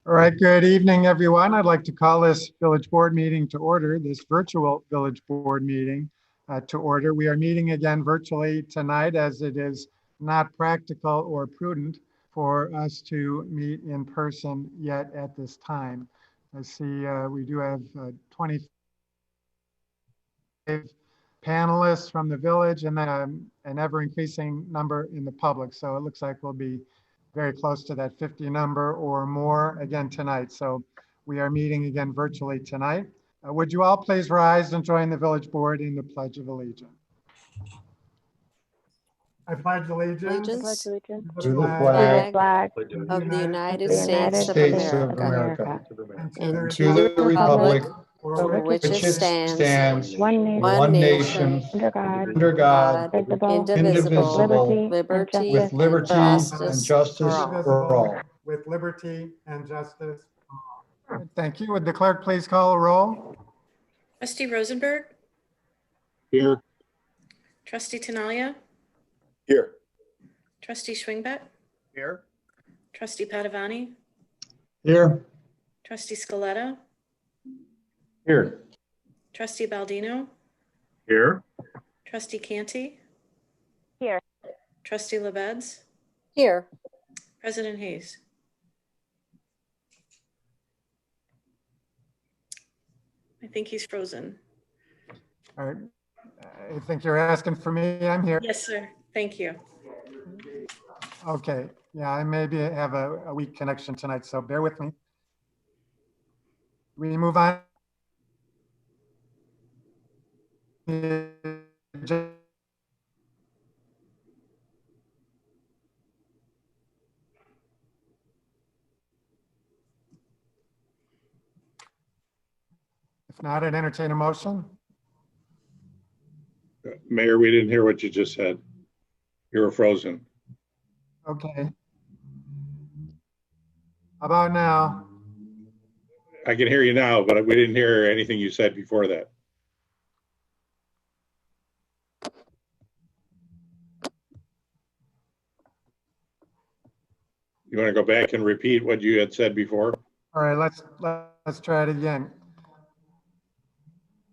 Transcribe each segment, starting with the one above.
All right, good evening, everyone. I'd like to call this village board meeting to order, this virtual village board meeting to order. We are meeting again virtually tonight as it is not practical or prudent for us to meet in person yet at this time. I see we do have 25 panelists from the village and then an ever increasing number in the public. So it looks like we'll be very close to that 50 number or more again tonight. So we are meeting again virtually tonight. Would you all please rise and join the village board in the Pledge of Allegiance? I pledge allegiance to the flag of the United States States of America and to the republic for which it stands, one nation, under God, indivisible, liberty with liberty and justice for all. With liberty and justice. Thank you. Would the clerk please call a roll? Trustee Rosenberg, Here. Trustee Tinaglia, Here. Trustee Schwingbeck, Here. Trustee Padovani, Here. Trustee Scaletta, Here. Trustee Baldino, Here. Trustee Canty. Here. Trustee LaBedz, Here. President Hayes. I think he's frozen. All right. I think you're asking for me. I'm here. Yes, sir. Thank you. Okay. Yeah, I maybe have a weak connection tonight, so bear with me. We move on. If not, I'd entertain a motion. Mayor, we didn't hear what you just said. You were frozen. Okay. How about now? I can hear you now, but we didn't hear anything you said before that. You want to go back and repeat what you had said before? All right, let's try it again.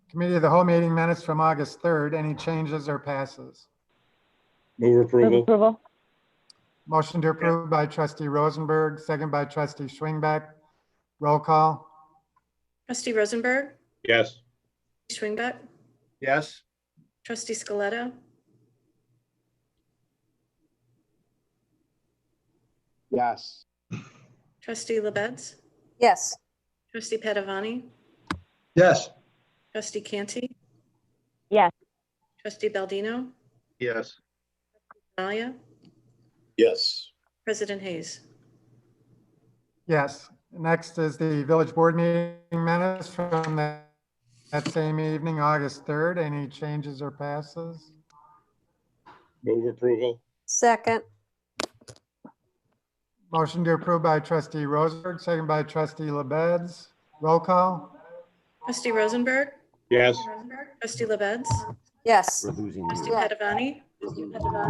Committee of the whole meeting minutes from August 3rd. Any changes or passes? Move approval. Motion to approve by Trustee Rosenberg, second by Trustee Schwingbeck. Roll call. Trustee Rosenberg, Yes. Schwingbeck, Yes. Trustee Scaletta, Yes. Trustee LaBedz, Yes. Trustee Padovani, Yes. Trustee Canty. Yes. Trustee Baldino, Yes. Tinaglia, Yes. President Hayes. Yes. Next is the village board meeting minutes from that same evening, August 3rd. Any changes or passes? Move approval. Second. Motion to approve by Trustee Rosenberg, second by Trustee LaBedz. Roll call. Trustee Rosenberg, Yes. Trustee LaBedz, Yes. Trustee Padovani,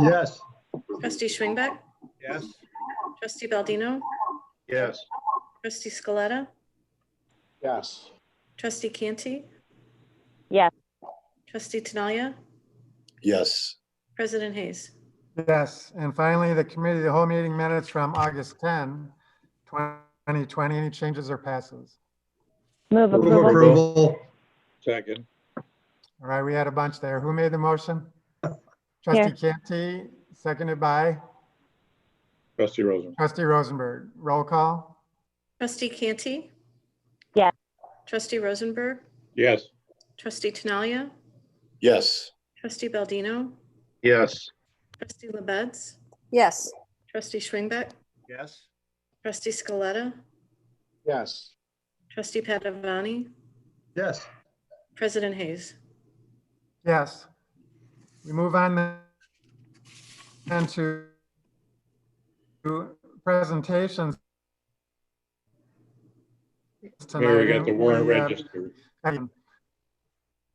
Yes. Trustee Schwingbeck, Yes. Trustee Baldino, Yes. Trustee Scaletta, Yes. Trustee Canty, Yes. Trustee Tinaglia, Yes. President Hayes. Yes. And finally, the committee, the whole meeting minutes from August 10, 2020. Any changes or passes? Move Move approval. approval. Second. All right, we had a bunch there. Who made the motion? Trustee Canty, seconded by Trustee Rosen. Trustee Rosenberg. Roll call. Trustee Canty. Yes. Trustee Rosenberg, Yes. Trustee Tinaglia, Yes. Trustee Baldino, Yes. Trustee LaBedz, Yes. Trustee Schwingbeck, Yes. Trustee Scaletta, Yes. Trustee Padovani, Yes. President Hayes. Yes. We move on then to presentations. Mayor, we got the warrant We, register.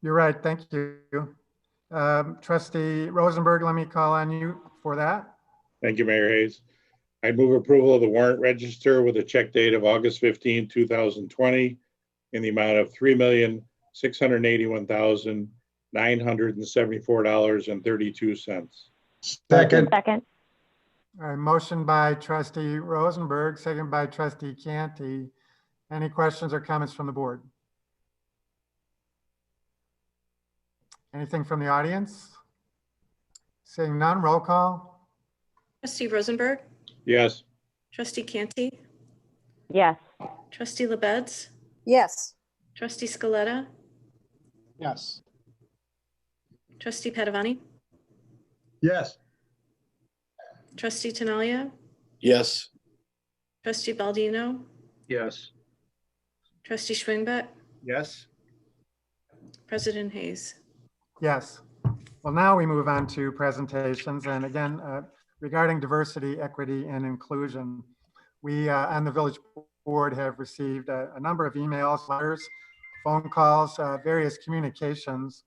You're right. Thank you. Trustee Rosenberg, let me call on you for that. Thank you, Mayor Hayes. I move approval of the warrant register with a check date of August 15, 2020 in the amount of $3,681,974.32. Second. Second. All right, motion by trustee Rosenberg, second by trustee Canty. Any questions or comments from the board? Anything from the audience? Seeing none, roll call. Trustee Rosenberg, Yes. trustee Canty, Yes. trustee LaBedz, Yes. trustee Scaletta, Yes. trustee Padovani, Yes. trustee Tinaglia, Yes. trustee Baldino, Yes. trustee Schwingbeck, Yes. President Hayes. Yes. Well, now we move on to presentations. And again, regarding diversity, equity, and inclusion, we on the village board have received a number of emails, letters, phone calls, various communications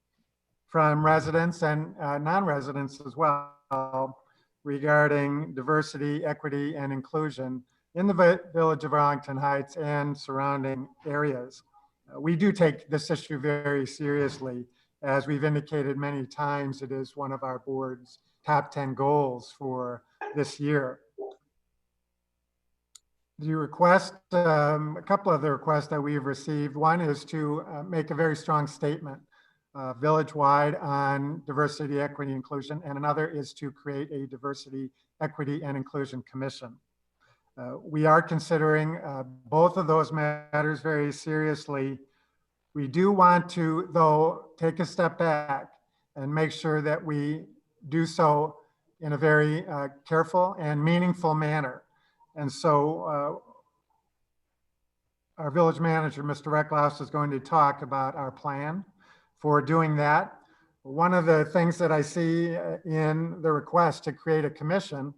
from residents and non-residents as well regarding diversity, equity, and inclusion in the village of Arlington Heights and surrounding areas. We do take this issue very seriously. As we've indicated many times, it is one of our board's top 10 goals for this year. The request, a couple of the requests that we've received, one is to make a very strong statement village-wide on diversity, equity, inclusion, and another is to create a diversity, equity, and inclusion commission. We are considering both of those matters very seriously. We do want to, though, take a step back and make sure that we do so in a very careful and meaningful manner. And so our village manager, Mr. Recklaus, is going to talk about our plan for doing that. One of the things that I see in the request to create a commission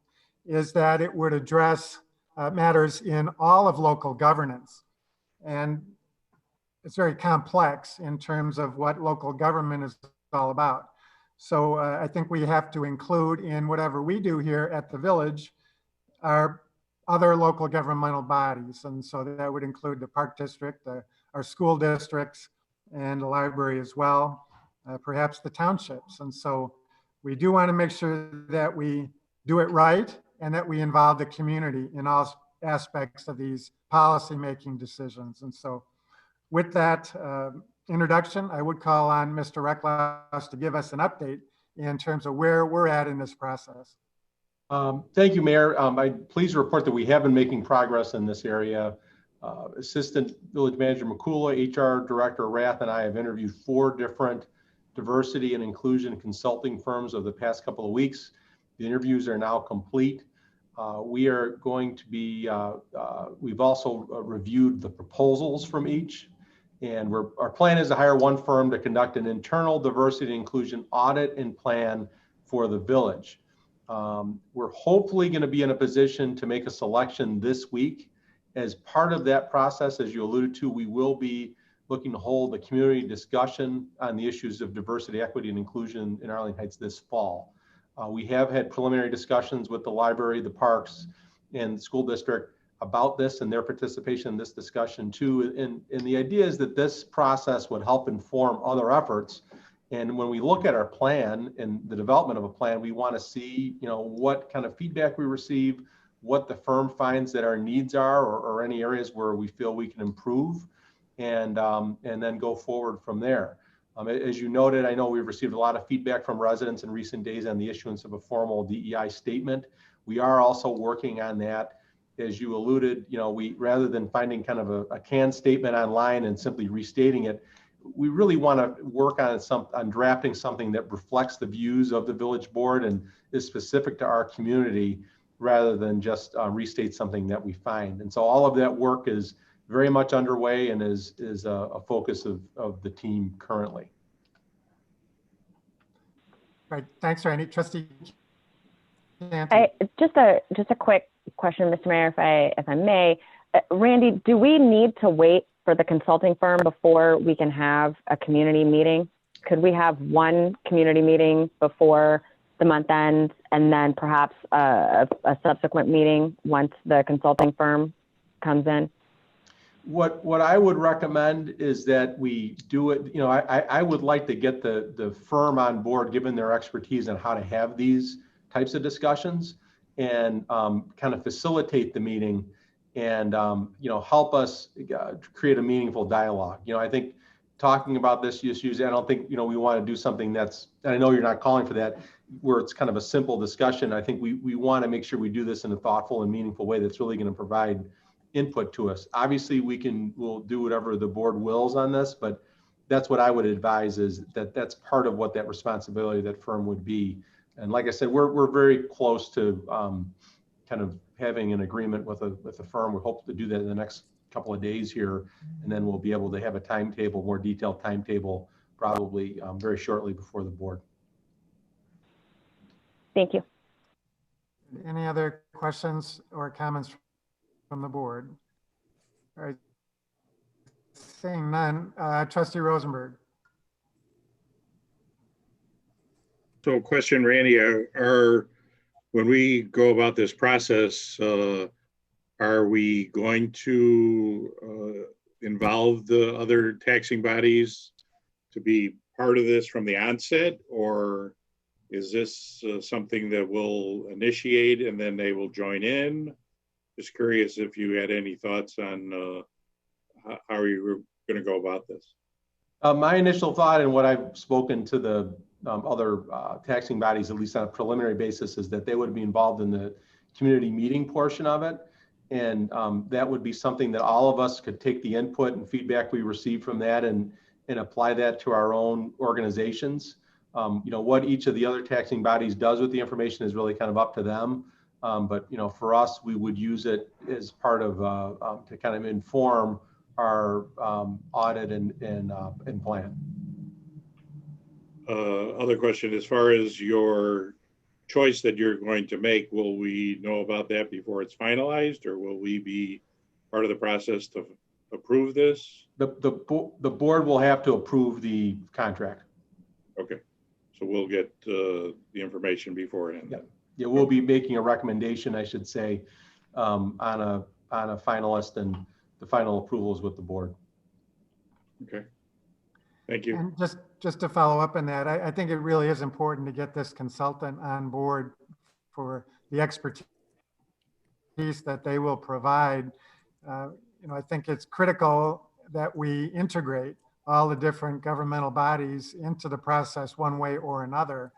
is that it would address matters in all of local governance. And it's very complex in terms of what local government is all about. So I think we have to include in whatever we do here at the village our other local governmental bodies. And so that would include the park district, our school districts, and the library as well, perhaps the townships. And so we do want to make sure that we do it right and that we involve the community in all aspects of these policy-making decisions. And so with that introduction, I would call on Mr. Recklaus to give us an update in terms of where we're at in this process. Thank you, Mayor. I'm pleased to report that we have been making progress in this area. Assistant Village Manager McCullough, HR Director Rath, and I have interviewed 4 different diversity and inclusion consulting firms over the past couple of weeks. The interviews are now complete. We are going to be, we've also reviewed the proposals from each. And our plan is to hire one firm to conduct an internal diversity and inclusion audit and plan for the village. We're hopefully going to be in a position to make a selection this week. As part of that process, as you alluded to, we will be looking to hold a community discussion on the issues of diversity, equity, and inclusion in Arlington Heights this fall. We have had preliminary discussions with the library, the parks, and the school district about this and their participation in this discussion too. And the idea is that this process would help inform other efforts. And when we look at our plan and the development of a plan, we want to see, what kind of feedback we receive, what the firm finds that our needs are, or any areas where we feel we can improve, and then go forward from there. As you noted, I know we've received a lot of feedback from residents in recent days on the issuance of a formal DEI statement. We are also working on that. As you alluded, we, rather than finding kind of a canned statement online and simply restating it, we really want to work on drafting something that reflects the views of the village board and is specific to our community, rather than just restate something that we find. And so all of that work is very much underway and is a focus of the team currently. Right, thanks, Randy. Trustee Canty. Just a quick question, Mr. Mayor, if I may. Randy, do we need to wait for the consulting firm before we can have a community meeting? Could we have one community meeting before the month end, and then perhaps a subsequent meeting once the consulting firm comes in? What I would recommend is that we do it, you know, I would like to get the firm on board, given their expertise on how to have these types of discussions, and kind of facilitate the meeting and, you know, help us create a meaningful dialogue. You know, I think talking about this issues, I don't think, you know, we want to do something that's, and I know you're not calling for that, where it's kind of a simple discussion. I think we want to make sure we do this in a thoughtful and meaningful way that's really going to provide input to us. Obviously, we'll do whatever the board wills on this, but that's what I would advise, is that that's part of what that responsibility of that firm would be. And like I said, we're very close to kind of having an agreement with a firm. We hope to do that in the next couple of days here, and then we'll be able to have a timetable, more detailed timetable, probably very shortly before the board. Thank you. Any other questions or comments from the board? All right. Seeing none, Trustee Rosenberg. So question, Randy, when we go about this process, are we going to involve the other taxing bodies to be part of this from the onset, or is this something that we'll initiate and then they will join in? Just curious if you had any thoughts on how you were going to go about this. My initial thought, and what I've spoken to the other taxing bodies, at least on a preliminary basis, is that they would be involved in the community meeting portion of it. And that would be something that all of us could take the input and feedback we receive from that and apply that to our own organizations. You know, what each of the other taxing bodies does with the information is really kind of up to them. But, you know, for us, we would use it as part of to kind of inform our audit and plan. Other question, as far as your choice that you're going to make, will we know about that before it's finalized, or will we be part of the process to approve this? The board will have to approve the contract. Okay. So we'll get the information beforehand. Yeah. Yeah, we'll be making a recommendation, I should say, on a finalist, and the final approval is with the board. Okay. Thank you. And just to follow up on that, I think it really is important to get this consultant on board for the expertise that they will provide. You know, I think it's critical that we integrate all the different governmental bodies into the process one way or another.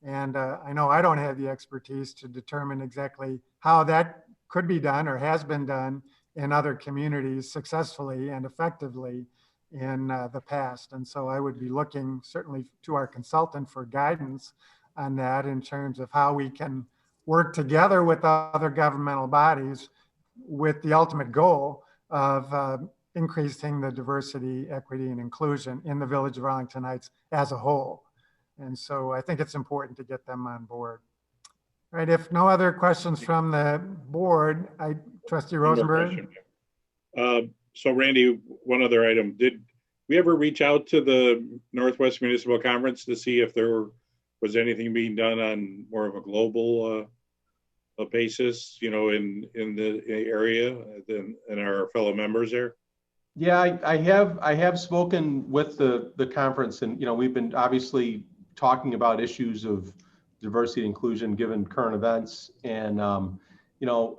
And I know I don't have the expertise to determine exactly how that could be done or has been done in other communities successfully and effectively in the past. And so I would be looking certainly to our consultant for guidance on that in terms of how we can work together with other governmental bodies with the ultimate goal of increasing the diversity, equity, and inclusion in the village of Arlington Heights as a whole. And so I think it's important to get them on board. All right, if no other questions from the board, Trustee Rosenberg. So Randy, one other item, did we ever reach out to the Northwest Municipal Conference to see if there was anything being done on more of a global basis, you know, in the area and our fellow members there? Yeah, I have spoken with the conference, and, you know, we've been obviously talking about issues of diversity and inclusion given current events. And, you know,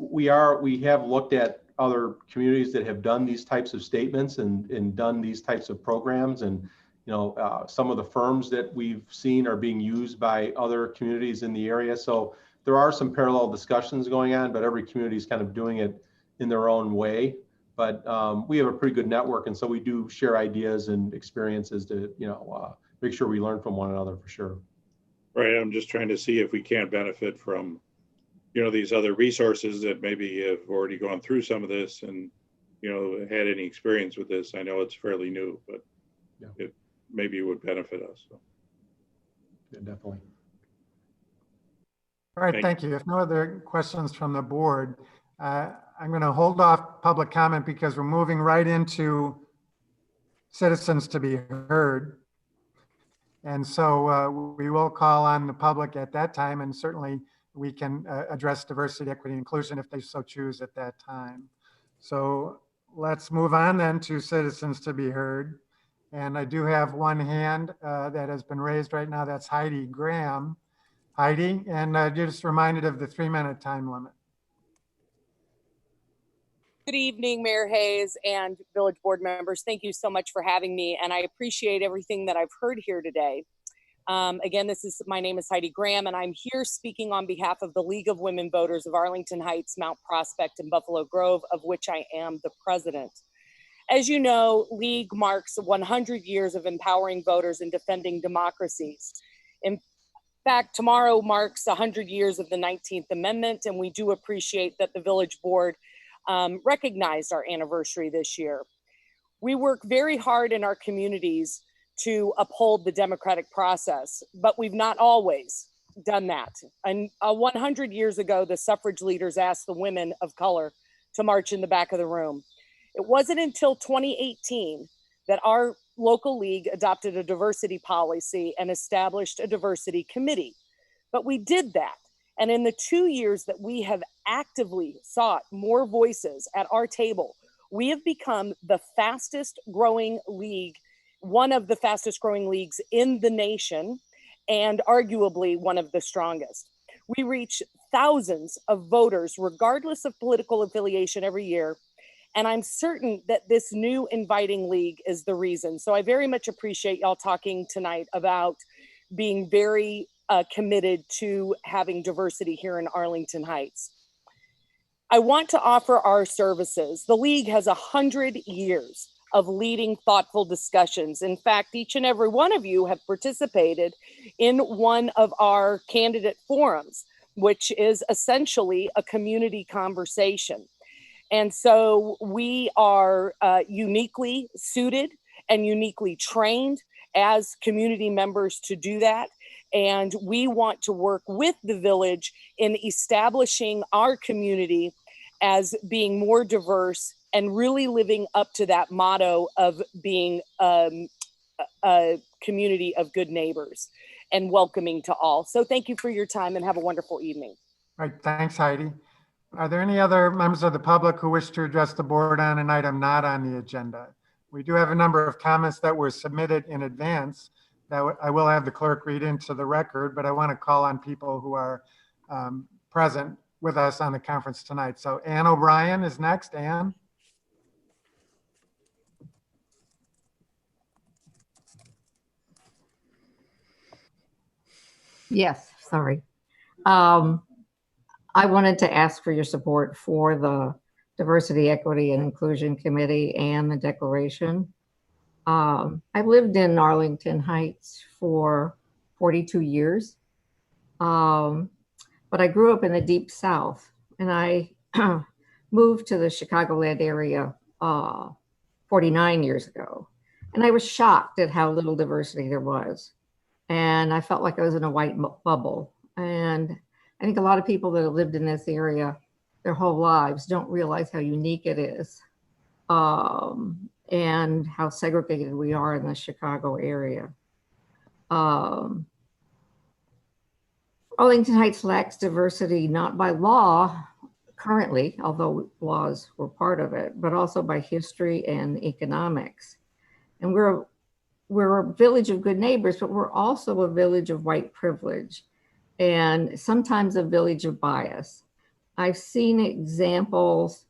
we have looked at other communities that have done these types of statements and done these types of programs. And, you know, some of the firms that we've seen are being used by other communities in the area. So there are some parallel discussions going on, but every community is kind of doing it in their own way. But we have a pretty good network, and so we do share ideas and experiences to, you know, make sure we learn from one another for sure. Right. I'm just trying to see if we can't benefit from, you know, these other resources that maybe have already gone through some of this and, you know, had any experience with this. I know it's fairly new, but yeah, it maybe would benefit us. So. Yeah, definitely. All right, thank you. If no other questions from the board, I'm going to hold off public comment because we're moving right into citizens to be heard. And so we will call on the public at that time, and certainly we can address diversity, equity, and inclusion if they so choose at that time. So let's move on then to citizens to be heard. And I do have one hand that has been raised right now. That's Heidi Graham. Heidi, and you're just reminded of the 3-minute time limit. Good evening, Mayor Hayes and Village Board members. Thank you so much for having me, and I appreciate everything that I've heard here today. Again, my name is Heidi Graham, and I'm here speaking on behalf of the League of Women Voters of Arlington Heights, Mount Prospect, and Buffalo Grove, of which I am the president. As you know, League marks 100 years of empowering voters and defending democracies. In fact, tomorrow marks 100 years of the 19th Amendment, and we do appreciate that the Village Board recognized our anniversary this year. We work very hard in our communities to uphold the democratic process, but we've not always done that. And 100 years ago, the suffrage leaders asked the women of color to march in the back of the room. It wasn't until 2018 that our local league adopted a diversity policy and established a diversity committee. But we did that. And in the 2 years that we have actively sought more voices at our table, we have become the fastest growing league, one of the fastest growing leagues in the nation, and arguably one of the strongest. We reach thousands of voters, regardless of political affiliation, every year. And I'm certain that this new inviting league is the reason. So I very much appreciate y'all talking tonight about being very committed to having diversity here in Arlington Heights. I want to offer our services. The League has 100 years of leading thoughtful discussions. In fact, each and every one of you have participated in one of our candidate forums, which is essentially a community conversation. And so we are uniquely suited and uniquely trained as community members to do that. And we want to work with the village in establishing our community as being more diverse and really living up to that motto of being a community of good neighbors and welcoming to all. So thank you for your time and have a wonderful evening. All right, thanks, Heidi. Are there any other members of the public who wish to address the board on an item not on the agenda? We do have a number of comments that were submitted in advance that I will have the clerk read into the record, but I want to call on people who are present with us on the conference tonight. So Ann O'Brien is next. Ann. Yes, sorry. I wanted to ask for your support for the Diversity, Equity, and Inclusion Committee and the declaration. I've lived in Arlington Heights for 42 years, but I grew up in the Deep South, and I moved to the Chicagoland area 49 years ago. And I was shocked at how little diversity there was. And I felt like I was in a white bubble. And I think a lot of people that have lived in this area their whole lives don't realize how unique it is and how segregated we are in the Chicago area. Arlington Heights lacks diversity, not by law currently, although laws were part of it, but also by history and economics. And we're a village of good neighbors, but we're also a village of white privilege and sometimes a village of bias. I've seen examples,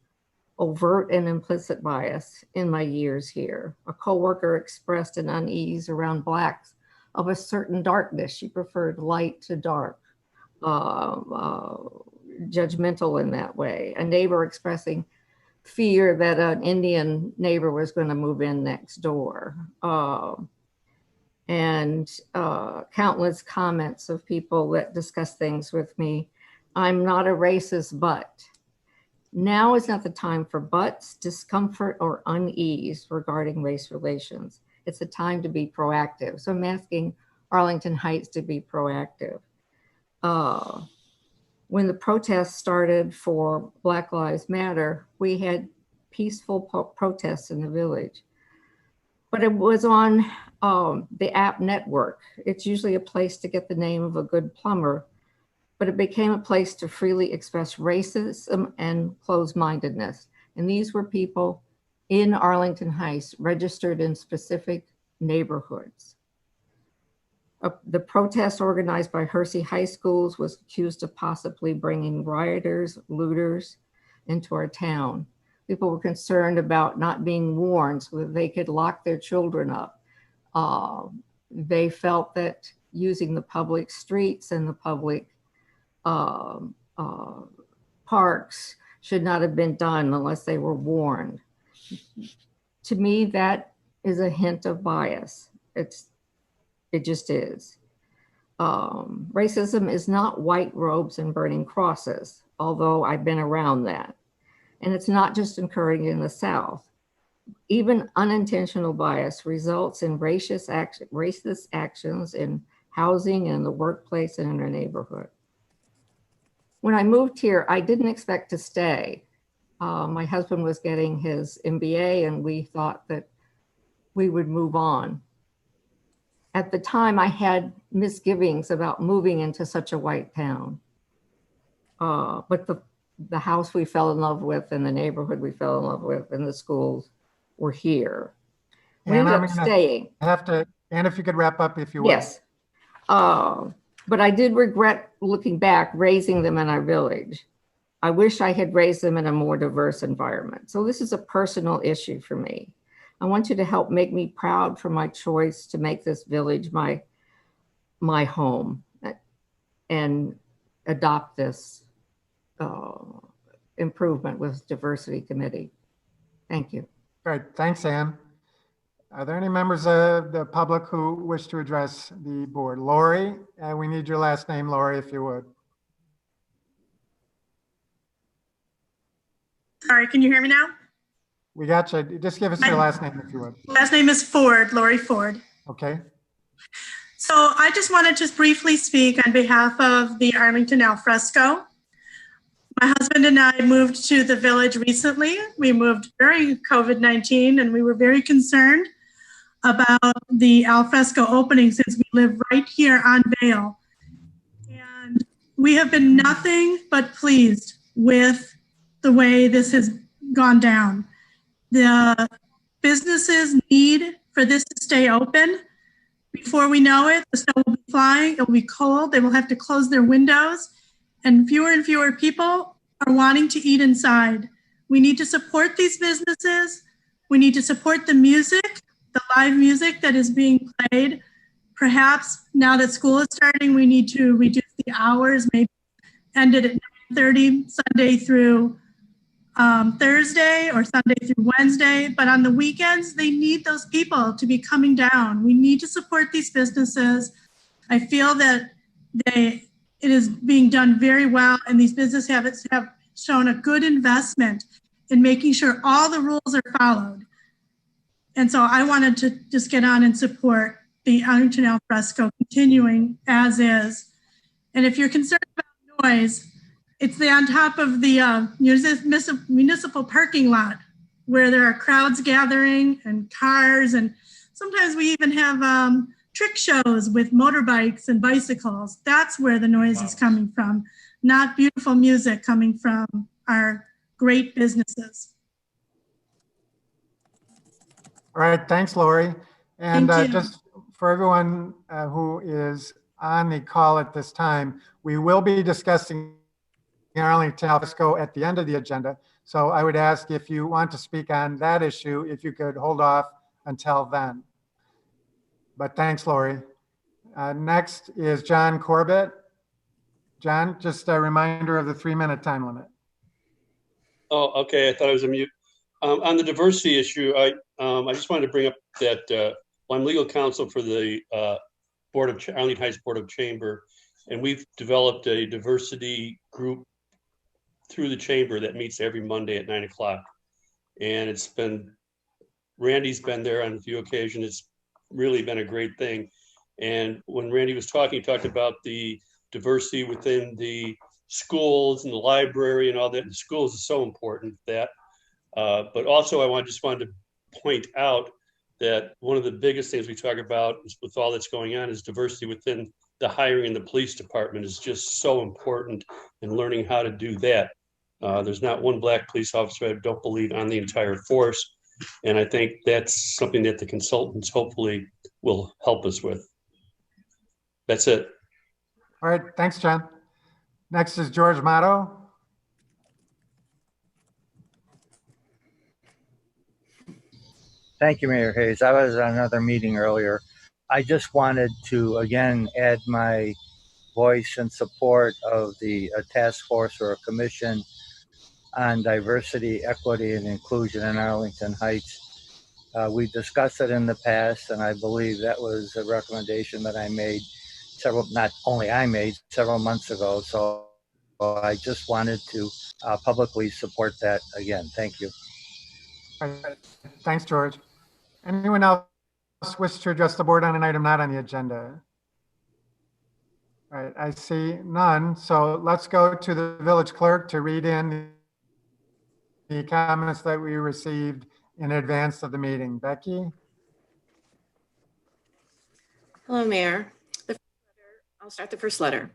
overt and implicit bias in my years here. A coworker expressed an unease around Blacks of a certain darkness. She preferred light to dark, judgmental in that way. A neighbor expressing fear that an Indian neighbor was going to move in next door. And countless comments of people that discuss things with me. I'm not a racist, but. Now is not the time for buts, discomfort, or unease regarding race relations. It's a time to be proactive. So I'm asking Arlington Heights to be proactive. When the protests started for Black Lives Matter, we had peaceful protests in the village. But it was on the app network. It's usually a place to get the name of a good plumber, but it became a place to freely express racism and closed-mindedness. And these were people in Arlington Heights registered in specific neighborhoods. The protest organized by Hersey High Schools was accused of possibly bringing rioters, looters into our town. People were concerned about not being warned so that they could lock their children up. They felt that using the public streets and the public parks should not have been done unless they were warned. To me, that is a hint of bias. It just is. Racism is not white robes and burning crosses, although I've been around that. And it's not just occurring in the South. Even unintentional bias results in racist actions in housing and in the workplace and in our neighborhood. When I moved here, I didn't expect to stay. My husband was getting his MBA and we thought that we would move on. At the time, I had misgivings about moving into such a white town. But the house we fell in love with and the neighborhood we fell in love with and the schools were here. We ended up staying. And if you could wrap up if you would. Yes. But I did regret, looking back, raising them in our village. I wish I had raised them in a more diverse environment. So this is a personal issue for me. I want you to help make me proud for my choice to make this village my home and adopt this improvement with diversity committee. Thank you. Great, thanks, Ann. Are there any members of the public who wish to address the board? Lori, we need your last name, Lori, if you would. Sorry, can you hear me now? We got you. Just give us your last name if you would. Last name is Ford, Lori Ford. Okay. So I just want to just briefly speak on behalf of the Arlington Alfresco. My husband and I moved to the village recently. We moved during COVID-19 and we were very concerned about the Alfresco opening since we live right here on Vale. And we have been nothing but pleased with the way this has gone down. The businesses need for this to stay open. Before we know it, the snow will be flying, it will be cold, they will have to close their windows, and fewer people are wanting to eat inside. We need to support these businesses. We need to support the music, the live music that is being played. Perhaps now that school is starting, we need to reduce the hours, maybe end it at 9:30, Sunday through Thursday or Sunday through Wednesday, but on the weekends, they need those people to be coming down. We need to support these businesses. I feel that it is being done very well, and these businesses have shown a good investment in making sure all the rules are followed. And so I wanted to just get on and support the Arlington Alfresco continuing as is. And if you're concerned about noise, it's on top of the municipal parking lot where there are crowds gathering and cars. And sometimes we even have trick shows with motorbikes and bicycles. That's where the noise is coming from, not beautiful music coming from our great businesses. All right, thanks, Lori. And just for everyone who is on the call at this time, we will be discussing Arlington Alfresco at the end of the agenda. So I would ask if you want to speak on that issue, if you could hold off until then. But thanks, Lori. Next is John Corbett. John, just a reminder of the 3-minute time limit. Oh, okay. I thought I was on mute. On the diversity issue, I just wanted to bring up that I'm legal counsel for the Arlington Heights Board of Chamber, and we've developed a diversity group through the chamber that meets every Monday at 9 o'clock. And Randy's been there on a few occasions. It's really been a great thing. And when Randy was talking, he talked about the diversity within the schools and the library and all that. And schools is so important for that. But also I just wanted to point out that one of the biggest things we talk about with all that's going on is diversity within the hiring in the police department is just so important, and learning how to do that. There's not one Black police officer, I don't believe, on the entire force. And I think that's something that the consultants hopefully will help us with. That's it. All right, thanks, John. Next is George Motto. Thank you, Mayor Hayes. I was on another meeting earlier. I just wanted to, again, add my voice in support of the task force or a commission on diversity, equity, and inclusion in Arlington Heights. We discussed it in the past, and I believe that was a recommendation that I made not only I made several months ago. So I just wanted to publicly support that again. Thank you. All right, thanks, George. Anyone else wish to address the board on an item not on the agenda? All right, I see none. So let's go to the village clerk to read in the comments that we received in advance of the meeting. Becky? Hello, Mayor. I'll start the first letter.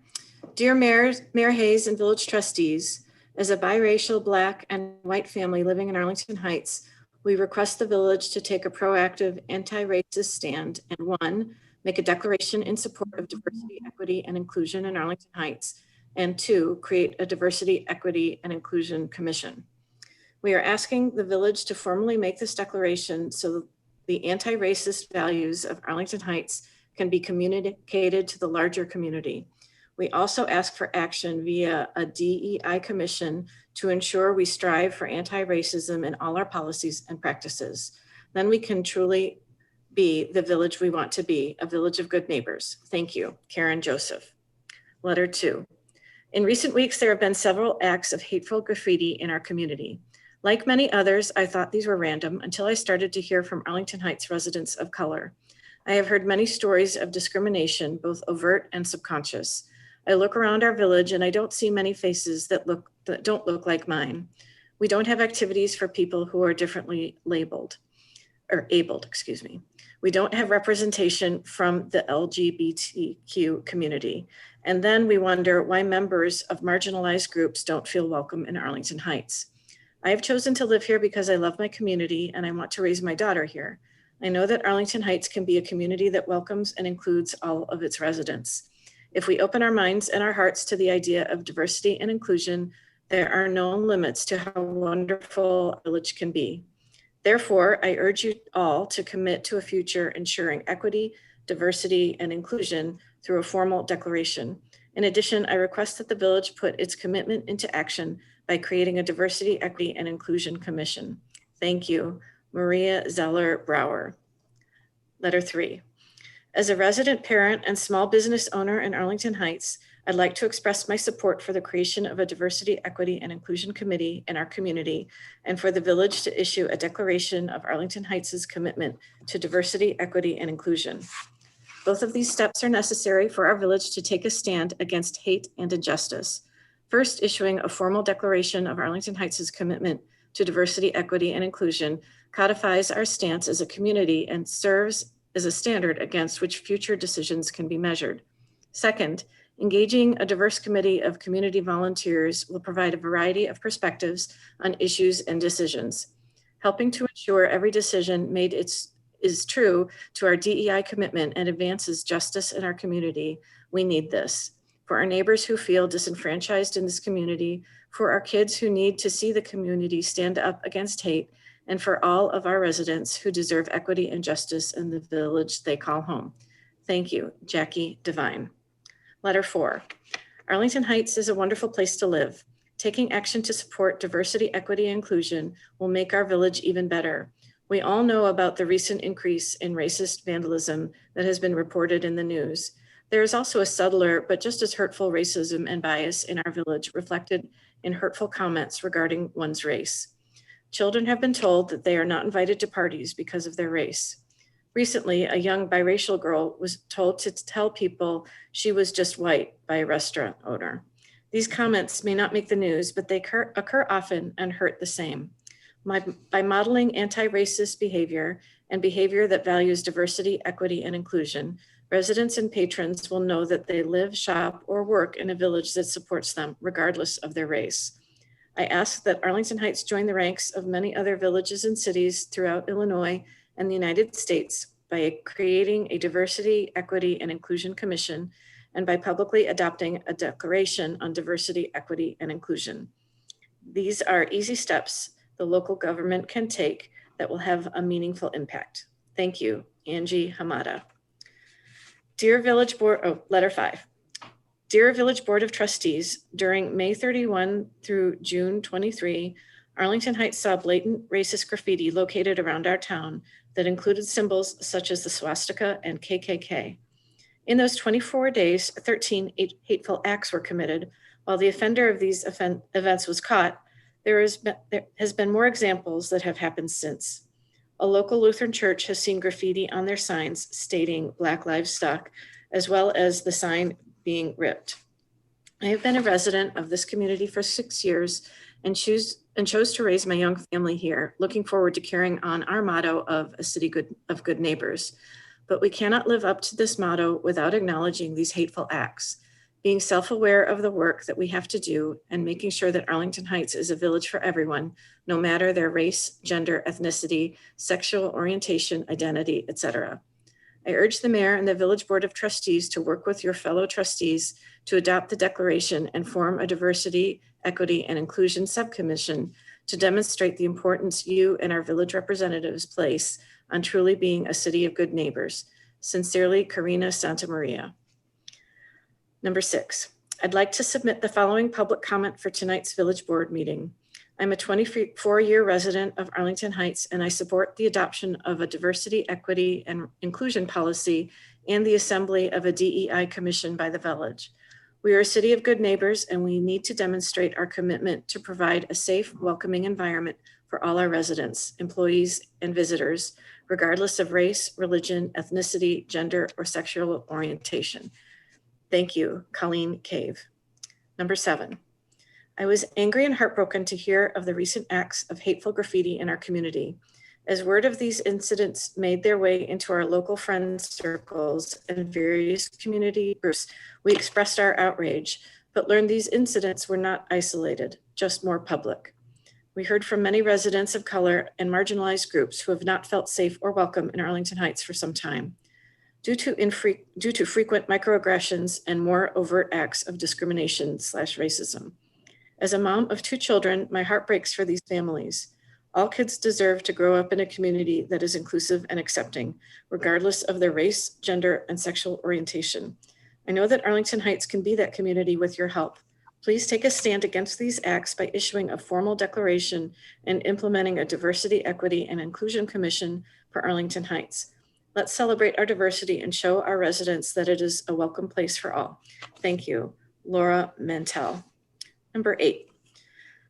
Dear Mayor Hayes and village trustees, as a biracial Black and white family living in Arlington Heights, we request the village to take a proactive anti-racist stand and 1, make a declaration in support of diversity, equity, and inclusion in Arlington Heights, and 2, create a diversity, equity, and inclusion commission. We are asking the village to formally make this declaration so the anti-racist values of Arlington Heights can be communicated to the larger community. We also ask for action via a DEI commission to ensure we strive for anti-racism in all our policies and practices. Then we can truly be the village we want to be, a village of good neighbors. Thank you, Karen Joseph. Letter 2. In recent weeks, there have been several acts of hateful graffiti in our community. Like many others, I thought these were random until I started to hear from Arlington Heights residents of color. I have heard many stories of discrimination, both overt and subconscious. I look around our village and I don't see many faces that don't look like mine. We don't have activities for people who are differently abled. We don't have representation from the LGBTQ community. And then we wonder why members of marginalized groups don't feel welcome in Arlington Heights. I have chosen to live here because I love my community and I want to raise my daughter here. I know that Arlington Heights can be a community that welcomes and includes all of its residents. If we open our minds and our hearts to the idea of diversity and inclusion, there are no limits to how wonderful a village can be. Therefore, I urge you all to commit to a future ensuring equity, diversity, and inclusion through a formal declaration. In addition, I request that the village put its commitment into action by creating a diversity, equity, and inclusion commission. Thank you, Maria Zeller Brower. Letter 3. As a resident parent and small business owner in Arlington Heights, I'd like to express my support for the creation of a diversity, equity, and inclusion committee in our community and for the village to issue a declaration of Arlington Heights' commitment to diversity, equity, and inclusion. Both of these steps are necessary for our village to take a stand against hate and injustice. First, issuing a formal declaration of Arlington Heights' commitment to diversity, equity, and inclusion codifies our stance as a community and serves as a standard against which future decisions can be measured. Second, engaging a diverse committee of community volunteers will provide a variety of perspectives on issues and decisions, helping to ensure every decision made is true to our DEI commitment and advances justice in our community. We need this. For our neighbors who feel disenfranchised in this community, for our kids who need to see the community stand up against hate, and for all of our residents who deserve equity and justice in the village they call home. Thank you, Jackie Devine. Letter 4. Arlington Heights is a wonderful place to live. Taking action to support diversity, equity, and inclusion will make our village even better. We all know about the recent increase in racist vandalism that has been reported in the news. There is also a subtler but just as hurtful racism and bias in our village reflected in hurtful comments regarding one's race. Children have been told that they are not invited to parties because of their race. Recently, a young biracial girl was told to tell people she was just white by a restaurant owner. These comments may not make the news, but they occur often and hurt the same. By modeling anti-racist behavior and behavior that values diversity, equity, and inclusion, residents and patrons will know that they live, shop, or work in a village that supports them, regardless of their race. I ask that Arlington Heights join the ranks of many other villages and cities throughout Illinois and the United States by creating a Diversity, Equity, and Inclusion Commission and by publicly adopting a declaration on diversity, equity, and inclusion. These are easy steps the local government can take that will have a meaningful impact. Thank you, Angie Hamada. Dear Village Board, letter 5. Dear Village Board of Trustees, during May 31 through June 23, Arlington Heights saw blatant racist graffiti located around our town that included symbols such as the swastika and KKK. In those 24 days, 13 hateful acts were committed. While the offender of these events was caught, there has been more examples that have happened since. A local Lutheran church has seen graffiti on their signs stating Black Lives Stuck, as well as the sign being ripped. I have been a resident of this community for 6 years and chose to raise my young family here, looking forward to carrying on our motto of a city of good neighbors. But we cannot live up to this motto without acknowledging these hateful acts, being self-aware of the work that we have to do, and making sure that Arlington Heights is a village for everyone, no matter their race, gender, ethnicity, sexual orientation, identity, etc. I urge the mayor and the Village Board of Trustees to work with your fellow trustees to adopt the declaration and form a diversity, equity, and inclusion subcommission to demonstrate the importance you and our village representatives place on truly being a city of good neighbors. Sincerely, Karina Santa Maria. Number 6, I'd like to submit the following public comment for tonight's Village Board meeting. I'm a 24-year resident of Arlington Heights, and I support the adoption of a diversity, equity, and inclusion policy and the assembly of a DEI commission by the village. We are a city of good neighbors, and we need to demonstrate our commitment to provide a safe, welcoming environment for all our residents, employees, and visitors, regardless of race, religion, ethnicity, gender, or sexual orientation. Thank you, Colleen Cave. Number 7. I was angry and heartbroken to hear of the recent acts of hateful graffiti in our community. As word of these incidents made their way into our local friend circles and various community groups, we expressed our outrage, but learned these incidents were not isolated, just more public. We heard from many residents of color and marginalized groups who have not felt safe or welcome in Arlington Heights for some time, due to frequent microaggressions and more overt acts of discrimination/racism. As a mom of 2 children, my heart breaks for these families. All kids deserve to grow up in a community that is inclusive and accepting, regardless of their race, gender, and sexual orientation. I know that Arlington Heights can be that community with your help. Please take a stand against these acts by issuing a formal declaration and implementing a diversity, equity, and inclusion commission for Arlington Heights. Let's celebrate our diversity and show our residents that it is a welcome place for all. Thank you, Laura Mantell. Number 8,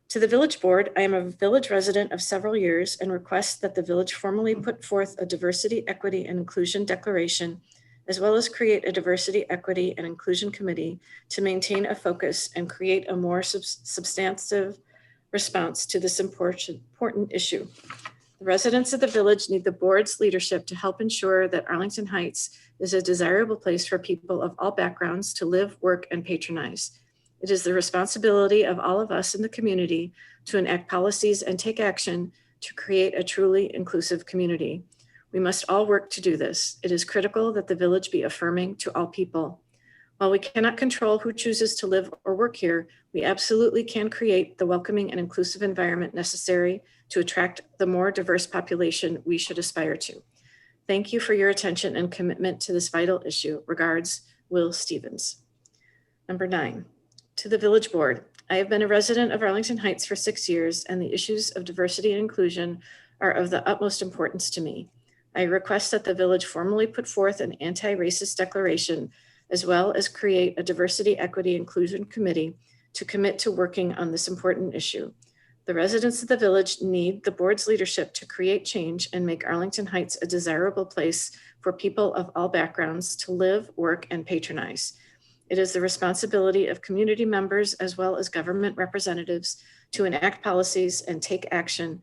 to the Village Board, I am a village resident of several years and request that the village formally put forth a diversity, equity, and inclusion declaration, as well as create a diversity, equity, and inclusion committee to maintain a focus and create a more substantive response to this important issue. The residents of the village need the board's leadership to help ensure that Arlington Heights is a desirable place for people of all backgrounds to live, work, and patronize. It is the responsibility of all of us in the community to enact policies and take action to create a truly inclusive community. We must all work to do this. It is critical that the village be affirming to all people. While we cannot control who chooses to live or work here, we absolutely can create the welcoming and inclusive environment necessary to attract the more diverse population we should aspire to. Thank you for your attention and commitment to this vital issue. Regards, Will Stevens. Number 9. To the Village Board, I have been a resident of Arlington Heights for 6 years, and the issues of diversity and inclusion are of the utmost importance to me. I request that the village formally put forth an anti-racist declaration, as well as create a diversity, equity, inclusion committee to commit to working on this important issue. The residents of the village need the board's leadership to create change and make Arlington Heights a desirable place for people of all backgrounds to live, work, and patronize. It is the responsibility of community members as well as government representatives to enact policies and take action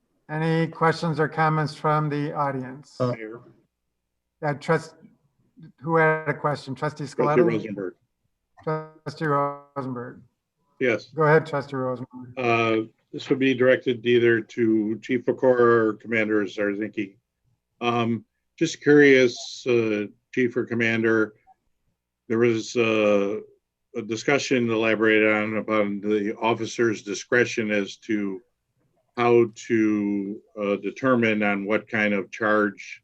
Any questions or comments from the audience? Mayor. Who had a question? Trustee Trustee Scaletta? Rosenberg. Trustee Rosenberg. Yes. Go ahead, Trustee Rosenberg. This would be directed either to Chief Pecora or Commander Zarzinski. Just curious, Chief or Commander, there was a discussion elaborated on about the officer's discretion as to how to determine on what kind of charge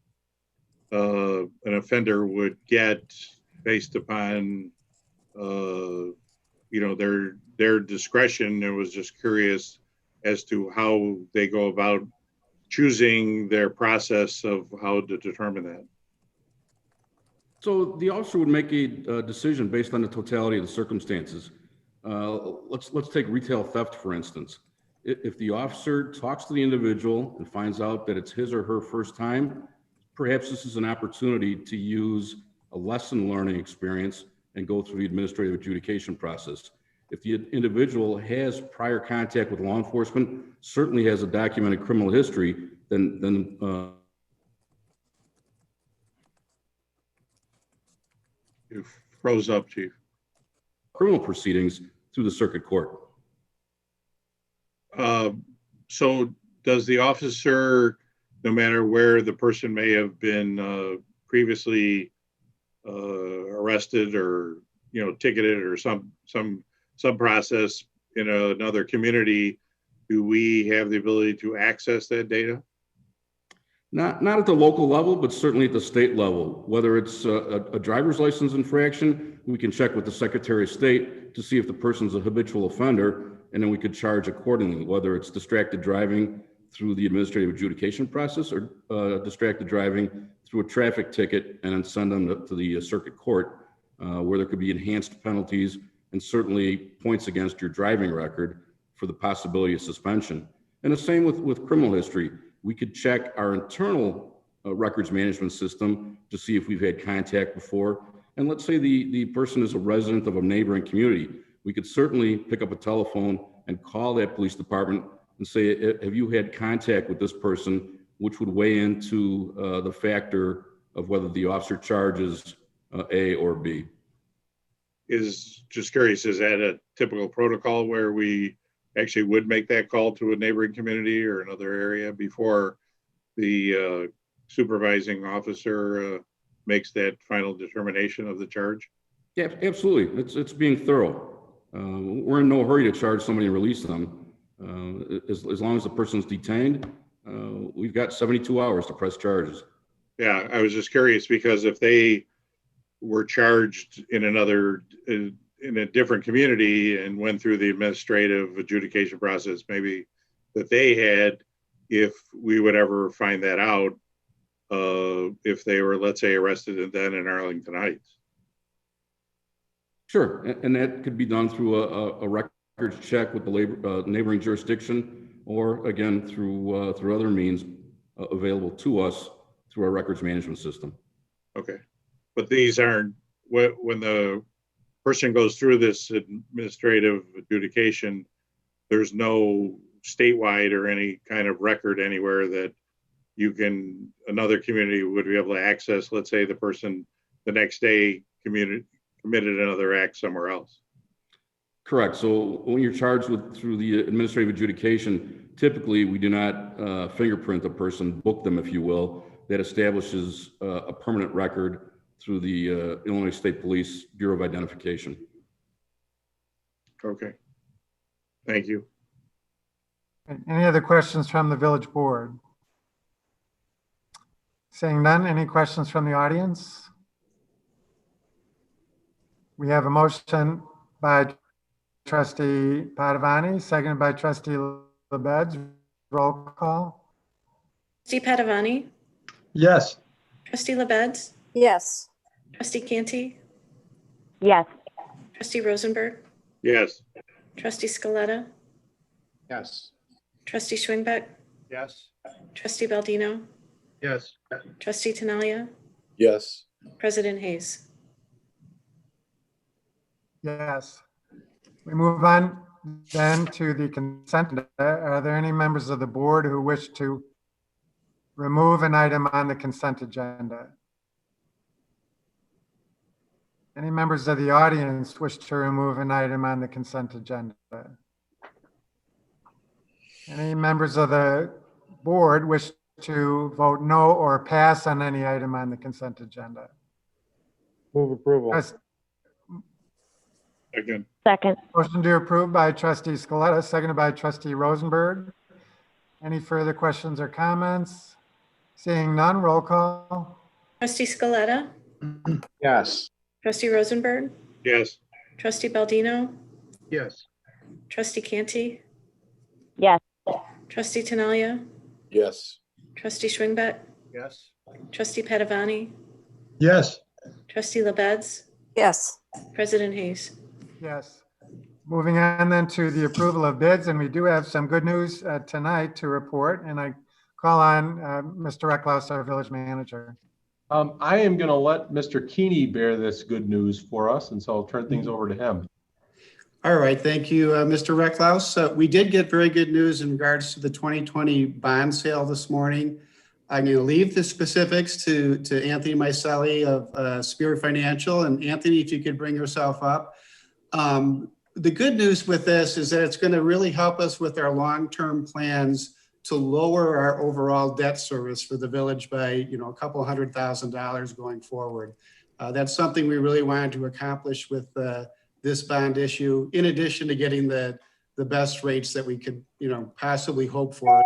an offender would get based upon their discretion. I was just curious as to how they go about choosing their process of how to determine that. So the officer would make a decision based on the totality of the circumstances. Let's take retail theft, for instance. If the officer talks to the individual and finds out that it's his or her first time, perhaps this is an opportunity to use a lesson learning experience and go through the administrative adjudication process. If the individual has prior contact with law enforcement, certainly has a documented criminal history, then You froze up, Chief. criminal proceedings through the circuit court. So does the officer, no matter where the person may have been previously arrested or ticketed or some process in another community, do we have the ability to access that data? Not at the local level, but certainly at the state level. Whether it's a driver's license infraction, we can check with the Secretary of State to see if the person's a habitual offender, and then we could charge accordingly, whether it's distracted driving through the administrative adjudication process or distracted driving through a traffic ticket, and then send them to the circuit court, where there could be enhanced penalties and certainly points against your driving record for the possibility of suspension. And the same with criminal history. We could check our internal records management system to see if we've had contact before. And let's say the person is a resident of a neighboring community. We could certainly pick up a telephone and call that police department and say, have you had contact with this person, which would weigh into the factor of whether the officer charges A or B. Just curious, is that a typical protocol where we actually would make that call to a neighboring community or another area before the supervising officer makes that final determination of the charge? Yeah, absolutely. It's being thorough. We're in no hurry to charge somebody and release them. As long as the person's detained, we've got 72 hours to press charges. Yeah, I was just curious because if they were charged in a different community and went through the administrative adjudication process, maybe that they had, if we would ever find that out, if they were, let's say, arrested and then in Arlington Heights. Sure, and that could be done through a records check with the neighboring jurisdiction, or again through other means available to us through our records management system. Okay, but these aren't, when the person goes through this administrative adjudication, there's no statewide or any kind of record anywhere that another community would be able to access. Let's say the person the next day committed another act somewhere else. Correct. So when you're charged through the administrative adjudication, typically we do not fingerprint a person, book them, if you will. That establishes a permanent record through the Illinois State Police Bureau of Identification. Okay. Thank you. Any other questions from the village board? Seeing none, any questions from the audience? We have a motion by Trustee Padovani, seconded by Trustee LaBedz. Roll call. Trustee Padovani? Yes. Trustee LaBedz? Yes. Trustee Canty? Yes. Trustee Rosenberg? Yes. Trustee Scaletta? Yes. Trustee Schwingbeck? Yes. Trustee Baldino? Yes. Trustee Tinaglia? Yes. President Hayes? Yes. We move on then to the consent agenda. Are there any members of the board who wish to remove an item on the consent agenda? Any members of the audience wish to remove an item on the consent agenda? Any members of the board wish to vote no or pass on any item on the consent agenda? Move approval. Again. Second. Motion to approve by trustee Scaletta, seconded by trustee Rosenberg. Any further questions or comments? Seeing none, roll call. Trustee Scaletta, Yes. trustee Rosenberg, Yes. trustee Baldino, Yes. trustee Canty, Yes. trustee Tinaglia, Yes. trustee Schwingbeck, Yes. trustee Padovani, Yes. trustee LaBedz, Yes. President Hayes. Yes. Moving on then to the approval of bids, and we do have some good news tonight to report, and I call on Mr. Recklaus, our village manager. I am going to let Mr. Keeney bear this good news for us, and so I'll turn things over to him. All right, thank you, Mr. Recklaus. We did get very good news in regards to the 2020 bond sale this morning. I'm going to leave the specifics to Anthony Miceli of Spear Financial. And Anthony, if you could bring yourself up. The good news with this is that it's going to really help us with our long-term plans to lower our overall debt service for the village by, a couple $100,000 going forward. That's something we really wanted to accomplish with this bond issue, in addition to getting the best rates that we could, possibly hope for.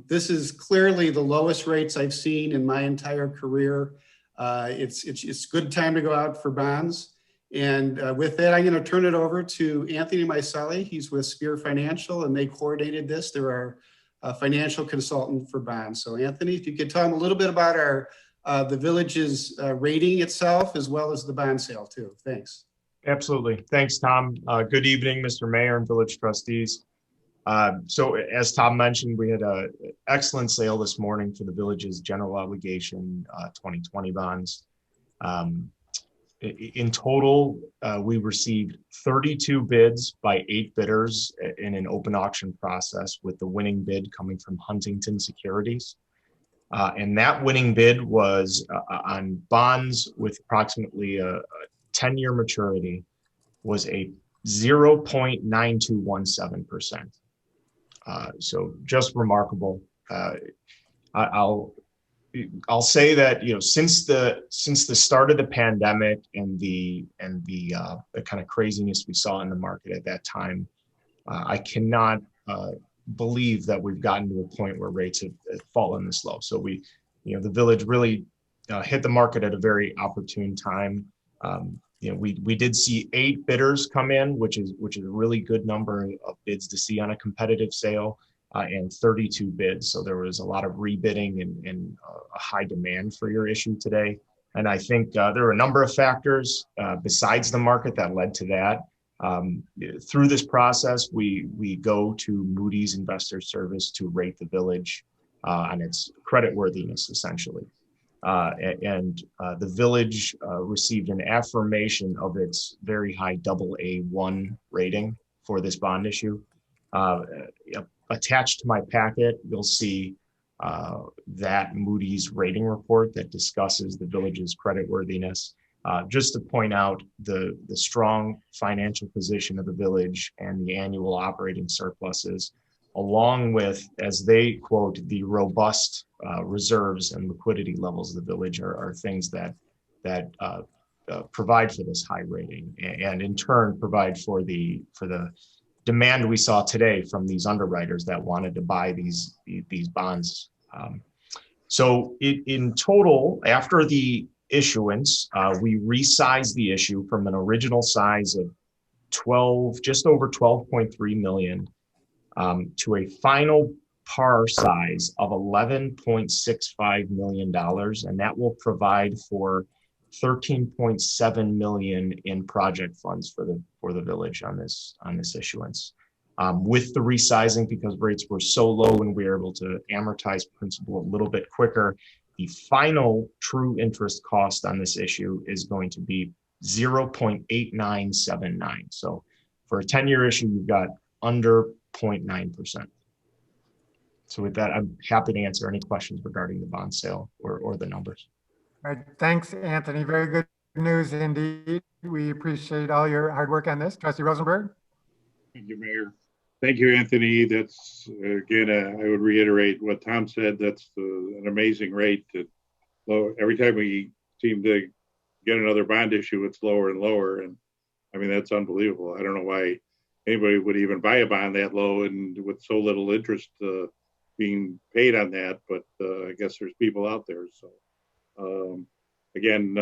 This is clearly the lowest rates I've seen in my entire career. It's good time to go out for bonds. And with that, I'm going to turn it over to Anthony Miceli. He's with Spear Financial, and they coordinated this. They're our financial consultant for bonds. So Anthony, if you could tell them a little bit about the village's rating itself, as well as the bond sale too. Thanks. Absolutely. Thanks, Tom. Good evening, Mr. Mayor and village trustees. So as Tom mentioned, we had an excellent sale this morning for the village's general obligation 2020 bonds. In total, we received 32 bids by 8 bidders in an open auction process, with the winning bid coming from Huntington Securities. And that winning bid was on bonds with approximately a 10-year maturity, was a 0.9217%. So just remarkable. I'll say that, since the start of the pandemic and the kind of craziness we saw in the market at that time, I cannot believe that we've gotten to a point where rates have fallen this low. So the village really hit the market at a very opportune time. We did see 8 bidders come in, which is a really good number of bids to see on a competitive sale. And 32 bids. So there was a lot of rebidding and a high demand for your issue today. And I think there are a number of factors besides the market that led to that. Through this process, we go to Moody's Investor Service to rate the village on its creditworthiness, essentially. And the village received an affirmation of its very high AA1 rating for this bond issue. Attached to my packet, you'll see that Moody's rating report that discusses the village's creditworthiness. Just to point out the strong financial position of the village and the annual operating surpluses, along with, as they quote, the robust reserves and liquidity levels of the village are things that provide for this high rating, and in turn provide for the demand we saw today from these underwriters that wanted to buy these bonds. So in total, after the issuance, we resized the issue from an original size of just over 12.3 million to a final par size of $11.65 million, and that will provide for $13.7 million in project funds for the village on this issuance. With the resizing, because rates were so low and we were able to amortize principal a little bit quicker, the final true interest cost on this issue is going to be 0.8979. So For a 10-year issue, you've got under 0.9%. So with that, I'm happy to answer any questions regarding the bond sale or the numbers. All right, thanks, Anthony. Very good news indeed. We appreciate all your hard work on this. Trustee Rosenberg? Thank you, Mayor. Thank you, Anthony. That's, again, I would reiterate what Tom said. That's an amazing rate. Every time we seem to get another bond issue, it's lower and lower. And I mean, that's unbelievable. I don't know why anybody would even buy a bond that low and with so little interest being paid on that. But I guess there's people out there. So again,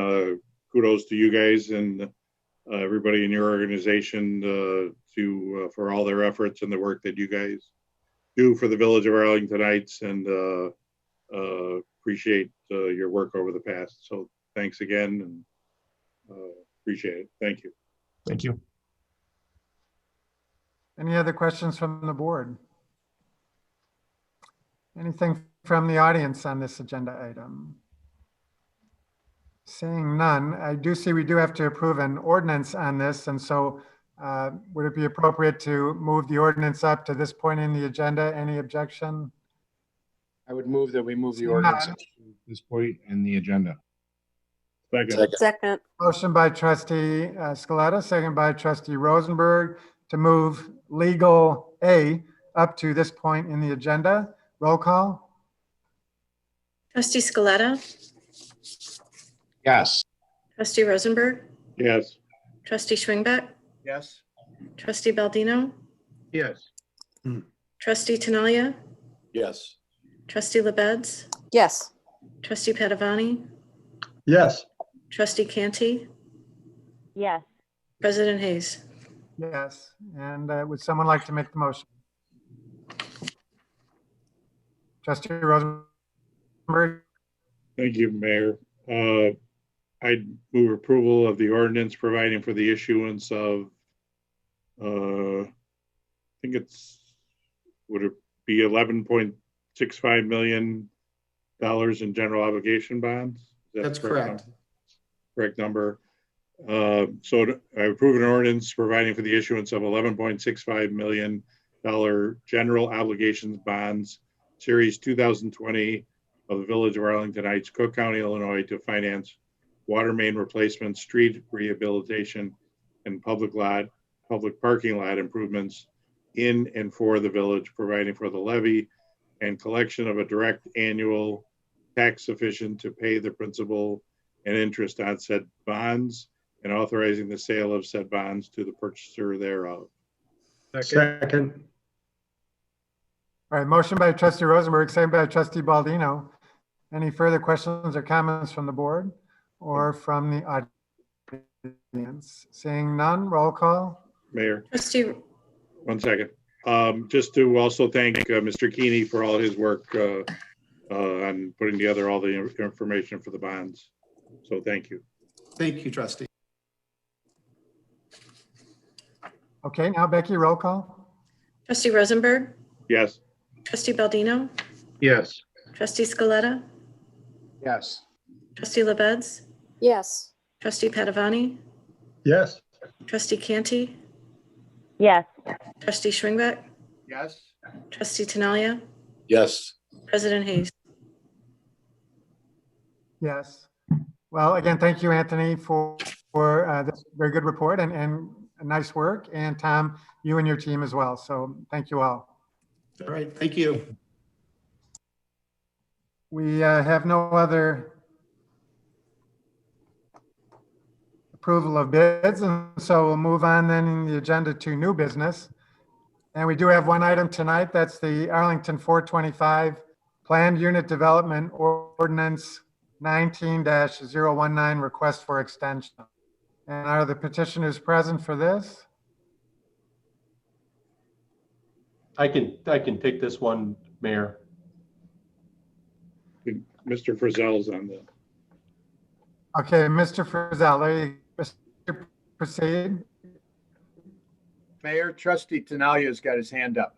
kudos to you guys and everybody in your organization for all their efforts and the work that you guys do for the Village of Arlington Heights, and appreciate your work over the past. So thanks again, and appreciate it. Thank you. Thank you. Any other questions from the board? Anything from the audience on this agenda item? Seeing none, I do see we do have to approve an ordinance on this, and so would it be appropriate to move the ordinance up to this point in the agenda? Any objection? I would move that we move the Seeing ordinance none. up to this point in the agenda. Second. Motion by Trustee Scaletta, second by Trustee Rosenberg to move legal A up to this point in the agenda. Roll call. Trustee Scaletta, Yes. Trustee Rosenberg, Yes. Trustee Schwingbeck, Yes. Trustee Baldino, Yes. Trustee Tinaglia, Yes. Trustee LaBedz, Yes. Trustee Padovani, Yes. Trustee Canty, Yes. President Hayes. Yes, and would someone like to make the motion? Trustee Rosenberg? Thank you, Mayor. I'd move approval of the ordinance providing for the issuance of, I think would it be $11.65 million in general obligation bonds? Is that That's the correct. correct number? So I approve an ordinance providing for the issuance of $11.65 million general obligations bonds, Series 2020 of the Village of Arlington Heights, Cook County, Illinois, to finance water main replacement, street rehabilitation, and public parking lot improvements in and for the village, providing for the levy and collection of a direct annual tax sufficient to pay the principal and interest on said bonds, and authorizing the sale of said bonds to the purchaser thereof. Second. All right, motion by Trustee Rosenberg, second by Trustee Baldino. Any further questions or comments from the board or from the audience? Seeing none, roll call. Mayor, Trustee, one second. Just to also thank Mr. Keeney for all his work on putting together all the information for the bonds. So thank you. Thank you, Trustee. Okay, now Becky, roll call. Trustee Rosenberg, Yes. Trustee Baldino, Yes. Trustee Scaletta, Yes. Trustee LaBedz, Yes. Trustee Padovani, Yes. Trustee Canty, Yes. Trustee Schwingbeck, Yes. Trustee Tinaglia, Yes. President Hayes. Yes. Well, again, thank you, Anthony, for this very good report and nice work. And Tom, you and your team as well. So thank you all. All right, thank you. We have no other approval of bids, and so we'll move on then in the agenda to new business. And we do have one item tonight. That's the Arlington 425 Planned Unit Development Ordinance 19-019 request for extension. And are the petitioners present for this? I can take this one, Mayor. Mr. Frizzell's on the. Okay, Mr. Frizzell, proceed. Mayor, Trustee Tenaglia's got his hand up.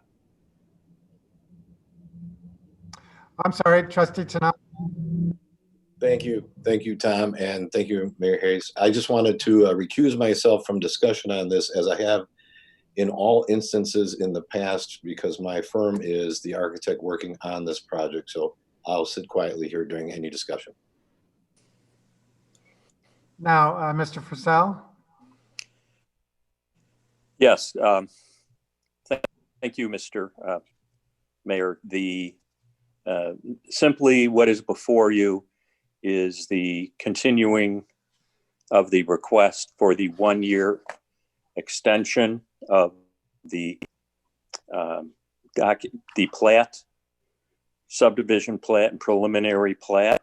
I'm sorry, Trustee Tinaglia. Thank you, Tom, and thank you, Mayor Hayes. I just wanted to recuse myself from discussion on this, as I have in all instances in the past because my firm is the architect working on this project. So I'll sit quietly here during any discussion. Now, Mr. Fussell? Yes. Thank you, Mr. Mayor. Simply what is before you is the continuing of the request for the 1-year extension of the plat, subdivision plat and preliminary plat.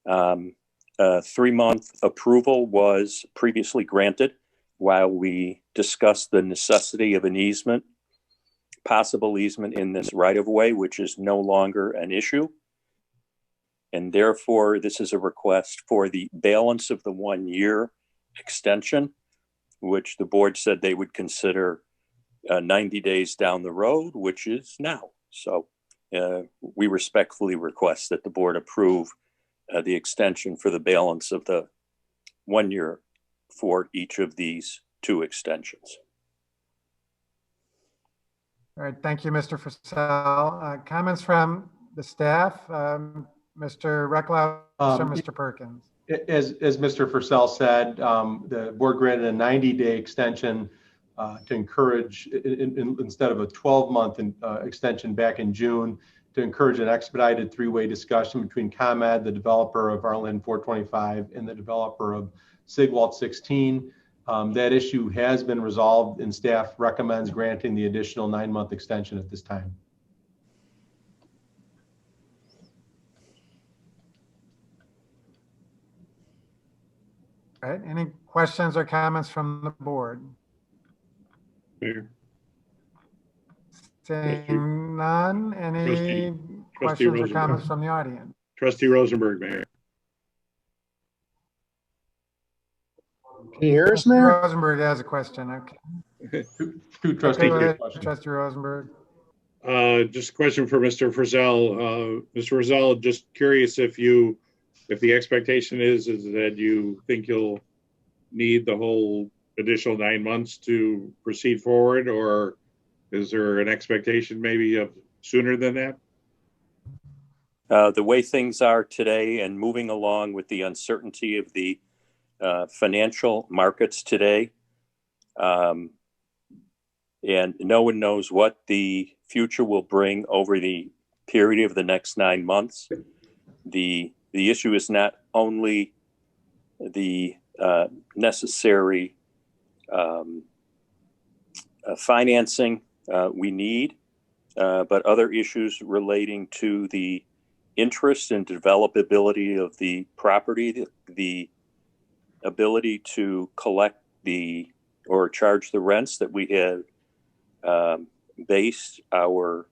3-month approval was previously granted while we discussed the necessity of an easement, possible easement in this right-of-way, which is no longer an issue. And therefore, this is a request for the balance of the 1-year extension, which the board said they would consider 90 days down the road, which is now. So we respectfully request that the board approve the extension for the balance of the 1 year for each of these 2 extensions. All right, thank you, Mr. Fussell. Comments from the staff, Mr. Recklaus or Mr. Perkins? As Mr. Fussell said, the board granted a 90-day extension to encourage, instead of a 12-month extension back in June, to encourage an expedited 3-way discussion between ComEd, the developer of Arlington 425, and the developer of Sigwalt 16. That issue has been resolved and staff recommends granting the additional 9-month extension at this time. All right, any questions or comments from the board? Mayor. Seeing none, any questions or comments from the audience? Trustee Rosenberg, Mayor. Can you hear us, Mayor? Rosenberg has a question. Okay. Trustee Rosenberg. Just a question for Mr. Frizzell. Mr. Frizzell, just curious if the expectation is that you think you'll need the whole additional 9 months to proceed forward, or is there an expectation maybe of sooner than that? The way things are today and moving along with the uncertainty of the financial markets today, and no one knows what the future will bring over the period of the next 9 months. The issue is not only the necessary financing we need, but other issues relating to the interest and developability of the property, the ability to collect or charge the rents that we have based our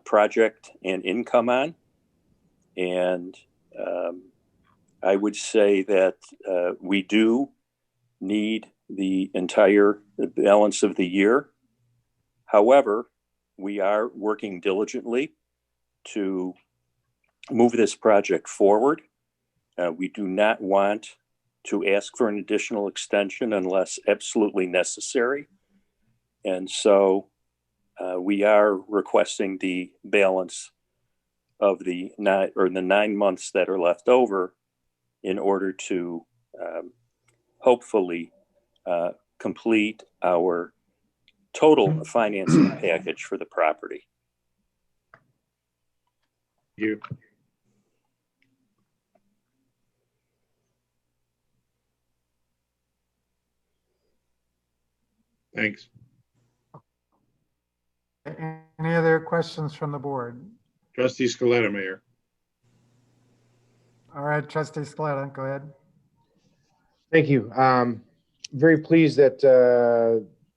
project and income on. And I would say that we do need the entire balance of the year. However, we are working diligently to move this project forward. We do not want to ask for an additional extension unless absolutely necessary. And so we are requesting the balance of the 9 months that are left over in order to hopefully complete our total financing package for the property. Thank you. Thanks. Any other questions from the board? Trustee Scaletta, Mayor. All right, Trustee Scaletta, go ahead. Thank you. Very pleased that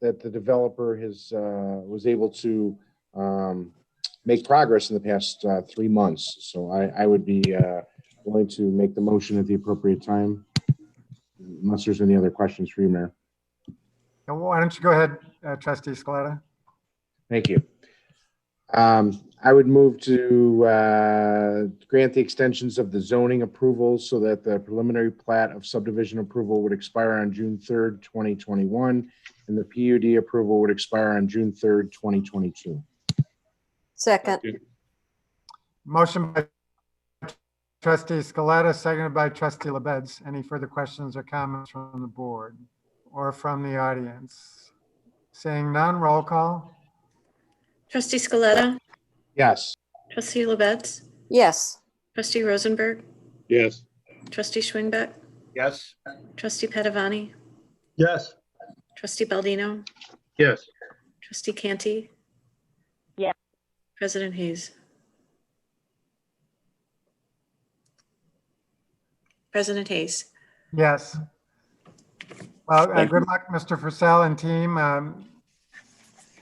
that the developer was able to make progress in the past 3 months. So I would be willing to make the motion at the appropriate time, unless there's any other questions for you, Mayor. Why don't you go ahead, Trustee Scaletta? Thank you. I would move to grant the extensions of the zoning approvals so that the preliminary plat of subdivision approval would expire on June 3rd, 2021, and the PUD approval would expire on June 3rd, 2022. Second. Motion by Trustee Scaletta, seconded by Trustee LaBedz. Any further questions or comments from the board or from the audience? Seeing none, roll call. Trustee Scaletta, Yes. Trustee LaBedz, Yes. Trustee Rosenberg, Yes. Trustee Schwingbeck, Yes. Trustee Padovani, Yes. Trustee Baldino, Yes. Trustee Canty, Yes. President Hayes. President Hayes. Yes. Well, Thank good you. luck, Mr. Purcell and team.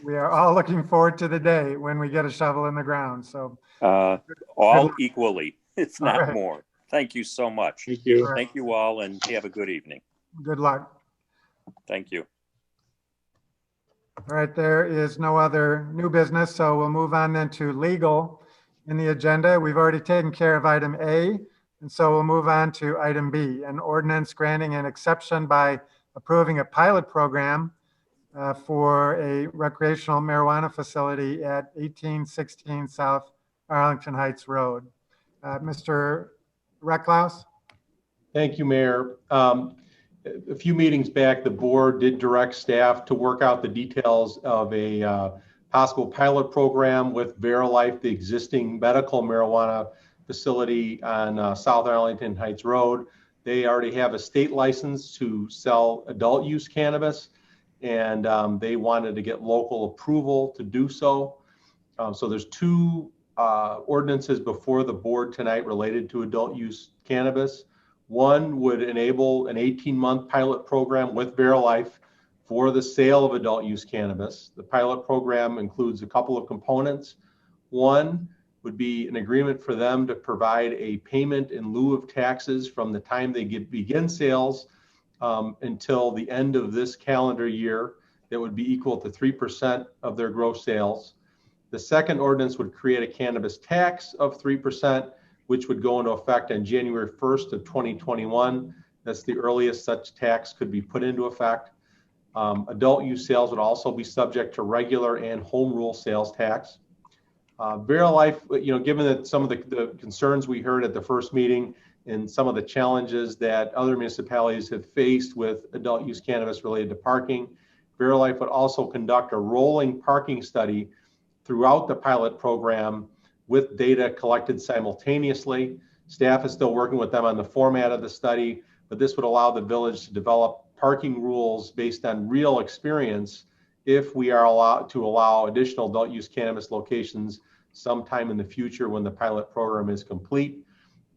We are all looking forward to the day when we get a shovel in the ground. So All equally, if All not right. more. Thank you so much. Thank you. Thank you all, and have a good evening. good luck. Thank you. All right, there is no other new business, so we'll move on then to legal in the agenda. We've already taken care of item A, and so we'll move on to item B, an ordinance granting an exception by approving a pilot program for a recreational marijuana facility at 1816 South Arlington Heights Road. Mr. Recklaus? Thank you, Mayor. A few meetings back, the board did direct staff to work out the details of a possible pilot program with Verilife, the existing medical marijuana facility on South Arlington Heights Road. They already have a state license to sell adult use cannabis, and they wanted to get local approval to do so. So there's two ordinances before the board tonight related to adult use cannabis. One would enable an 18-month pilot program with Verilife for the sale of adult use cannabis. The pilot program includes a couple of components. One would be an agreement for them to provide a payment in lieu of taxes from the time they begin sales until the end of this calendar year that would be equal to 3% of their gross sales. The second ordinance would create a cannabis tax of 3%, which would go into effect on January 1st of 2021. That's the earliest such tax could be put into effect. Adult use sales would also be subject to regular and home rule sales tax. Verilife, given that some of the concerns we heard at the first meeting and some of the challenges that other municipalities have faced with adult use cannabis related to parking, Verilife would also conduct a rolling parking study throughout the pilot program with data collected simultaneously. Staff is still working with them on the format of the study, but this would allow the village to develop parking rules based on real experience if we are allowed to allow additional adult use cannabis locations sometime in the future when the pilot program is complete.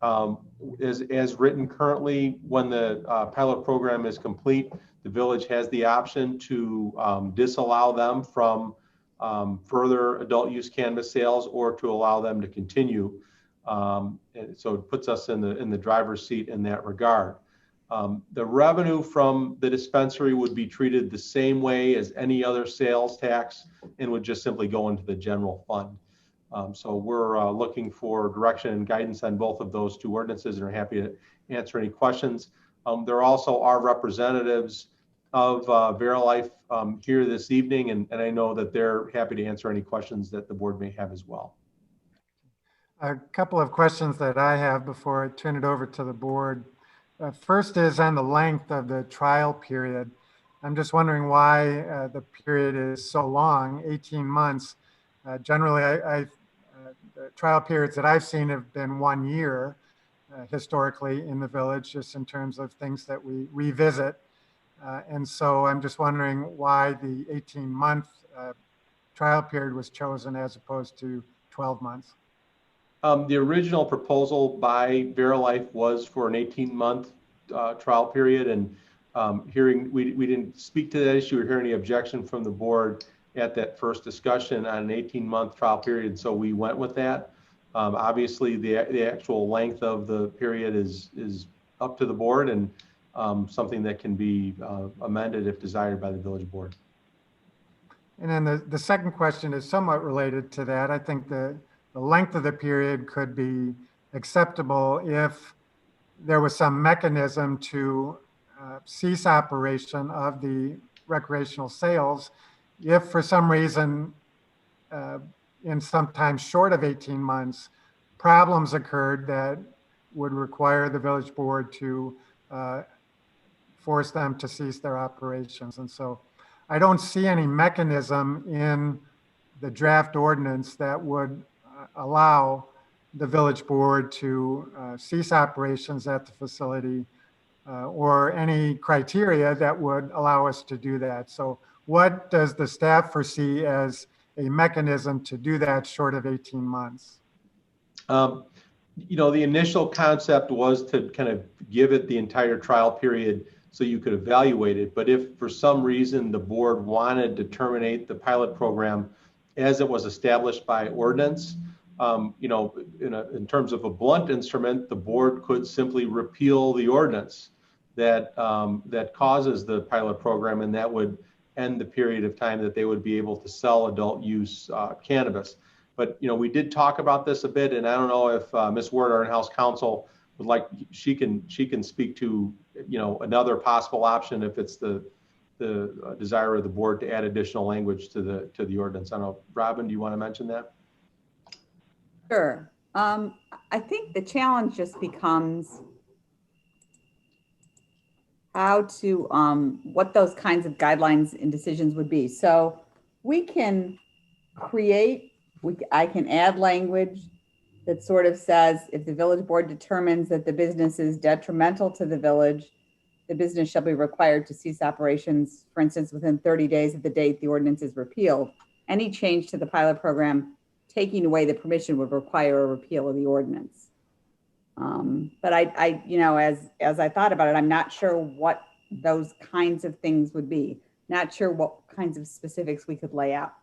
As written currently, when the pilot program is complete, the village has the option to disallow them from further adult use cannabis sales or to allow them to continue. And so it puts us in the driver's seat in that regard. The revenue from the dispensary would be treated the same way as any other sales tax and would just simply go into the general fund. So we're looking for direction and guidance on both of those two ordinances and are happy to answer any questions. There also are representatives of Verilife here this evening, and I know that they're happy to answer any questions that the board may have as well. A couple of questions that I have before I turn it over to the board. First is on the length of the trial period. I'm just wondering why the period is so long, 18 months. Generally, the trial periods that I've seen have been 1 year historically in the village, just in terms of things that we revisit. And so I'm just wondering why the 18-month trial period was chosen as opposed to 12 months. The original proposal by Verilife was for an 18-month trial period, and we didn't speak to that issue or hear any objection from the board at that first discussion on an 18-month trial period, so we went with that. Obviously, the actual length of the period is up to the board and something that can be amended if desired by the village board. And then the second question is somewhat related to that. I think the length of the period could be acceptable if there was some mechanism to cease operation of the recreational sales. If for some reason, in sometimes short of 18 months, problems occurred that would require the village board to force them to cease their operations. And so I don't see any mechanism in the draft ordinance that would allow the village board to cease operations at the facility or any criteria that would allow us to do that. So what does the staff foresee as a mechanism to do that short of 18 months? You know, the initial concept was to kind of give it the entire trial period so you could evaluate it. But if for some reason the board wanted to terminate the pilot program as it was established by ordinance, you know, in terms of a blunt instrument, the board could simply repeal the ordinance that that causes the pilot program, and that would end the period of time that they would be able to sell adult use cannabis. But, you know, we did talk about this a bit, and I don't know if Ms. Ward, our in-house counsel, would like, she can speak to, you know, another possible option if it's the desire of the board to add additional language to the ordinance. I don't know, Robin, do you want to mention that? Sure. I think the challenge just becomes how to, what those kinds of guidelines and decisions would be. So we can create, I can add language that sort of says, if the village board determines that the business is detrimental to the village, the business shall be required to cease operations, for instance, within 30 days of the date the ordinance is repealed. Any change to the pilot program taking away the permission would require a repeal of the ordinance. But I, you know, as I thought about it, I'm not sure what those kinds of things would be. Not sure what kinds of specifics we could lay out.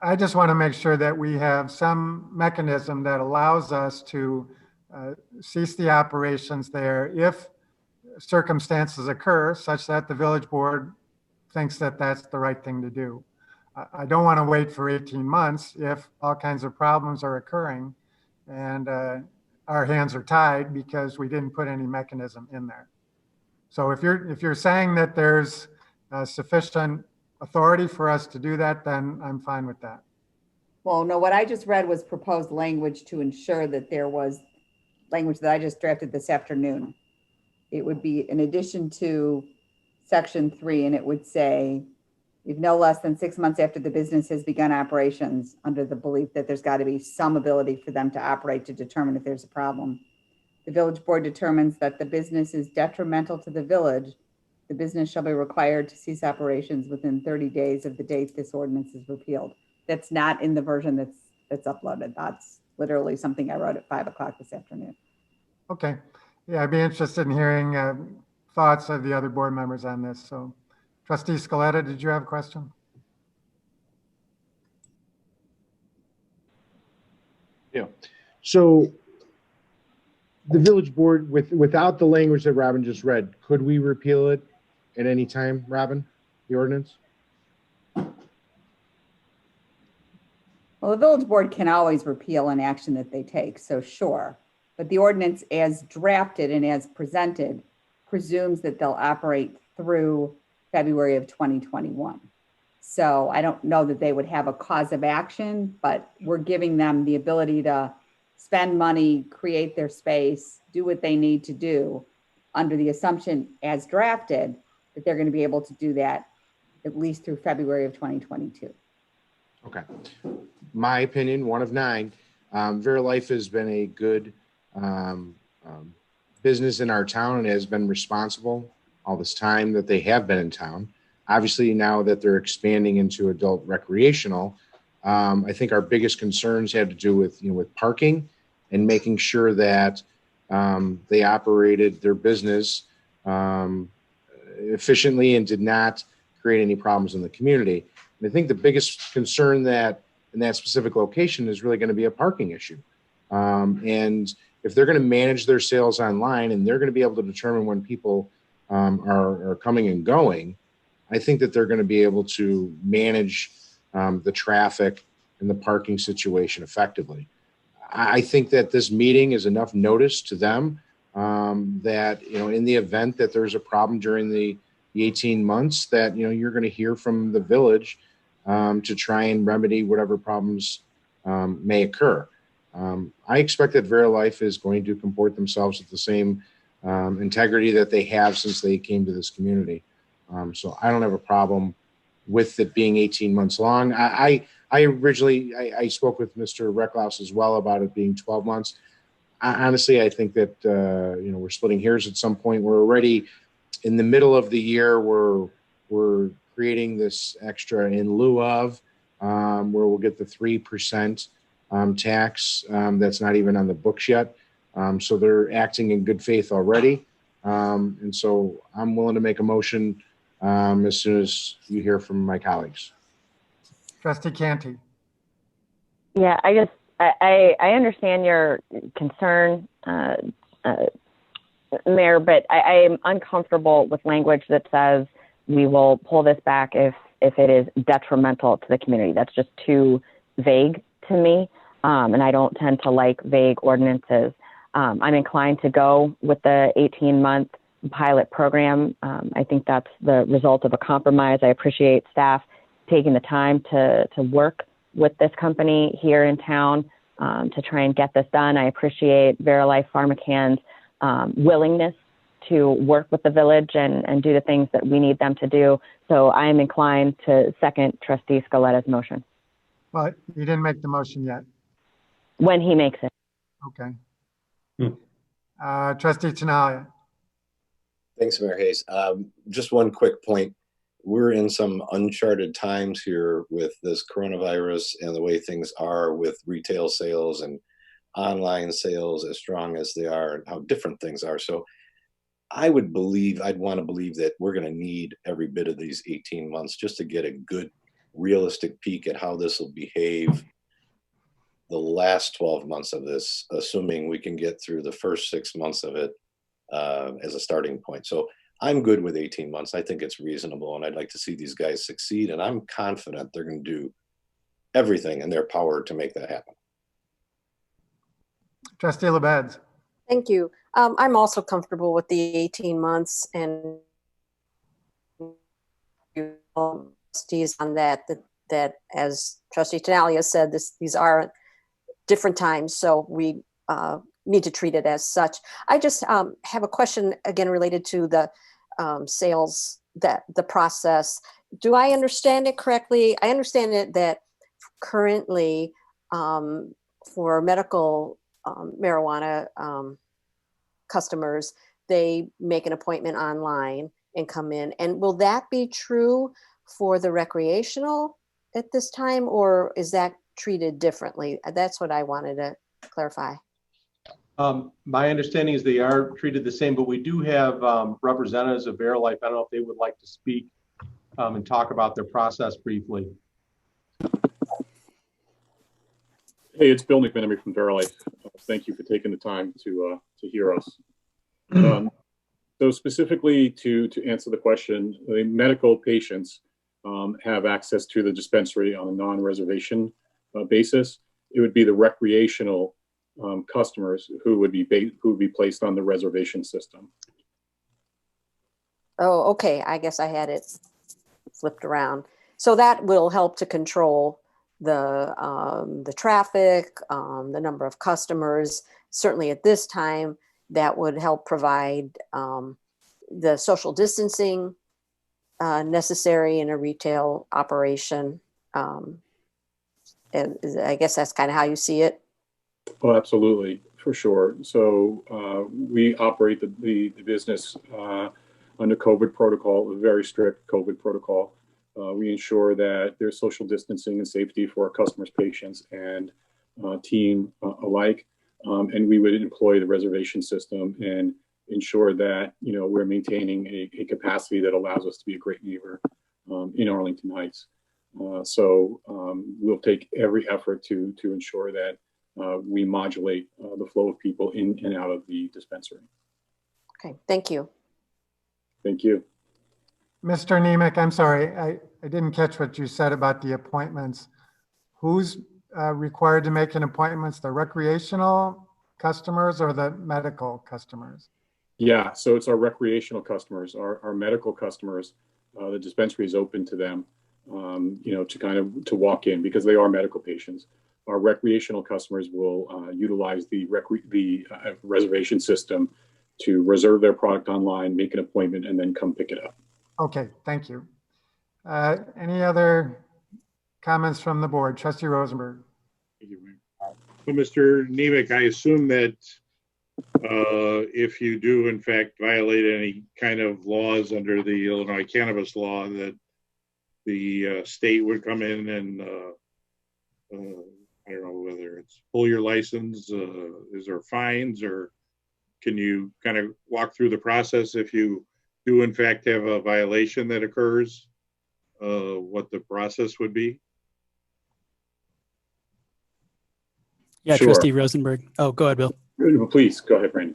I just want to make sure that we have some mechanism that allows us to cease the operations there if circumstances occur such that the village board thinks that that's the right thing to do. I don't want to wait for 18 months if all kinds of problems are occurring and our hands are tied because we didn't put any mechanism in there. So if you're saying that there's sufficient authority for us to do that, then I'm fine with that. Well, no, what I just read was proposed language to ensure that there was language that I just drafted this afternoon. It would be in addition to section 3, and it would say, if no less than 6 months after the business has begun operations, under the belief that there's got to be some ability for them to operate to determine if there's a problem, the village board determines that the business is detrimental to the village, the business shall be required to cease operations within 30 days of the date this ordinance is repealed. That's not in the version that's uploaded. That's literally something I wrote at 5 o'clock this afternoon. Okay. Yeah, I'd be interested in hearing thoughts of the other board members on this. So Trustee Scaletta, did you have a question? Yeah. So the village board, without the language that Robin just read, could we repeal it at any time, Robin, the ordinance? Well, the village board can always repeal an action that they take, so sure. But the ordinance as drafted and as presented presumes that they'll operate through February of 2021. So I don't know that they would have a cause of action, but we're giving them the ability to spend money, create their space, do what they need to do under the assumption as drafted that they're going to be able to do that at least through February of 2022. Okay. My opinion, 1 of 9. Verilife has been a good business in our town and has been responsible all this time that they have been in town. Obviously, now that they're expanding into adult recreational, I think our biggest concerns had to do with, with parking and making sure that they operated their business efficiently and did not create any problems in the community. And I think the biggest concern that in that specific location is really going to be a parking issue. And if they're going to manage their sales online and they're going to be able to determine when people are coming and going, I think that they're going to be able to manage the traffic and the parking situation effectively. I think that this meeting is enough notice to them that, in the event that there's a problem during the the 18 months that, you're going to hear from the village to try and remedy whatever problems may occur. I expect that Verilife is going to comport themselves with the same integrity that they have since they came to this community. So I don't have a problem with it being 18 months long. I originally spoke with Mr. Recklaus as well about it being 12 months. Honestly, I think that, we're splitting hairs at some point. We're already in the middle of the year. We're creating this extra in lieu of, where we'll get the 3% tax that's not even on the books yet. So they're acting in good faith already. And so I'm willing to make a motion as soon as you hear from my colleagues. Trustee Canty. Yeah, I understand your concern, Mayor, but I am uncomfortable with language that says we will pull this back if it is detrimental to the community. That's just too vague to me, and I don't tend to like vague ordinances. I'm inclined to go with the 18-month pilot program. I think that's the result of a compromise. I appreciate staff taking the time to work with this company here in town to try and get this done. I appreciate Verilife PharmaCann's willingness to work with the village and do the things that we need them to do. So I am inclined to second Trustee Scaletta's motion. Well, you didn't make the motion yet. When he makes it. Okay. Trustee Tinaglia. Thanks, Mayor Hayes. Just one quick point. We're in some uncharted times here with this coronavirus and the way things are with retail sales and online sales as strong as they are and how different things are. So I'd want to believe that we're going to need every bit of these 18 months just to get a good, realistic peek at how this will behave the last 12 months of this, assuming we can get through the first 6 months of it as a starting point. So I'm good with 18 months. I think it's reasonable, and I'd like to see these guys succeed, and I'm confident they're going to do everything in their power to make that happen. Trustee LaBedz. Thank you. I'm also comfortable with the 18 months and trustees on that as Trustee Tinaglia said, these are different times, so we need to treat it as such. I just have a question again related to the sales, the process. Do I understand it correctly? I understand it that currently for medical marijuana customers, they make an appointment online and come in. And will that be true for the recreational at this time, or is that treated differently? That's what I wanted to clarify. My understanding is they are treated the same, but we do have representatives of Verilife. I don't know if they would like to speak and talk about their process briefly. Hey, it's Bill McMenery from Verilife. Thank you for taking the time to hear us. So specifically to answer the question, the medical patients have access to the dispensary on a non-reservation basis. It would be the recreational customers who would be placed on the reservation system. Oh, okay. I guess I had it flipped around. So that will help to control the traffic, the number of customers. Certainly at this time, that would help provide the social distancing necessary in a retail operation. And I guess that's kind of how you see it. Oh, absolutely, for sure. So we operate the business under COVID protocol, a very strict COVID protocol. We ensure that there's social distancing and safety for our customers, patients, and team alike. And we would employ the reservation system and ensure that we're maintaining a capacity that allows us to be a great neighbor in Arlington Heights. So we'll take every effort to ensure that we modulate the flow of people in and out of the dispensary. Okay, thank you. Thank you. Mr. Nemec, I'm sorry, I didn't catch what you said about the appointments. Who's required to make an appointment? The recreational customers or the medical customers? Yeah, so it's our recreational customers, our medical customers. The dispensary is open to them, to kind of to walk in because they are medical patients. Our recreational customers will utilize the reservation system to reserve their product online, make an appointment, and then come pick it up. Okay, thank you. Any other comments from the board? Trustee Rosenberg. Thank you, Mayor. Well, Mr. Nemec, I assume that if you do in fact violate any kind of laws under the Illinois cannabis law, that the state would come in and I don't know whether it's pull your license, is there fines, or can you kind of walk through the process if you do in fact have a violation that occurs, what the process would be? Yeah, Sure. Trustee Rosenberg. Oh, go ahead, Bill. Please go ahead, Randy.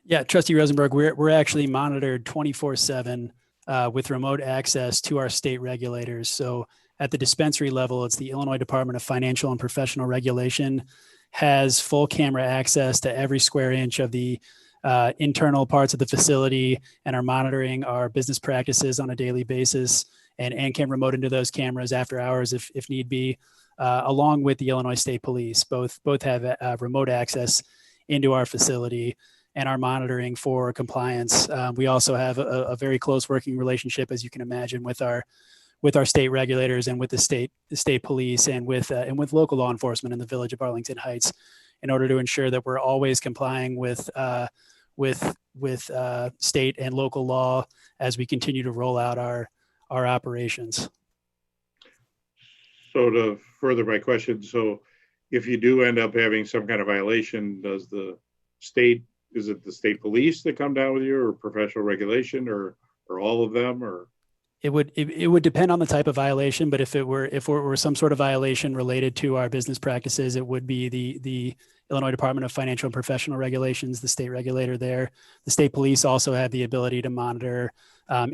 Yeah, Trustee Rosenberg, we're actually monitored 24/7 with remote access to our state regulators. So at the dispensary level, it's the Illinois Department of Financial and Professional Regulation has full camera access to every square inch of the internal parts of the facility and are monitoring our business practices on a daily basis and can remote into those cameras after hours if need be, along with the Illinois State Police. Both have remote access into our facility and are monitoring for compliance. We also have a very close working relationship, as you can imagine, with our state regulators and with the state police and with local law enforcement in the village of Arlington Heights, in order to ensure that we're always complying with state and local law as we continue to roll out our operations. So to further my question, so if you do end up having some kind of violation, is it the state police that come down with you, or professional regulation, or all of them, or? It would depend on the type of violation, but if it were some sort of violation related to our business practices, it would be the Illinois Department of Financial and Professional Regulations, the state regulator there. The state police also have the ability to monitor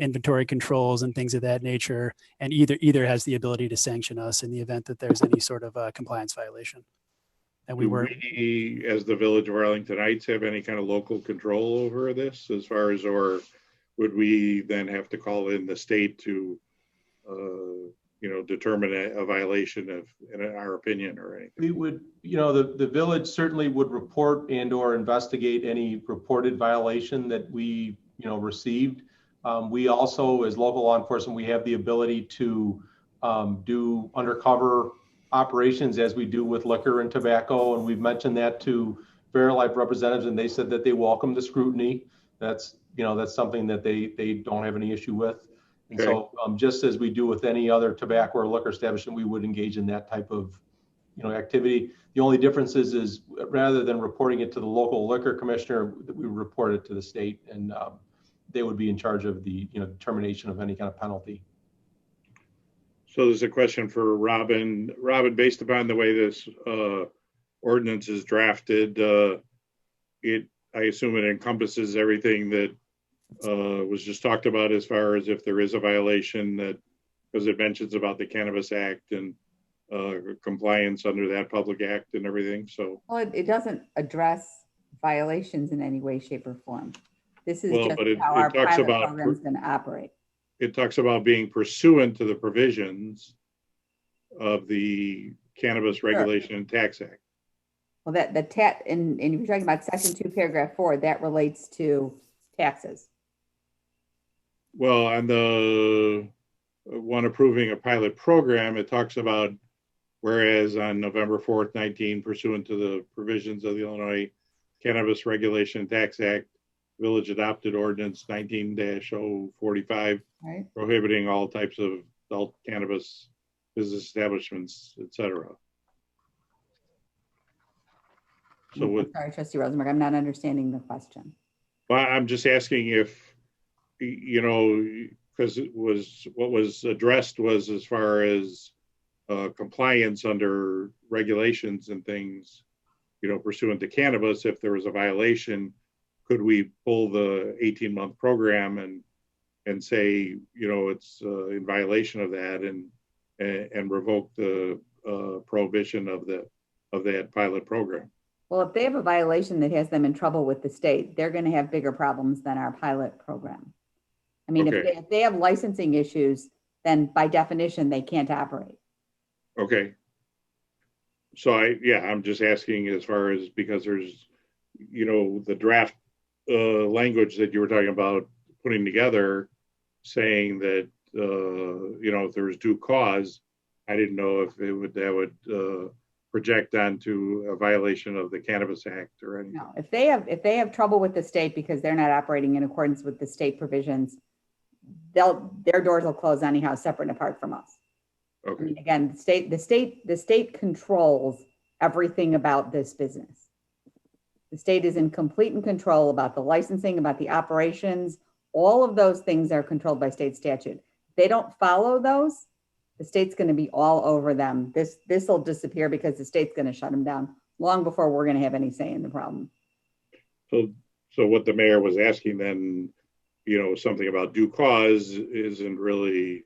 inventory controls and things of that nature, and either has the ability to sanction us in the event that there's any sort of compliance violation. And we, as the village of Arlington Heights, have any kind of local control over this, as far as, or would we then have to call in the state to, determine a violation of, in our opinion, or anything? We would, the village certainly would report and or investigate any reported violation that we, received. We also, as local law enforcement, we have the ability to do undercover operations as we do with liquor and tobacco. And we've mentioned that to Fairlife representatives, and they said that they welcome the scrutiny. That's something that they don't have any issue with. And so just as we do with any other tobacco or liquor establishment, we would engage in that type of, activity. The only difference is rather than reporting it to the local liquor commissioner, we report it to the state, and they would be in charge of the, determination of any kind of penalty. So there's a question for Robin. Robin, based upon the way this ordinance is drafted, I assume it encompasses everything that was just talked about, as far as if there is a violation, that because it mentions about the Cannabis Act and compliance under that public act and everything. So well, it doesn't address violations in any way, shape, or form. This is just how our pilot program is going to operate. It talks about being pursuant to the provisions of the Cannabis Regulation and Tax Act. Well, and if you're talking about Section 2, Paragraph 4, that relates to taxes. Well, on the one approving a pilot program, it talks about, whereas on November 4th, 19, pursuant to the provisions of the Illinois Cannabis Regulation and Tax Act, Village adopted ordinance 19-045, right, prohibiting all types of adult cannabis business establishments, etc. So sorry, Trustee Rosenberg, I'm not understanding the question. Well, I'm just asking if, because what was addressed was as far as compliance under regulations and things, pursuant to cannabis. If there was a violation, could we pull the 18-month program and say, it's in violation of that, and revoke the prohibition of that pilot program? Well, if they have a violation that has them in trouble with the state, they're going to have bigger problems than our pilot program. I mean, Okay. if they have licensing issues, then by definition, they can't operate. Okay. So I'm just asking as far as, because there's, the draft language that you were talking about putting together, saying that, if there was due cause, I didn't know if that would project onto a violation of the Cannabis Act or anything. No, if they have trouble with the state because they're not operating in accordance with the state provisions, their doors will close anyhow, separate and apart from us. Okay. I mean, again, the state controls everything about this business. The state is in complete control about the licensing, about the operations. All of those things are controlled by state statute. If they don't follow those, the state's going to be all over them. This will disappear because the state's going to shut them down long before we're going to have any say in the problem. So what the mayor was asking then, something about due cause isn't really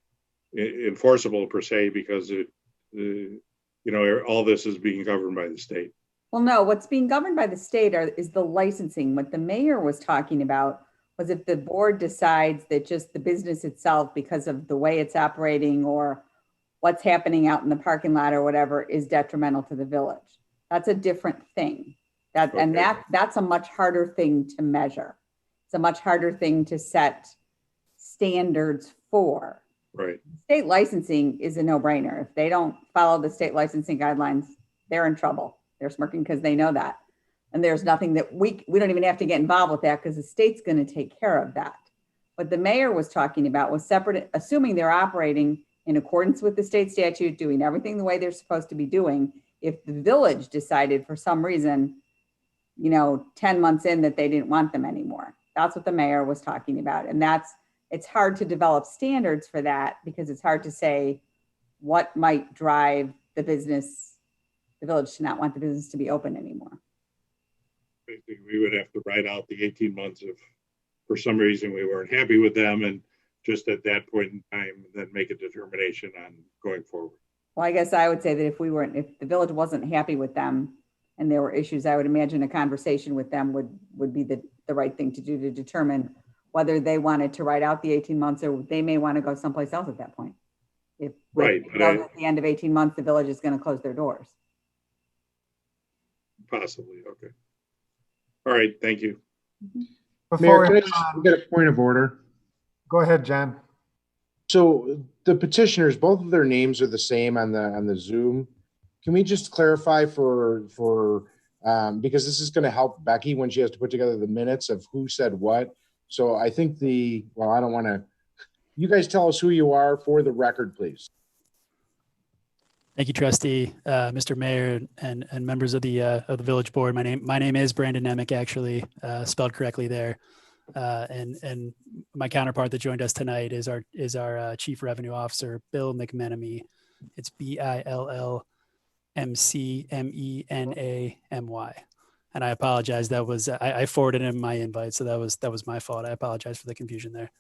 enforceable per se, because all this is being governed by the state. Well, no, what's being governed by the state is the licensing. What the mayor was talking about was if the board decides that just the business itself, because of the way it's operating or what's happening out in the parking lot or whatever, is detrimental to the village. That's a different thing. And that's a much harder thing to measure. It's a much harder thing to set standards for. Right. State licensing is a no-brainer. If they don't follow the state licensing guidelines, they're in trouble. They're smirking because they know that. And there's nothing that we don't even have to get involved with that because the state's going to take care of that. What the mayor was talking about was separate, assuming they're operating in accordance with the state statute, doing everything the way they're supposed to be doing. If the village decided for some reason, 10 months in, that they didn't want them anymore. That's what the mayor was talking about. And it's hard to develop standards for that because it's hard to say what might drive the village to not want the business to be open anymore. Basically, we would have to write out the 18 months if for some reason we weren't happy with them, and just at that point in time, then make a determination on going forward. Well, I guess I would say that if the village wasn't happy with them and there were issues, I would imagine a conversation with them would be the right thing to do to determine whether they wanted to write out the 18 months or they may want to go someplace else at that point. If right, at the end of 18 months, the village is going to close their doors. Possibly. Okay. All right. Thank you. Mayor, can I just get a point of order? Go ahead, John. So the petitioners, both of their names are the same on the Zoom. Can we just clarify for because this is going to help Becky when she has to put together the minutes of who said what. So I think I don't want to, you guys tell us who you are for the record, please. Thank you, Trustee, Mr. Mayor, and members of the Village Board. My name is Brandon Nemec, actually, spelled correctly there. And my counterpart that joined us tonight is our Chief Revenue Officer, Bill McMenamy. It's BILLMCMENAMY. And I apologize. That was I forwarded him my invite, so that was my fault. I apologize for the confusion there.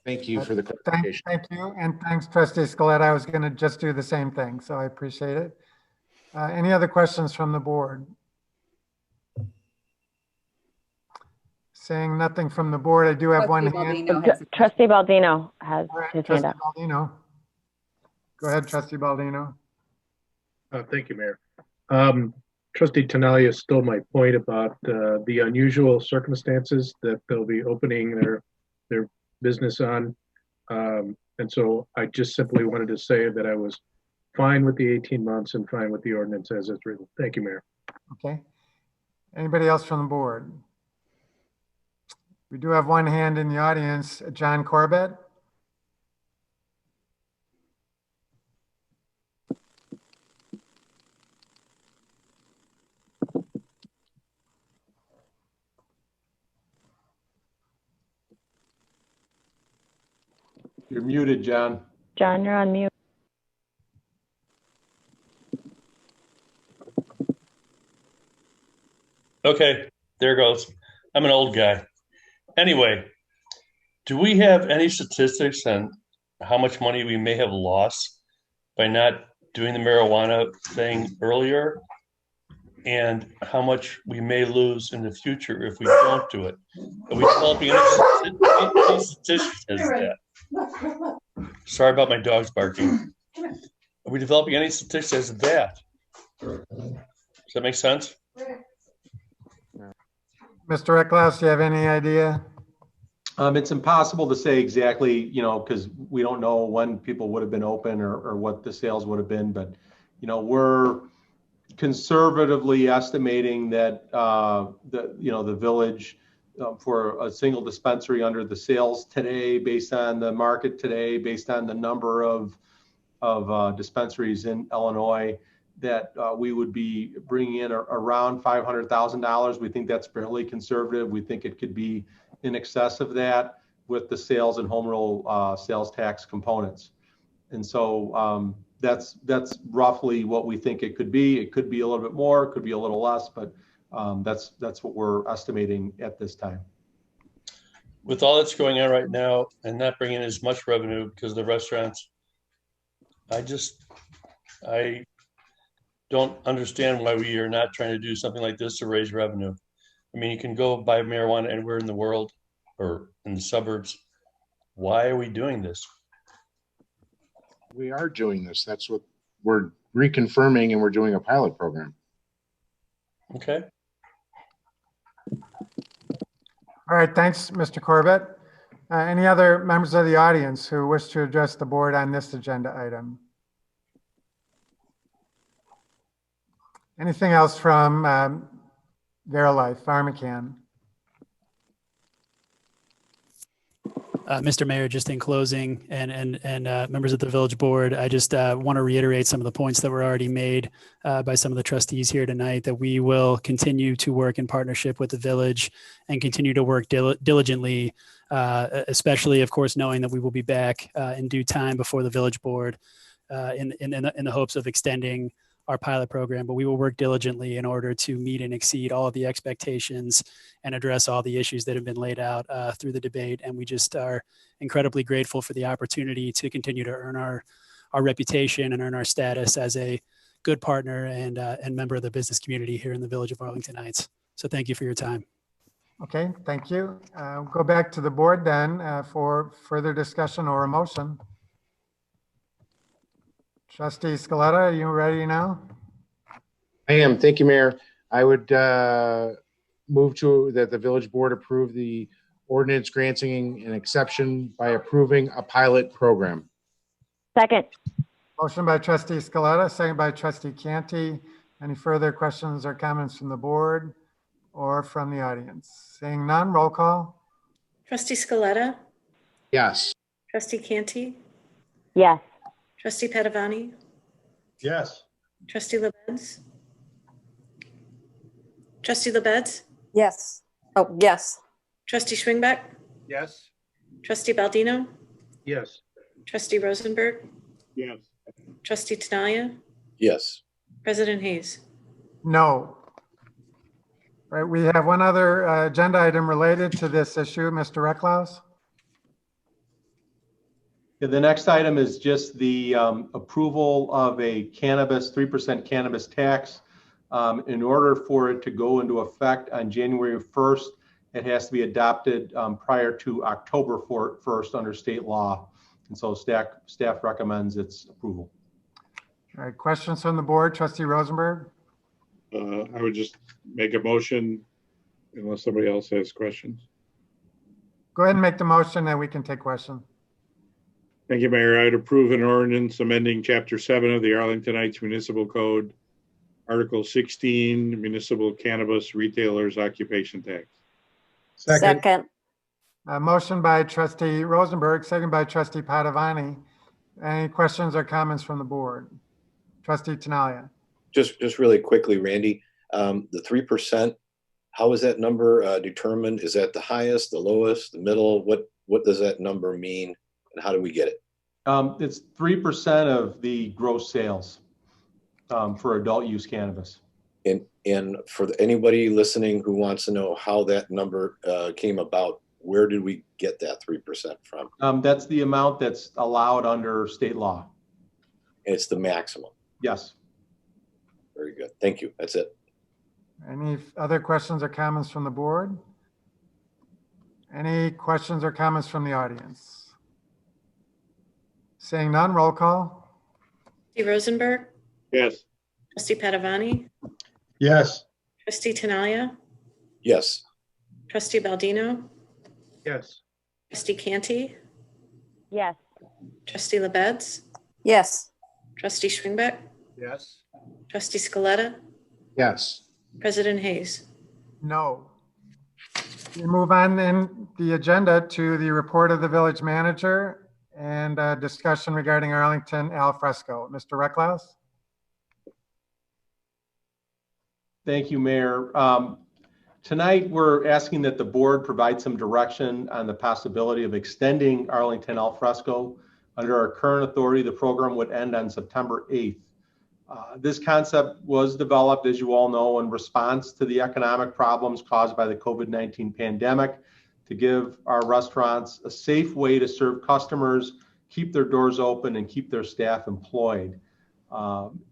Thank you for the clarification. Thank you, and thanks, Trustee Scaletta. I was going to just do the same thing, so I appreciate it. Any other questions from the board? Saying nothing from the board, I do have one hand. Trustee Baldino has his hand up. Baldino. Go ahead, Trustee Baldino. Thank you, Mayor. Trustee Tinaglia stole my point about the unusual circumstances that they'll be opening their business on. And so I just simply wanted to say that I was fine with the 18 months and fine with the ordinance as it's written. Thank you, Mayor. Okay. Anybody else from the board? We do have one hand in the audience, John Corbett. You're muted, John. John, you're on mute. Okay, there goes. I'm an old guy. Anyway, do we have any statistics on how much money we may have lost by not doing the marijuana thing earlier? and how much we may lose in the future if we don't do it. Are we developing any statistics as that? Sorry about my dogs barking. Are we developing any statistics as that? Does that make sense? Mr. Ecklouse, do you have any idea? It's impossible to say exactly, because we don't know when people would have been open or what the sales would have been. But, we're conservatively estimating that the village for a single dispensary under the sales today, based on the market today, based on the number of dispensaries in Illinois, that we would be bringing in around $500,000. We think that's fairly conservative. We think it could be in excess of that with the sales and home rule sales tax components. And so that's roughly what we think it could be. It could be a little bit more, it could be a little less, but that's what we're estimating at this time. With all that's going on right now and not bringing in as much revenue because of the restaurants, I don't understand why we are not trying to do something like this to raise revenue. I mean, you can go buy marijuana anywhere in the world or in the suburbs. Why are we doing this? We are doing this. That's what we're reconfirming, and we're doing a pilot program. Okay. All right, thanks, Mr. Corbett. Any other members of the audience who wish to address the board on this agenda item? Anything else from Verilife, PharmaCann? Mr. Mayor, just in closing, and members of the village board, I just want to reiterate some of the points that were already made by some of the trustees here tonight, that we will continue to work in partnership with the village and continue to work diligently, especially, of course, knowing that we will be back in due time before the village board in the hopes of extending our pilot program, but we will work diligently in order to meet and exceed all of the expectations and address all the issues that have been laid out through the debate. And we just are incredibly grateful for the opportunity to continue to earn our reputation and earn our status as a good partner and member of the business community here in the village of Arlington Heights. So thank you for your time. Okay, thank you. Go back to the board then for further discussion or a motion. Trustee Scaletta, are you ready now? I am. Thank you, Mayor. I would move that the village board approve the ordinance granting an exception by approving a pilot program. Second. Motion by Trustee Scaletta, second by Trustee Canty. Any further questions or comments from the board or from the audience? Seeing none, roll call. Trustee Scaletta? Yes. Trustee Canty? Yes. Trustee Padovani? Yes. Trustee LaBedz? Trustee LaBedz? Yes. Oh, yes. Trustee Schwingbeck? Yes. Trustee Baldino? Yes. Trustee Rosenberg? Yes. Trustee Tinaglia? Yes. President Hayes? No. Right, we have one other agenda item related to this issue, Mr. Recklouse. Yeah, the next item is just the approval of a 3% cannabis tax. In order for it to go into effect on January 1st, it has to be adopted prior to October 1st under state law. And so staff recommends its approval. All right, questions from the board? Trustee Rosenberg? I would just make a motion unless somebody else has questions. Go ahead and make the motion and we can take questions. Thank you, Mayor. I'd approve an ordinance amending Chapter 7 of the Arlington Heights Municipal Code, Article 16, Municipal Cannabis Retailers Occupation Tax. Second. Motion by Trustee Rosenberg, second by Trustee Padovani. Any questions or comments from the board? Trustee Tinaglia. Just really quickly, Randy, the 3%, how is that number determined? Is that the highest, the lowest, the middle? What does that number mean? And how do we get it? It's 3% of the gross sales for adult use cannabis. And for anybody listening who wants to know how that number came about, where did we get that 3% from? That's the amount that's allowed under state law. And it's the maximum. Yes. Very good. Thank you. That's it. Any other questions or comments from the board? Any questions or comments from the audience? Seeing none, roll call. Trustee Rosenberg, Yes. Trustee Padovani, Yes. Trustee Tinaglia, Yes. Trustee Baldino, Yes. Trustee Canty, Yes. Trustee LaBedz, Yes. Trustee Schwingbeck, Yes. Trustee Scaletta, Yes. President Hayes. No. We move on in the agenda to the report of the village manager and a discussion regarding Arlington al fresco. Mr. Recklaus? Thank you, Mayor. Tonight, we're asking that the board provide some direction on the possibility of extending Arlington al fresco. Under our current authority, the program would end on September 8th. This concept was developed, as you all know, in response to the economic problems caused by the COVID-19 pandemic to give our restaurants a safe way to serve customers, keep their doors open, and keep their staff employed.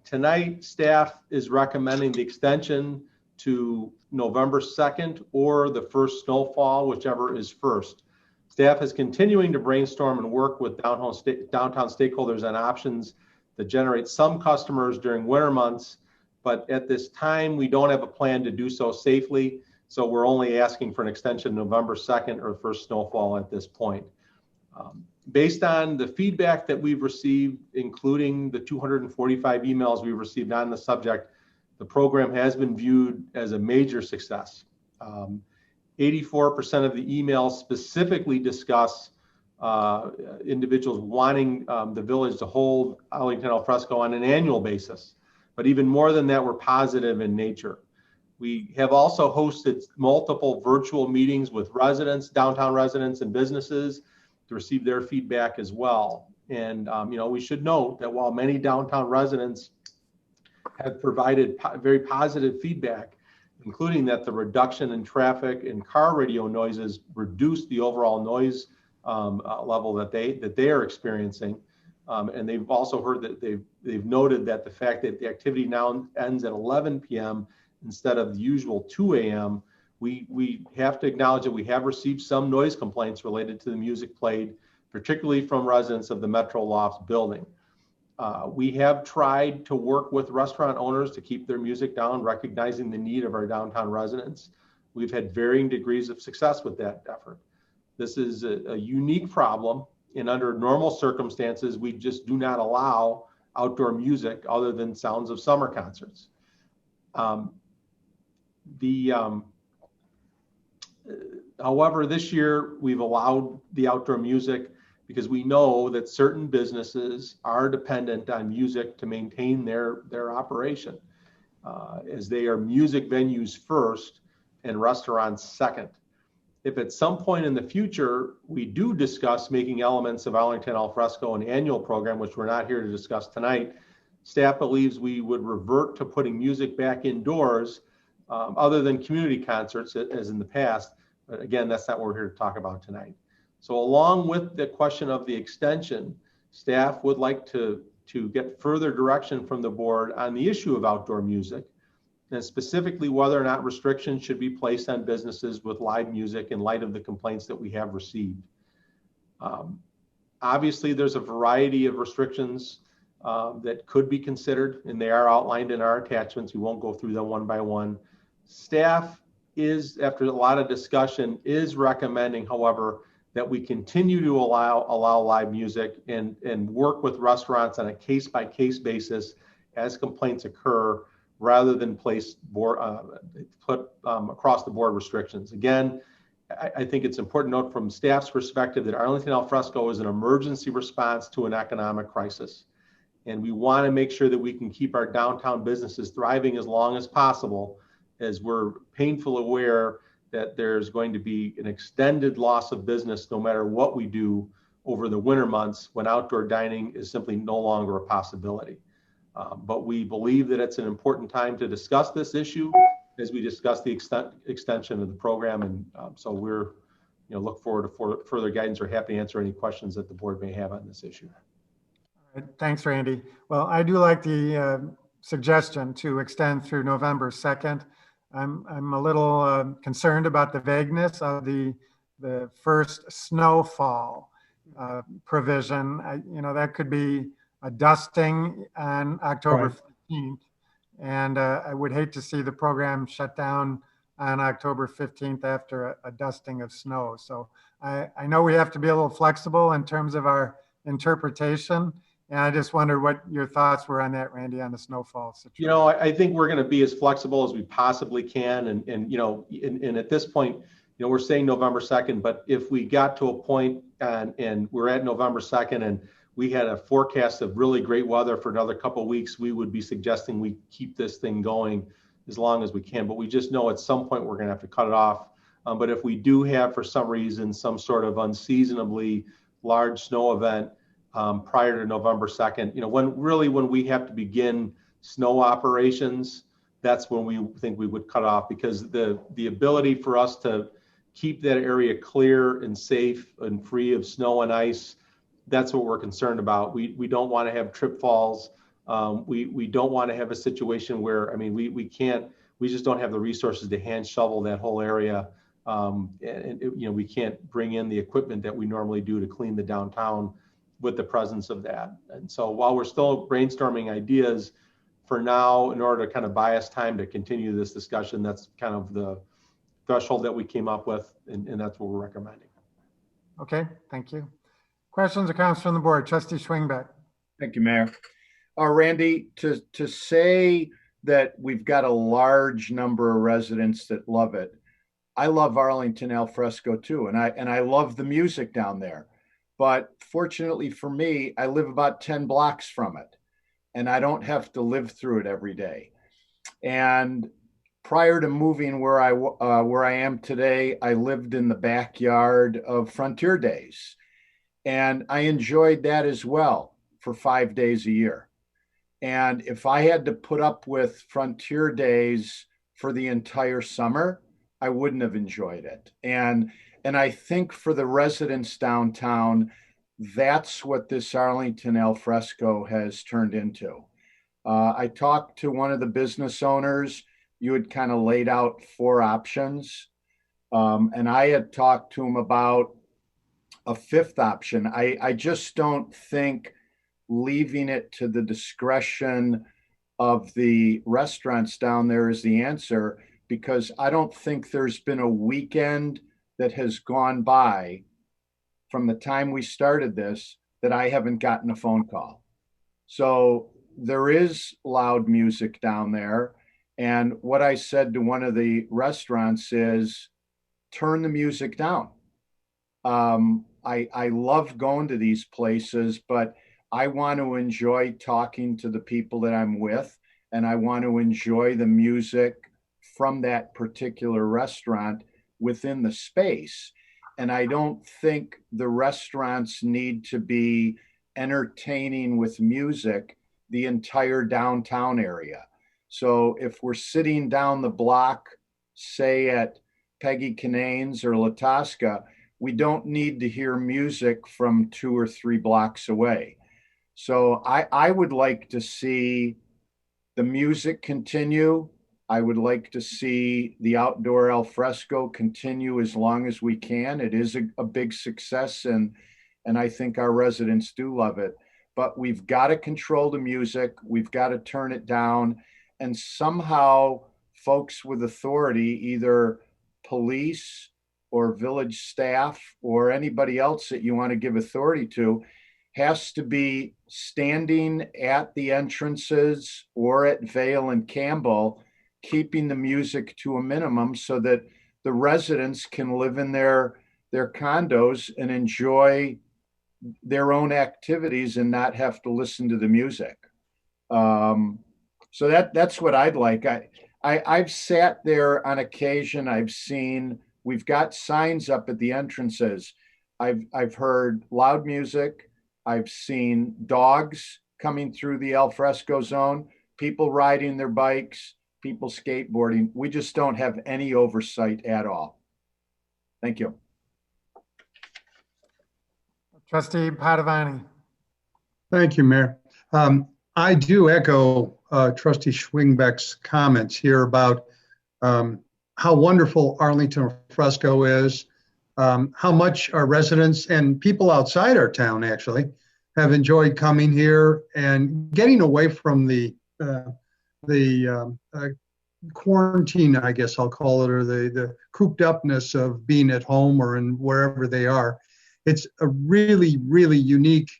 Tonight, staff is recommending the extension to November 2nd or the first snowfall, whichever is first. Staff is continuing to brainstorm and work with downtown stakeholders on options that generate some customers during winter months, but at this time, we don't have a plan to do so safely, so we're only asking for an extension November 2nd or first snowfall at this point. Based on the feedback that we've received, including the 245 emails we've received on the subject, the program has been viewed as a major success. 84% of the emails specifically discuss individuals wanting the village to hold Arlington al fresco on an annual basis. But even more than that, we're positive in nature. We have also hosted multiple virtual meetings with residents, downtown residents and businesses to receive their feedback as well. And we should note that while many downtown residents have provided very positive feedback, including that the reduction in traffic and car radio noises reduced the overall noise level that they are experiencing, and they've also heard that they've noted that the fact that the activity now ends at 11 p.m. instead of the usual 2 a.m. We have to acknowledge that we have received some noise complaints related to the music played, particularly from residents of the Metro Lofts building. We have tried to work with restaurant owners to keep their music down, recognizing the need of our downtown residents. We've had varying degrees of success with that effort. This is a unique problem, and under normal circumstances, we just do not allow outdoor music other than sounds of summer concerts. However, this year we've allowed the outdoor music because we know that certain businesses are dependent on music to maintain their operation, as they are music venues first and restaurants second. If at some point in the future we do discuss making elements of Arlington al fresco an annual program, which we're not here to discuss tonight, staff believes we would revert to putting music back indoors, other than community concerts as in the past. But again, that's not what we're here to talk about tonight. So along with the question of the extension, staff would like to get further direction from the board on the issue of outdoor music, and specifically whether or not restrictions should be placed on businesses with live music in light of the complaints that we have received. Obviously, there's a variety of restrictions that could be considered, and they are outlined in our attachments. We won't go through them one by one. Staff is, after a lot of discussion, is recommending, however, that we continue to allow live music and work with restaurants on a case-by-case basis as complaints occur, rather than put across the board restrictions. Again, I think it's important to note from staff's perspective that Arlington al fresco is an emergency response to an economic crisis. And we want to make sure that we can keep our downtown businesses thriving as long as possible, as we're painfully aware that there's going to be an extended loss of business no matter what we do over the winter months when outdoor dining is simply no longer a possibility. But we believe that it's an important time to discuss this issue as we discuss the extension of the program. And so we're look forward to further guidance, or happy to answer any questions that the board may have on this issue. All right, thanks, Randy. Well, I do like the suggestion to extend through November 2nd. I'm a little concerned about the vagueness of the first snowfall provision. That could be a dusting on October 15th. And I would hate to see the program shut down on October 15th after a dusting of snow. So I know we have to be a little flexible in terms of our interpretation. And I just wondered what your thoughts were on that, Randy, on the snowfall situation. I think we're going to be as flexible as we possibly can. And at this point, we're saying November 2nd, but if we got to a point and we're at November 2nd and we had a forecast of really great weather for another couple of weeks, we would be suggesting we keep this thing going as long as we can. But we just know at some point we're going to have to cut it off. But if we do have, for some reason, some sort of unseasonably large snow event prior to November 2nd, when we have to begin snow operations, that's when we think we would cut off, because the ability for us to keep that area clear and safe and free of snow and ice, that's what we're concerned about. We don't want to have trip falls. We don't want to have a situation where, we just don't have the resources to hand shovel that whole area. We can't bring in the equipment that we normally do to clean the downtown with the presence of that. And so while we're still brainstorming ideas for now, in order to kind of buy us time to continue this discussion, that's kind of the threshold that we came up with, and that's what we're recommending. Okay, thank you. Questions or comments from the board? Trustee Schwingbeck. Thank you, Mayor. Randy, to say that we've got a large number of residents that love it. I love Arlington al fresco too, and I love the music down there. But fortunately for me, I live about 10 blocks from it, and I don't have to live through it every day. And prior to moving where I am today, I lived in the backyard of Frontier Days, and I enjoyed that as well for 5 days a year. And if I had to put up with Frontier Days for the entire summer, I wouldn't have enjoyed it. And I think for the residents downtown, that's what this Arlington al fresco has turned into. I talked to one of the business owners. You had kind of laid out 4 options. And I had talked to him about a 5th option. I just don't think leaving it to the discretion of the restaurants down there is the answer, because I don't think there's been a weekend that has gone by from the time we started this that I haven't gotten a phone call. So there is loud music down there. And what I said to one of the restaurants is, turn the music down. I love going to these places, but I want to enjoy talking to the people that I'm with, and I want to enjoy the music from that particular restaurant within the space. And I don't think the restaurants need to be entertaining with music the entire downtown area. So if we're sitting down the block, say at Peggy Canane's or La Tosca, we don't need to hear music from 2 or 3 blocks away. So I would like to see the music continue. I would like to see the outdoor al fresco continue as long as we can. It is a big success, and I think our residents do love it. But we've got to control the music. We've got to turn it down. And somehow folks with authority, either police or village staff or anybody else that you want to give authority to, has to be standing at the entrances or at Vale and Campbell, keeping the music to a minimum so that the residents can live in their condos and enjoy their own activities and not have to listen to the music. So that's what I'd like. I've sat there on occasion. I've seen, we've got signs up at the entrances. I've heard loud music. I've seen dogs coming through the al fresco zone, people riding their bikes, people skateboarding. We just don't have any oversight at all. Thank you. Trustee Padovani. Thank you, Mayor. I do echo Trustee Schwingbeck's comments here about how wonderful Arlington Fresco is, how much our residents and people outside our town actually have enjoyed coming here and getting away from the quarantine, I guess I'll call it, or the cooped upness of being at home or in wherever they are. It's a really, really unique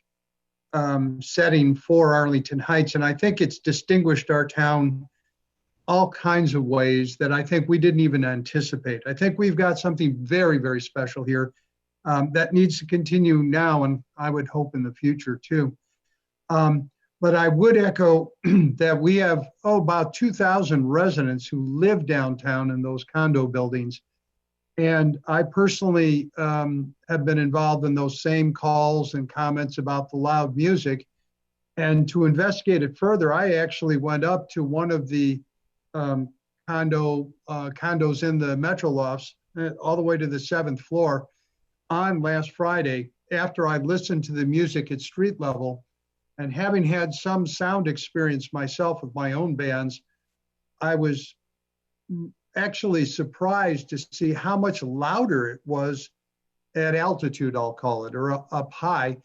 setting for Arlington Heights, and I think it's distinguished our town all kinds of ways that I think we didn't even anticipate. I think we've got something very, very special here that needs to continue now, and I would hope in the future too. But I would echo that we have, about 2,000 residents who live downtown in those condo buildings. And I personally have been involved in those same calls and comments about the loud music. And to investigate it further, I actually went up to one of the condos in the Metro Lofts, all the way to the 7th floor on last Friday, after I listened to the music at street level. And having had some sound experience myself with my own bands, I was actually surprised to see how much louder it was at altitude, I'll call it, or up high.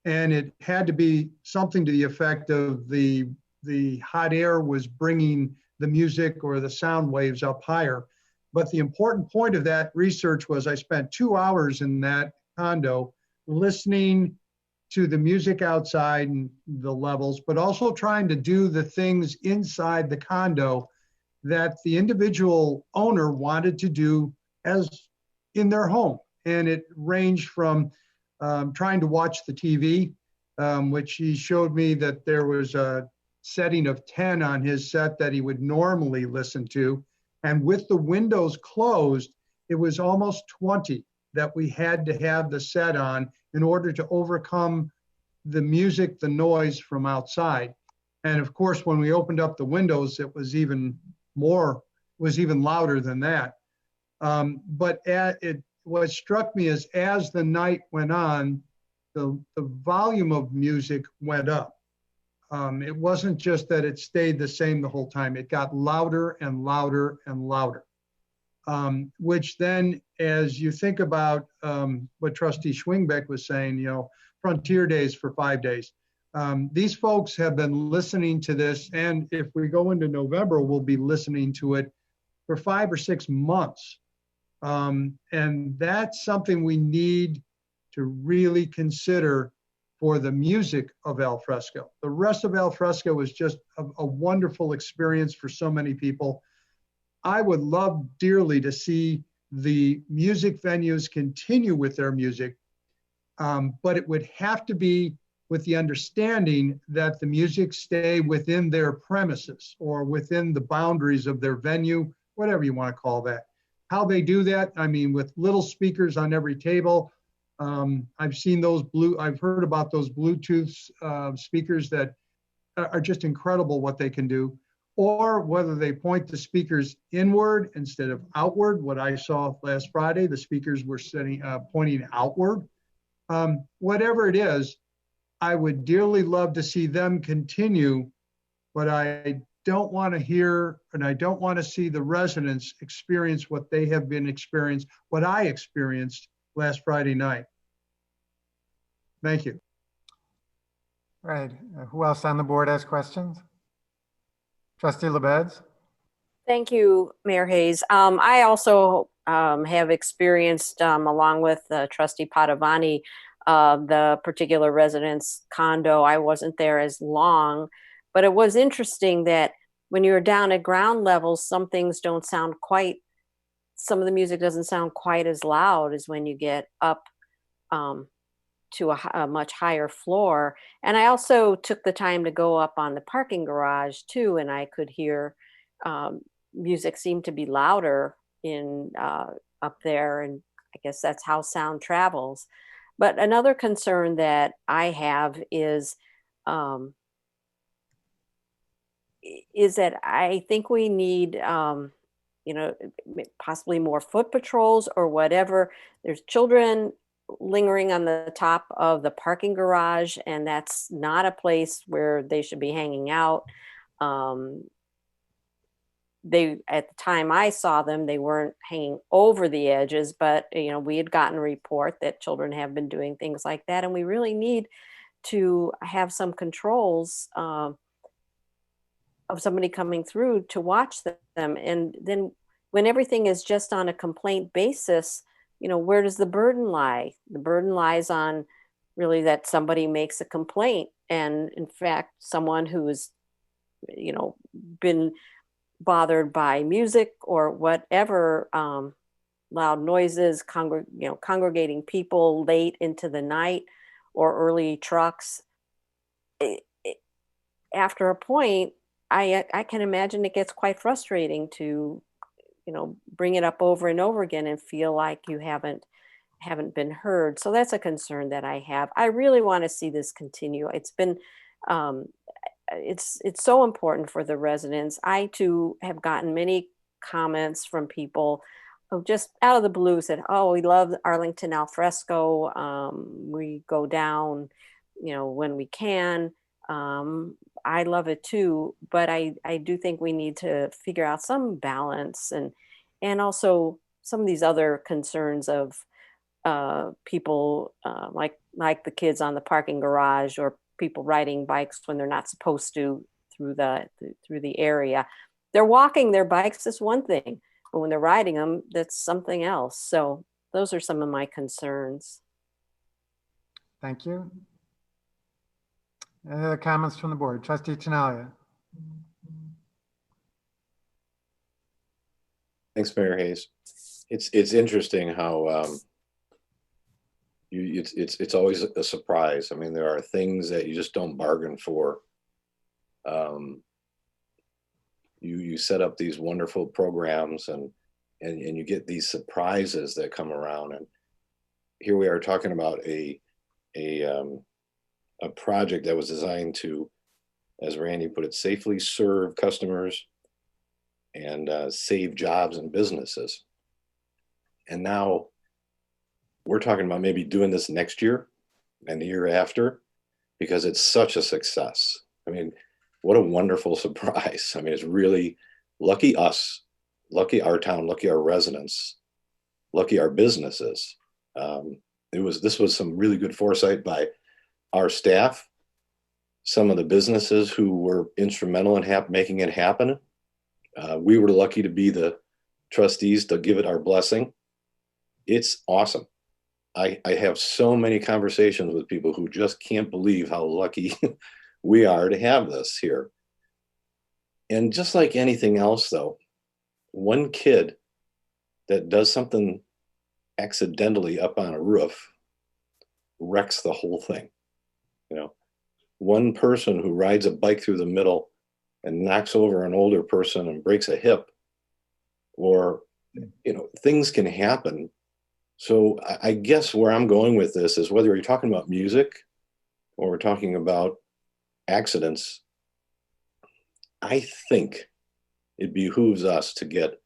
And it had to be something to the effect of the hot air was bringing the music or the sound waves up higher. But the important point of that research was I spent 2 hours in that condo listening to the music outside and the levels, but also trying to do the things inside the condo that the individual owner wanted to do as in their home. And it ranged from trying to watch the TV, which he showed me that there was a setting of 10 on his set that he would normally listen to. And with the windows closed, it was almost 20 that we had to have the set on in order to overcome the music, the noise from outside. And of course, when we opened up the windows, it was even louder than that. What struck me is as the night went on, the volume of music went up. It wasn't just that it stayed the same the whole time. It got louder and louder and louder. Which then, as you think about what Trustee Schwingbeck was saying, Frontier Days for 5 days. These folks have been listening to this, and if we go into November, we'll be listening to it for 5 or 6 months. And that's something we need to really consider for the music of Al Fresco. The rest of Al Fresco is just a wonderful experience for so many people. I would love dearly to see the music venues continue with their music, but it would have to be with the understanding that the music stay within their premises or within the boundaries of their venue, whatever you want to call that. How they do that, I mean, with little speakers on every table. I've heard about those Bluetooth speakers that are just incredible what they can do. Or whether they point the speakers inward instead of outward. What I saw last Friday, the speakers were pointing outward. Whatever it is, I would dearly love to see them continue, but I don't want to hear and I don't want to see the residents experience what they have been experienced, what I experienced last Friday night. Thank you. Right. Who else on the board has questions? Trustee LaBedz. Thank you, Mayor Hayes. I also have experienced, along with Trustee Padovani, the particular residence condo. I wasn't there as long, but it was interesting that when you're down at ground level, some things don't sound quite, some of the music doesn't sound quite as loud as when you get up to a much higher floor. And I also took the time to go up on the parking garage too, and I could hear music seemed to be louder up there, and I guess that's how sound travels. But another concern that I have is that I think we need possibly more foot patrols or whatever. There's children lingering on the top of the parking garage, and that's not a place where they should be hanging out. they, at the time I saw them, they weren't hanging over the edges, but we had gotten a report that children have been doing things like that, and we really need to have some controls of somebody coming through to watch them. And then when everything is just on a complaint basis, where does the burden lie? The burden lies on really that somebody makes a complaint, and in fact, someone who's been bothered by music or whatever, loud noises, congregating people late into the night or early trucks. After a point, I can imagine it gets quite frustrating to, bring it up over and over again and feel like you haven't been heard. So that's a concern that I have. I really want to see this continue. It's been, it's so important for the residents. I too have gotten many comments from people who just out of the blue said, "Oh, we love Arlington al fresco. We go down, when we can." I love it too, but I do think we need to figure out some balance and also some of these other concerns of people like the kids on the parking garage, or people riding bikes when they're not supposed to through the area. They're walking their bikes is one thing, but when they're riding them, that's something else. So those are some of my concerns. Thank you. Any other comments from the board? Trustee Tinaglia. Thanks, Mayor Hayes. It's interesting how it's always a surprise. I mean, there are things that you just don't bargain for. You set up these wonderful programs and you get these surprises that come around. And here we are talking about a project that was designed to, as Randy put it, safely serve customers and save jobs and businesses. And now we're talking about maybe doing this next year and the year after, because it's such a success. I mean, what a wonderful surprise. I mean, it's really lucky us, lucky our town, lucky our residents, lucky our businesses. This was some really good foresight by our staff, some of the businesses who were instrumental in making it happen. We were lucky to be the trustees to give it our blessing. It's awesome. I have so many conversations with people who just can't believe how lucky we are to have this here. And just like anything else, though, one kid that does something accidentally up on a roof wrecks the whole thing. One person who rides a bike through the middle and knocks over an older person and breaks a hip, or things can happen. So I guess where I'm going with this is, whether you're talking about music or we're talking about accidents, I think it behooves us to get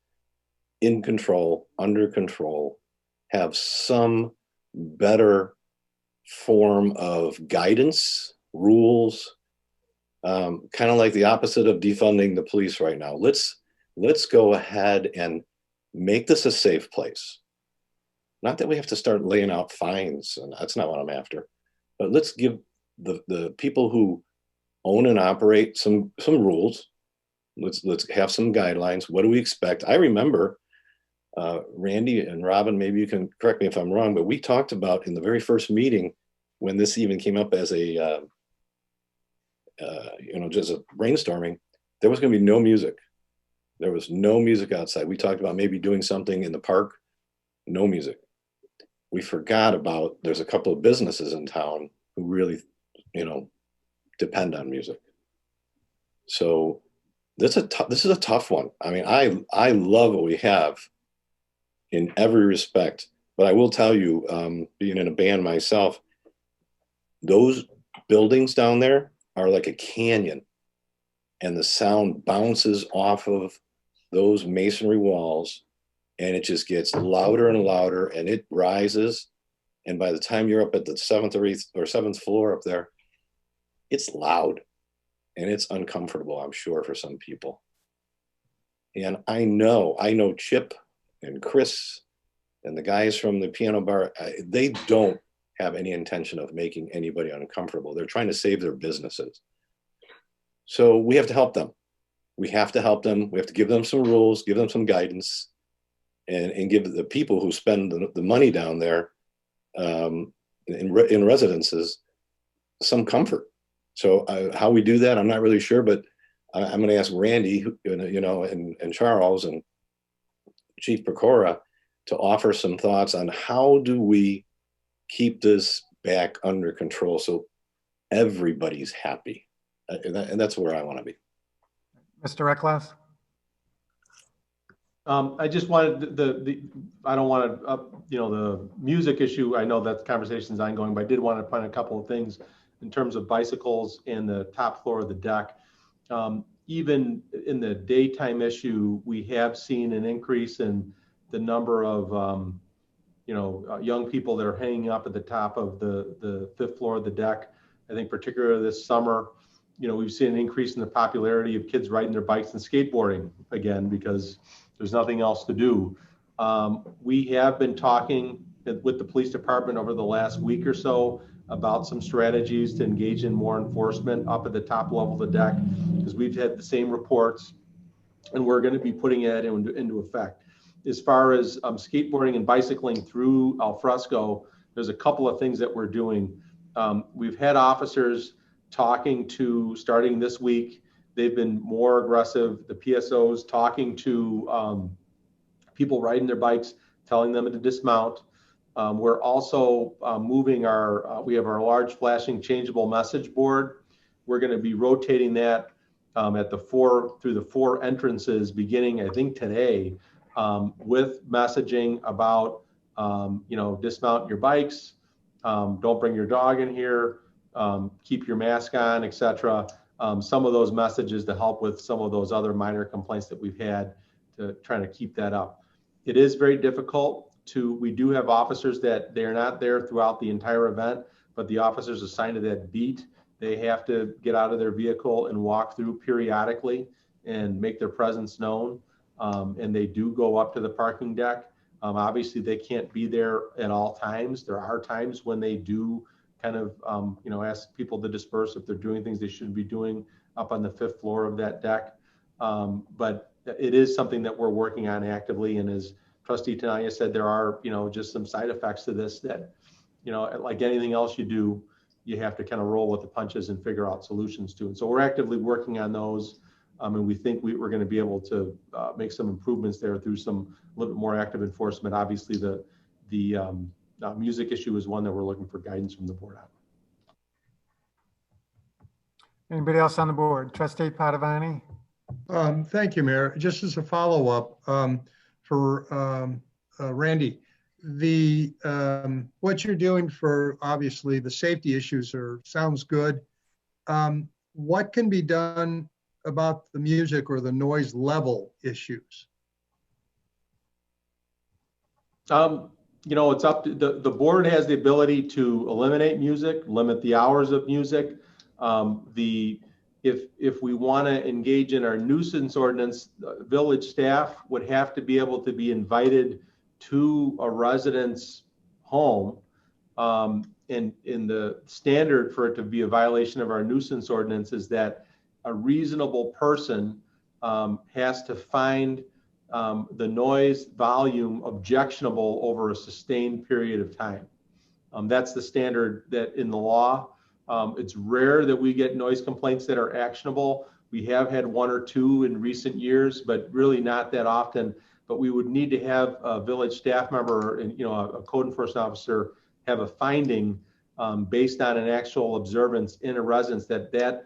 in control, under control, have some better form of guidance, rules, kind of like the opposite of defunding the police right now. Let's go ahead and make this a safe place. Not that we have to start laying out fines, and that's not what I'm after, but let's give the people who own and operate some rules. Let's have some guidelines. What do we expect? I remember, Randy and Robin, maybe you can correct me if I'm wrong, but we talked about in the very first meeting, when this even came up as a just a brainstorming, there was going to be no music. There was no music outside. We talked about maybe doing something in the park, no music. We forgot about, there's a couple of businesses in town who really, depend on music. So this is a tough one. I mean, I love what we have in every respect, but I will tell you, being in a band myself, those buildings down there are like a canyon, and the sound bounces off of those masonry walls, and it just gets louder and louder, and it rises. And by the time you're up at the 7th or 8th or 7th floor up there, it's loud and it's uncomfortable, I'm sure, for some people. And I know Chip and Chris and the guys from the piano bar, they don't have any intention of making anybody uncomfortable. They're trying to save their businesses. So we have to help them. We have to help them. We have to give them some rules, give them some guidance, and give the people who spend the money down there in residences some comfort. So how we do that, I'm not really sure, but I'm going to ask Randy, and Charles and Chief Pecora to offer some thoughts on how do we keep this back under control so everybody's happy. And that's where I want to be. Mr. Recklouse? I just wanted I don't want to, the music issue. I know that conversation's ongoing, but I did want to point a couple of things in terms of bicycles and the top floor of the deck. Even in the daytime issue, we have seen an increase in the number of, young people that are hanging up at the top of the fifth floor of the deck. I think particularly this summer, we've seen an increase in the popularity of kids riding their bikes and skateboarding again, because there's nothing else to do. We have been talking with the police department over the last week or so about some strategies to engage in more enforcement up at the top level of the deck, because we've had the same reports and we're going to be putting that into effect. As far as skateboarding and bicycling through al fresco, there's a couple of things that we're doing. We've had officers talking to, starting this week, they've been more aggressive, the PSOs talking to people riding their bikes, telling them to dismount. We're also moving we have our large flashing changeable message board. We're going to be rotating that through the four entrances beginning, I think, today, with messaging about, dismount your bikes, don't bring your dog in here, keep your mask on, etc. Some of those messages to help with some of those other minor complaints that we've had, to trying to keep that up. It is very difficult we do have officers that they're not there throughout the entire event, but the officers assigned to that beat, they have to get out of their vehicle and walk through periodically and make their presence known. And they do go up to the parking deck. Obviously they can't be there at all times. There are times when they do kind of, ask people to disperse if they're doing things they shouldn't be doing up on the fifth floor of that deck. But it is something that we're working on actively. And as Trustee Tinaglia said, there are, just some side effects to this that, like anything else you do, you have to kind of roll with the punches and figure out solutions to. And so we're actively working on those. And we think we're going to be able to make some improvements there through some a little bit more active enforcement. Obviously, the music issue is one that we're looking for guidance from the board on. Anybody else on the board? Trustee Padovani? Thank you, Mayor. Just as a follow-up for Randy, what you're doing for obviously the safety issues sounds good. What can be done about the music or the noise level issues? It's up to the board has the ability to eliminate music, limit the hours of music. If we want to engage in our nuisance ordinance, village staff would have to be able to be invited to a resident's home. And in the standard for it to be a violation of our nuisance ordinance is that a reasonable person has to find the noise volume objectionable over a sustained period of time. That's the standard that in the law. It's rare that we get noise complaints that are actionable. We have had one or two in recent years, but really not that often. But we would need to have a village staff member and a code enforcement officer have a finding based on an actual observance in a residence that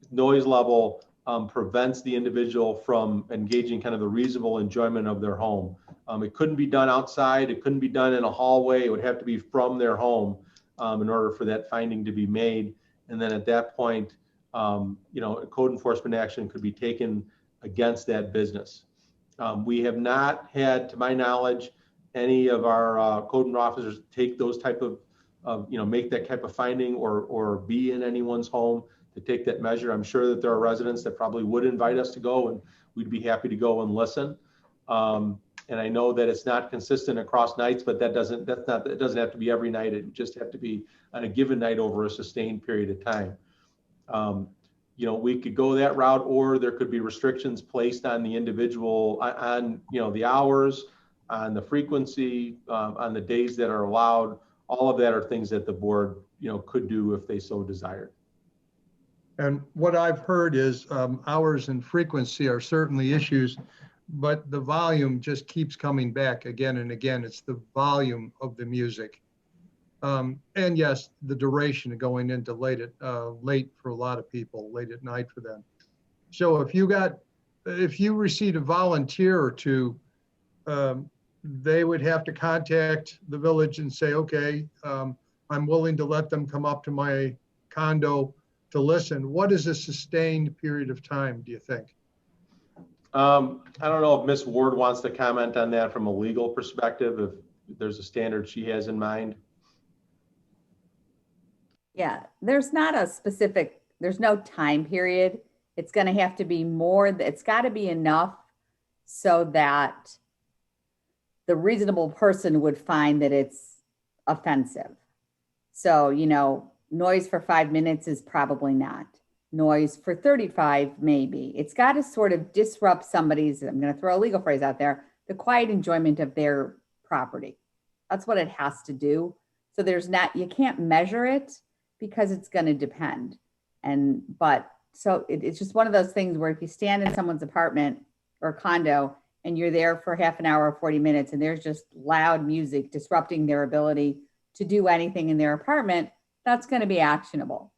noise level prevents the individual from engaging kind of the reasonable enjoyment of their home. It couldn't be done outside. It couldn't be done in a hallway. It would have to be from their home in order for that finding to be made. And then at that point, a code enforcement action could be taken against that business. We have not had, to my knowledge, any of our code enforcement officers take those type of make that type of finding or be in anyone's home to take that measure. I'm sure that there are residents that probably would invite us to go, and we'd be happy to go and listen. And I know that it's not consistent across nights, but it doesn't have to be every night. It just have to be on a given night over a sustained period of time. We could go that route, or there could be restrictions placed on the individual on the hours, on the frequency, on the days that are allowed. All of that are things that the board, could do if they so desired. And what I've heard is hours and frequency are certainly issues, but the volume just keeps coming back again and again. It's the volume of the music. And yes, the duration of going into late for a lot of people, late at night for them. So if you received a volunteer or two, they would have to contact the village and say, okay, I'm willing to let them come up to my condo to listen. What is a sustained period of time, do you think? I don't know if Ms. Ward wants to comment on that from a legal perspective, if there's a standard she has in mind. Yeah, there's not a specific, there's no time period. It's going to have to be more, it's got to be enough so that the reasonable person would find that it's offensive. So, noise for 5 minutes is probably not. Noise for 35, maybe. It's got to sort of disrupt somebody's, I'm going to throw a legal phrase out there, the quiet enjoyment of their property. That's what it has to do. So you can't measure it because it's going to depend. So it's just one of those things where if you stand in someone's apartment or condo and you're there for half an hour or 40 minutes and there's just loud music disrupting their ability to do anything in their apartment, that's going to be actionable.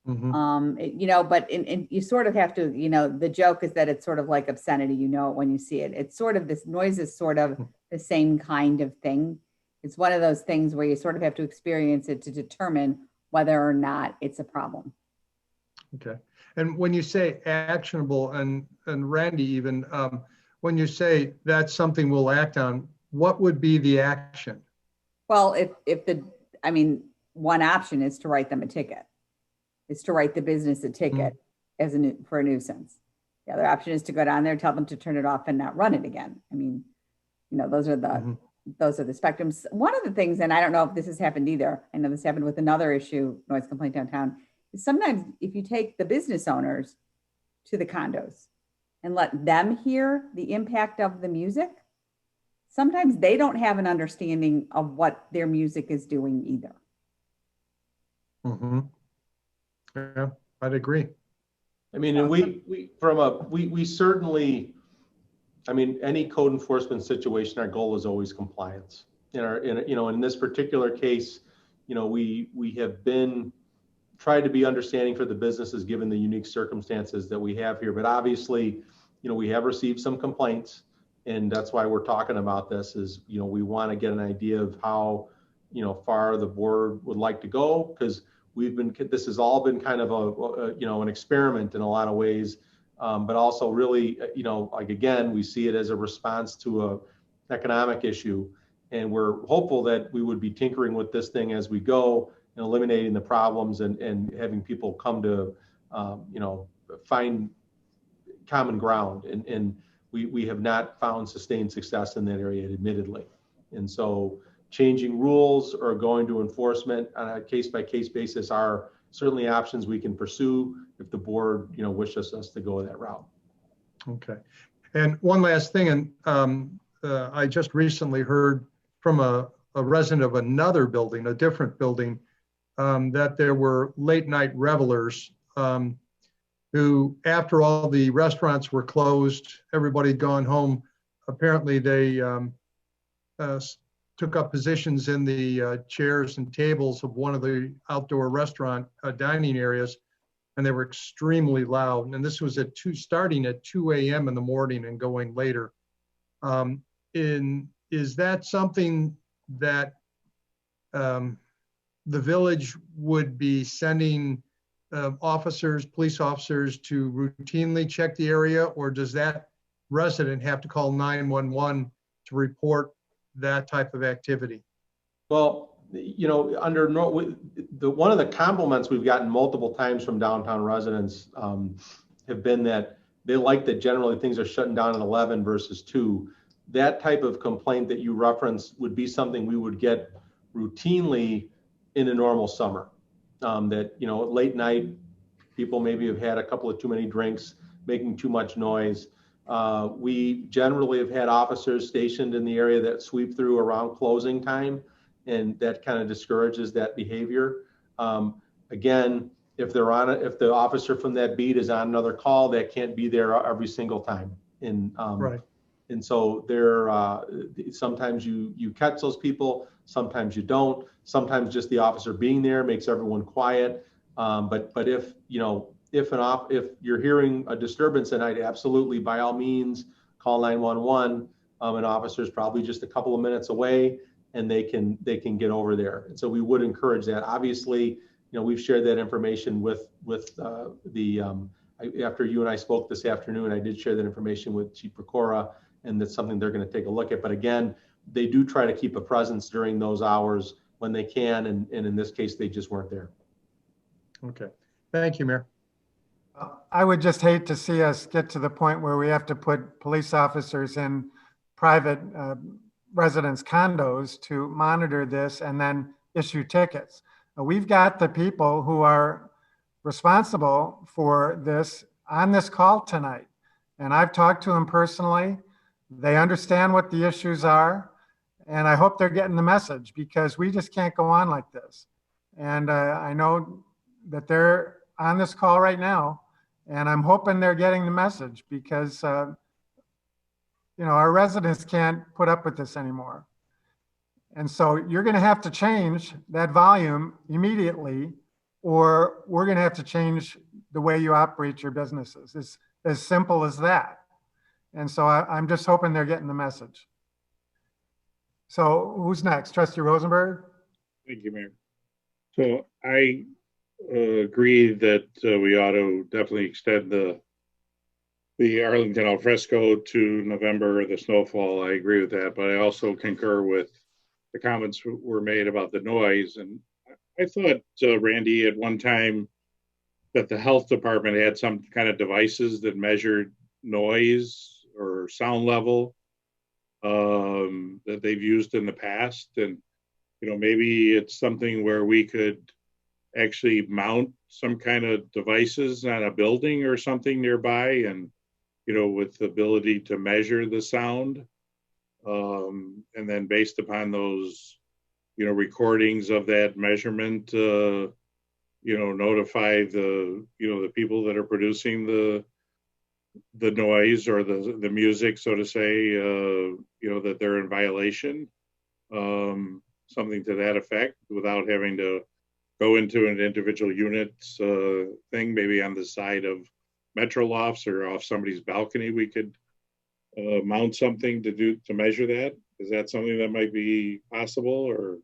Mm-hmm. But you sort of have to, the joke is that it's sort of like obscenity, when you see it. It's sort of, this noise is sort of the same kind of thing. It's one of those things where you sort of have to experience it to determine whether or not it's a problem. Okay. And when you say actionable, and Randy even, when you say that's something we'll act on, what would be the action? Well, one option is to write them a ticket. Is to write the business a ticket for a nuisance. The other option is to go down there, tell them to turn it off and not run it again. Those are the spectrums. One of the things, and I don't know if this has happened either, I know this happened with another issue, noise complaint downtown, is sometimes if you take the business owners to the condos and let them hear the impact of the music, sometimes they don't have an understanding of what their music is doing either. Mm-hmm. Yeah, I'd agree. And we certainly, any code enforcement situation, our goal is always compliance. In this particular case, we have tried to be understanding for the businesses given the unique circumstances that we have here. But obviously, we have received some complaints, and that's why we're talking about this. Is we want to get an idea of how far the board would like to go, because this has all been kind of an experiment in a lot of ways, but also really, again, we see it as a response to an economic issue. And we're hopeful that we would be tinkering with this thing as we go and eliminating the problems and having people come to, find common ground. And we have not found sustained success in that area, admittedly. And so changing rules or going to enforcement on a case-by-case basis are certainly options we can pursue if the board, wishes us to go that route. Okay. And one last thing, and I just recently heard from a resident of another building, a different building, that there were late night revelers who, after all the restaurants were closed, everybody had gone home, apparently they took up positions in the chairs and tables of one of the outdoor restaurant dining areas, and they were extremely loud. And this was starting at 2 a.m. in the morning and going later. Is that something that the village would be sending police officers to routinely check the area, or does that resident have to call 911 to report that type of activity? Well, one of the compliments we've gotten multiple times from downtown residents have been that they like that generally things are shutting down at 11 versus 2. That type of complaint that you referenced would be something we would get routinely in a normal summer. That, you know, late night, people maybe have had a couple of too many drinks, making too much noise. We generally have had officers stationed in the area that sweep through around closing time, and that kind of discourages that behavior. Again, if the officer from that beat is on another call, that can't be there every single time. And Right. and so sometimes you catch those people, sometimes you don't. Sometimes just the officer being there makes everyone quiet. But if if you're hearing a disturbance at night, absolutely, by all means, call 911. An officer is probably just a couple of minutes away, and they can get over there. And so we would encourage that. Obviously, we've shared that information with after you and I spoke this afternoon, I did share that information with Chief Pecora, and that's something they're going to take a look at. But again, they do try to keep a presence during those hours when they can, and in this case, they just weren't there. Okay. Thank you, Mayor. I would just hate to see us get to the point where we have to put police officers in private residence condos to monitor this and then issue tickets. We've got the people who are responsible for this on this call tonight. And I've talked to them personally. They understand what the issues are. And I hope they're getting the message, because we just can't go on like this. And I know that they're on this call right now, and I'm hoping they're getting the message, because our residents can't put up with this anymore. And so you're going to have to change that volume immediately, or we're going to have to change the way you operate your businesses. It's as simple as that. And so I'm just hoping they're getting the message. So who's next? Trustee Rosenberg? Thank you, Mayor. So I agree that we ought to definitely extend the Arlington al fresco to November, the snowfall. I agree with that, but I also concur with the comments were made about the noise. And I thought, Randy, at one time that the health department had some kind of devices that measured noise or sound level that they've used in the past. And, maybe it's something where we could actually mount some kind of devices on a building or something nearby, and, with the ability to measure the sound. And then based upon those, recordings of that measurement, notify the people that are producing the noise or the music, so to say, that they're in violation, something to that effect, without having to go into an individual unit's thing, maybe on the side of Metro lofts or off somebody's balcony. We could mount something to measure that. Is that something that might be possible? Or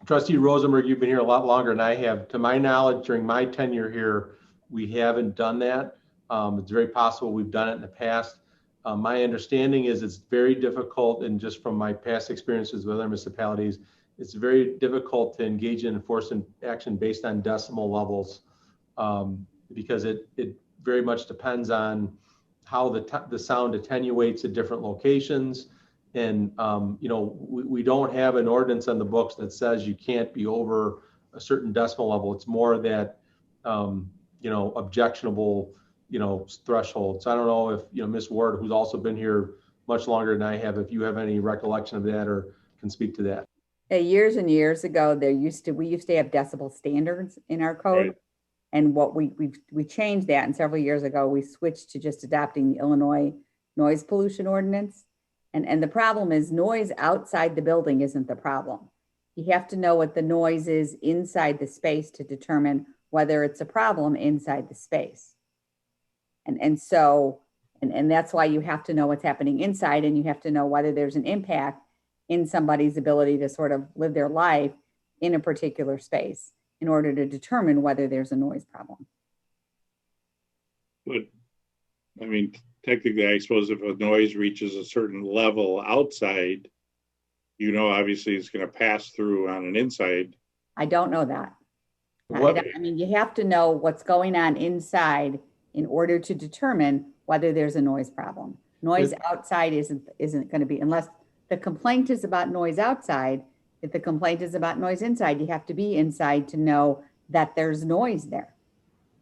Trustee Rosenberg, you've been here a lot longer than I have. To my knowledge, during my tenure here, we haven't done that. It's very possible we've done it in the past. My understanding is it's very difficult, and just from my past experiences with other municipalities, it's very difficult to engage in enforcement action based on decimal levels, because it very much depends on how the sound attenuates at different locations. And, we don't have an ordinance on the books that says you can't be over a certain decimal level. It's more that, objectionable, threshold. So I don't know if, Ms. Ward, who's also been here much longer than I have, if you have any recollection of that or can speak to that. Years and years ago, we used to have decibel standards in our code. Right. And what we changed that, and several years ago, we switched to just adopting the Illinois noise pollution ordinance. And the problem is noise outside the building isn't the problem. You have to know what the noise is inside the space to determine whether it's a problem inside the space. And that's why you have to know what's happening inside, and you have to know whether there's an impact in somebody's ability to sort of live their life in a particular space in order to determine whether there's a noise problem. But I mean, technically, I suppose if a noise reaches a certain level outside, obviously it's going to pass through on an inside. I don't know that. I mean, you have to know what's going on inside in order to determine whether there's a noise problem. Noise outside isn't going to be, unless the complaint is about noise outside. If the complaint is about noise inside, you have to be inside to know that there's noise there.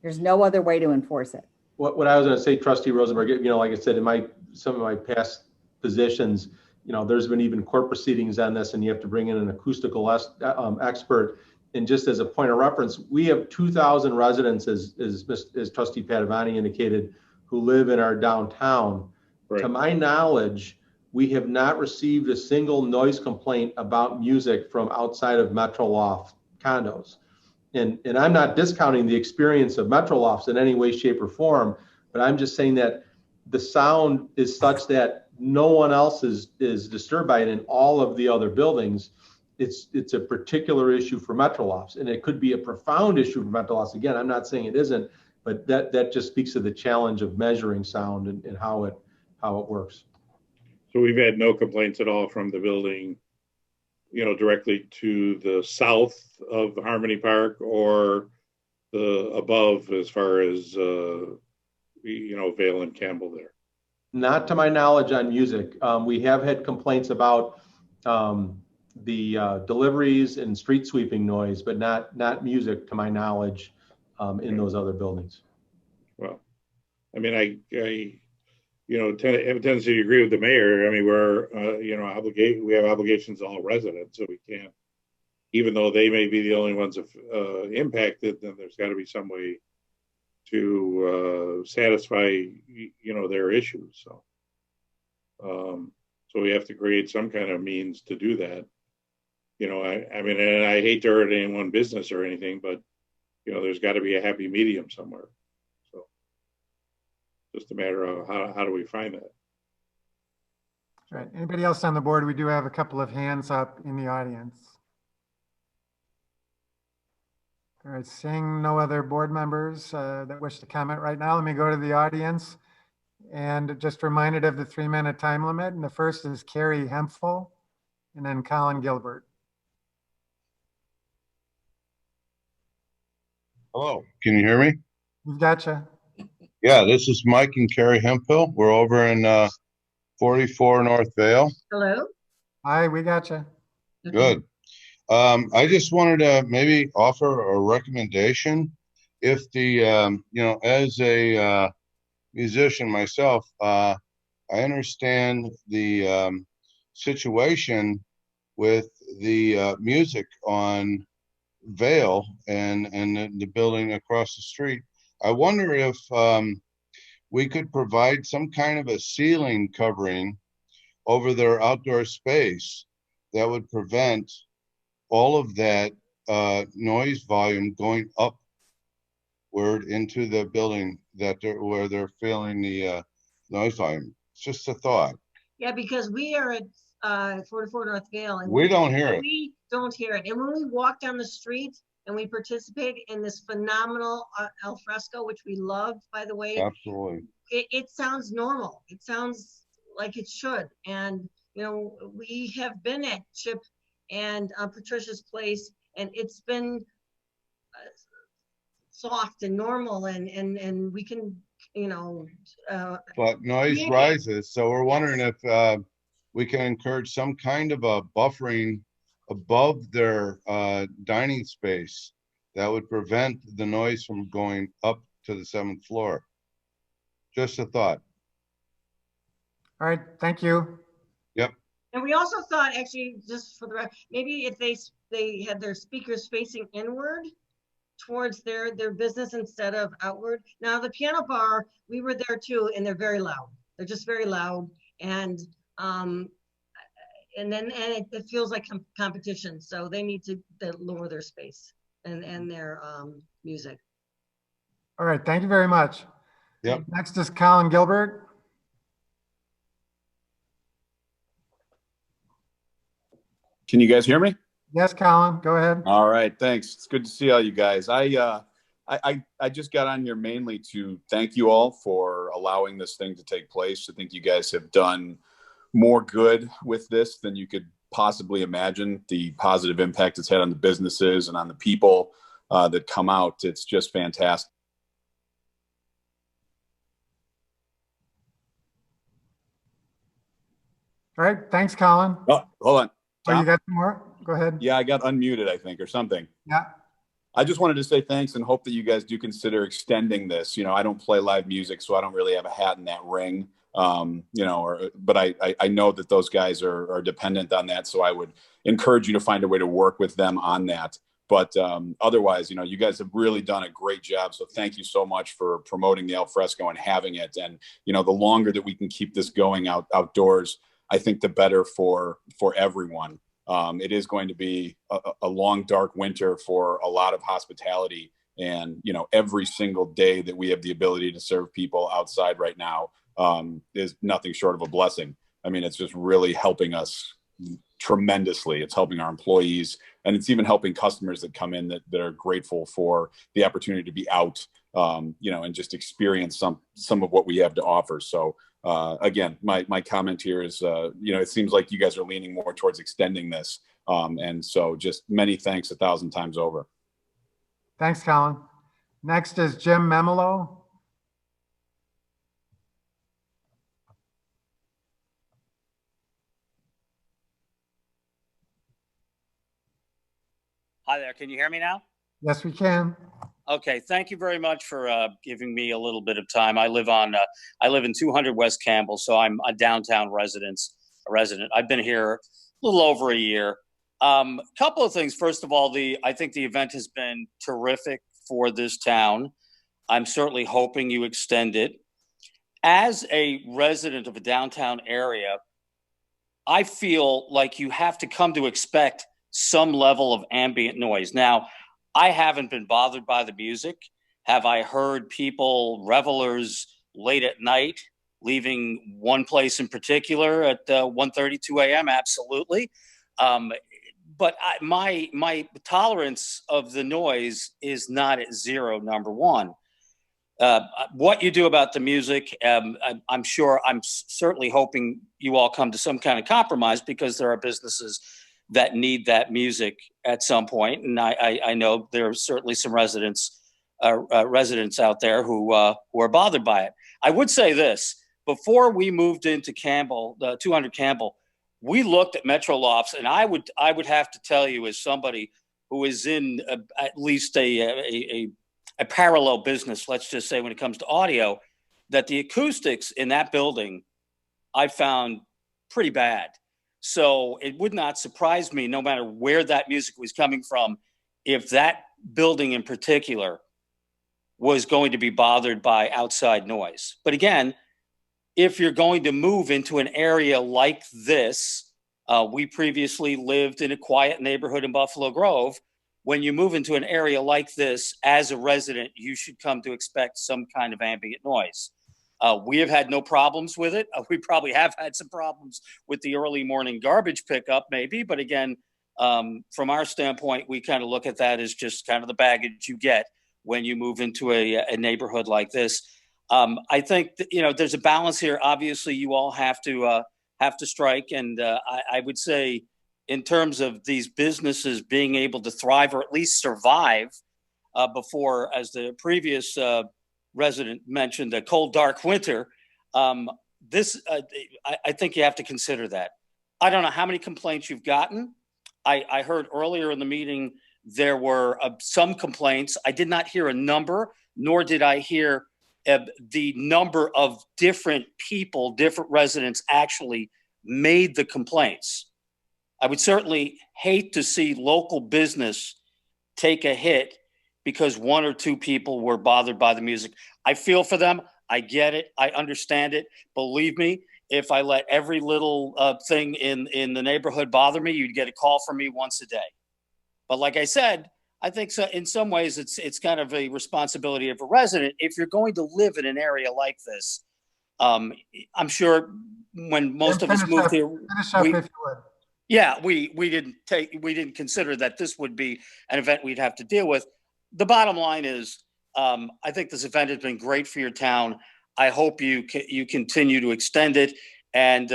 There's no other way to enforce it. What I was going to say, Trustee Rosenberg, like I said, in some of my past positions, there's been even court proceedings on this, and you have to bring in an acoustical expert. And just as a point of reference, we have 2,000 residents, as Trustee Padovani indicated, who live in our downtown. Right. To my knowledge, we have not received a single noise complaint about music from outside of Metro Loft condos. And I'm not discounting the experience of Metro Lofts in any way, shape, or form, but I'm just saying that the sound is such that no one else is disturbed by it in all of the other buildings. It's a particular issue for Metro Lofts, and it could be a profound issue for Metro Lofts. Again, I'm not saying it isn't, but that just speaks to the challenge of measuring sound and how it works. So we've had no complaints at all from the building, directly to the south of Harmony Park or the above, as far as Vale and Campbell there. Not to my knowledge on music. We have had complaints about the deliveries and street sweeping noise, but not music to my knowledge in those other buildings. Well, I mean, I have a tendency to agree with the mayor. I mean, we have obligations to all residents, so we can't, even though they may be the only ones impacted, then there's got to be some way to satisfy, their issues. So we have to create some kind of means to do that. I mean, and I hate to hurt anyone's business or anything, but there's got to be a happy medium somewhere. So just a matter of how do we find that? All right. Anybody else on the board? We do have a couple of hands up in the audience. All right, seeing no other board members that wish to comment right now, let me go to the audience and just reminded of the 3-minute time limit. And the first is Carrie Hemphill and then Colin Gilbert. Hello, can you hear me? We've got you. Yeah, this is Mike and Carrie Hemphill. We're over in 44 North Vale. Hello. Hi, we got you. Good. I just wanted to maybe offer a recommendation. If the, as a musician myself, I understand the situation with the music on Vale and the building across the street. I wonder if we could provide some kind of a ceiling covering over their outdoor space that would prevent all of that noise volume going upward into the building where they're feeling the noise volume. It's just a thought. Yeah, because we are at 44 North Vale, and we don't hear it. We don't hear it. And when we walk down the street and we participate in this phenomenal al fresco, which we love, by the way. Absolutely. It sounds normal. It sounds like it should. And, we have been at Chip and Patricia's place, and it's been soft and normal, and we can, but noise rises, so we're wondering if we can encourage some kind of a buffering above their dining space that would prevent the noise from going up to the 7th floor. Just a thought. All right, thank you. Yep. And we also thought, actually, just for the record, maybe if they had their speakers facing inward towards their business instead of outward. Now the piano bar, we were there too, and they're very loud. They're just very loud, and it feels like competition. So they need to lower their space and their music. All right, thank you very much. Yep. Next is Colin Gilbert. Can you guys hear me? Yes, Colin, go ahead. All right, thanks. It's good to see all you guys. I just got on here mainly to thank you all for allowing this thing to take place. I think you guys have done more good with this than you could possibly imagine. The positive impact it's had on the businesses and on the people that come out. It's just fantastic. All right, thanks, Colin. Oh, hold on. Oh, you Tom? got some more? Go ahead. Yeah, I got unmuted, I think, or something. Yeah. I just wanted to say thanks and hope that you guys do consider extending this. You know, I don't play live music, so I don't really have a hat in that ring. You know, but I know that those guys are dependent on that. So I would encourage you to find a way to work with them on that. But otherwise, you know, you guys have really done a great job. So thank you so much for promoting the alfresco and having it. And, you know, the longer that we can keep this going outdoors, I think the better for everyone. It is going to be a long, dark winter for a lot of hospitality. And, you know, every single day that we have the ability to serve people outside right now is nothing short of a blessing. I mean, it's just really helping us tremendously. It's helping our employees, and it's even helping customers that come in that are grateful for the opportunity to be out, you know, and just experience some of what we have to offer. So again, my comment here is, you know, it seems like you guys are leaning more towards extending this. And so just many thanks 1,000 times over. Thanks, Colin. Next is Jim Memolo. Hi there. Can you hear me now? Yes, we can. Okay. Thank you very much for giving me a little bit of time. I live in 200 West Campbell, so I'm a downtown resident. I've been here a little over a year. Couple of things. First of all, I think the event has been terrific for this town. I'm certainly hoping you extend it. As a resident of a downtown area, I feel like you have to come to expect some level of ambient noise. Now, I haven't been bothered by the music. Have I heard people, revelers, late at night, leaving one place in particular at 1:30, 2 a.m.? Absolutely. But my tolerance of the noise is not at zero, number one. What you do about the music, I'm certainly hoping you all come to some kind of compromise, because there are businesses that need that music at some point. And I know there are certainly some residents out there who are bothered by it. I would say this: before we moved into Campbell, 200 Campbell, we looked at Metro Lofts, and I would have to tell you, as somebody who is in at least a parallel business, let's just say, when it comes to audio, that the acoustics in that building I found pretty bad. So it would not surprise me, no matter where that music was coming from, if that building in particular was going to be bothered by outside noise. But again, if you're going to move into an area like this, we previously lived in a quiet neighborhood in Buffalo Grove. When you move into an area like this, as a resident, you should come to expect some kind of ambient noise. We have had no problems with it. We probably have had some problems with the early morning garbage pickup, maybe. But again, from our standpoint, we kind of look at that as just kind of the baggage you get when you move into a neighborhood like this. I think that, you know, there's a balance here. Obviously, you all have to strike. And I would say, in terms of these businesses being able to thrive, or at least survive, before, as the previous resident mentioned, a cold, dark winter, I think you have to consider that. I don't know how many complaints you've gotten. I heard earlier in the meeting there were some complaints. I did not hear a number, nor did I hear the number of different people, different residents actually made the complaints. I would certainly hate to see local business take a hit because one or two people were bothered by the music. I feel for them. I get it. I understand it. Believe me, if I let every little thing in the neighborhood bother me, you'd get a call from me once a day. But like I said, I think so, in some ways it's kind of a responsibility of a resident. If you're going to live in an area like this, I'm sure when most of us moved here, we didn't consider that this would be an event we'd have to deal with. The bottom line is, I think this event has been great for your town. I hope you continue to extend it. And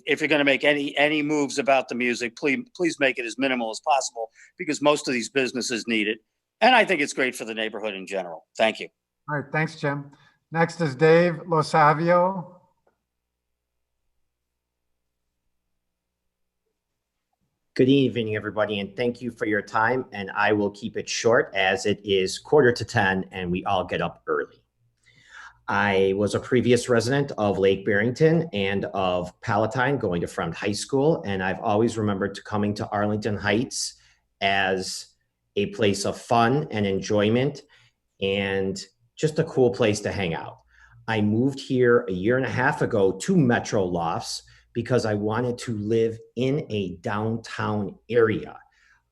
if you're going to make any moves about the music, please make it as minimal as possible, because most of these businesses need it. And I think it's great for the neighborhood in general. Thank you. All right. Thanks, Jim. Next is Dave Losavio. Good evening, everybody, and thank you for your time. And I will keep it short as it is 9:45 and we all get up early. I was a previous resident of Lake Barrington and of Palatine going to Fremd High School. And I've always remembered coming to Arlington Heights as a place of fun and enjoyment and just a cool place to hang out. I moved here a year and a half ago to Metro Lofts because I wanted to live in a downtown area.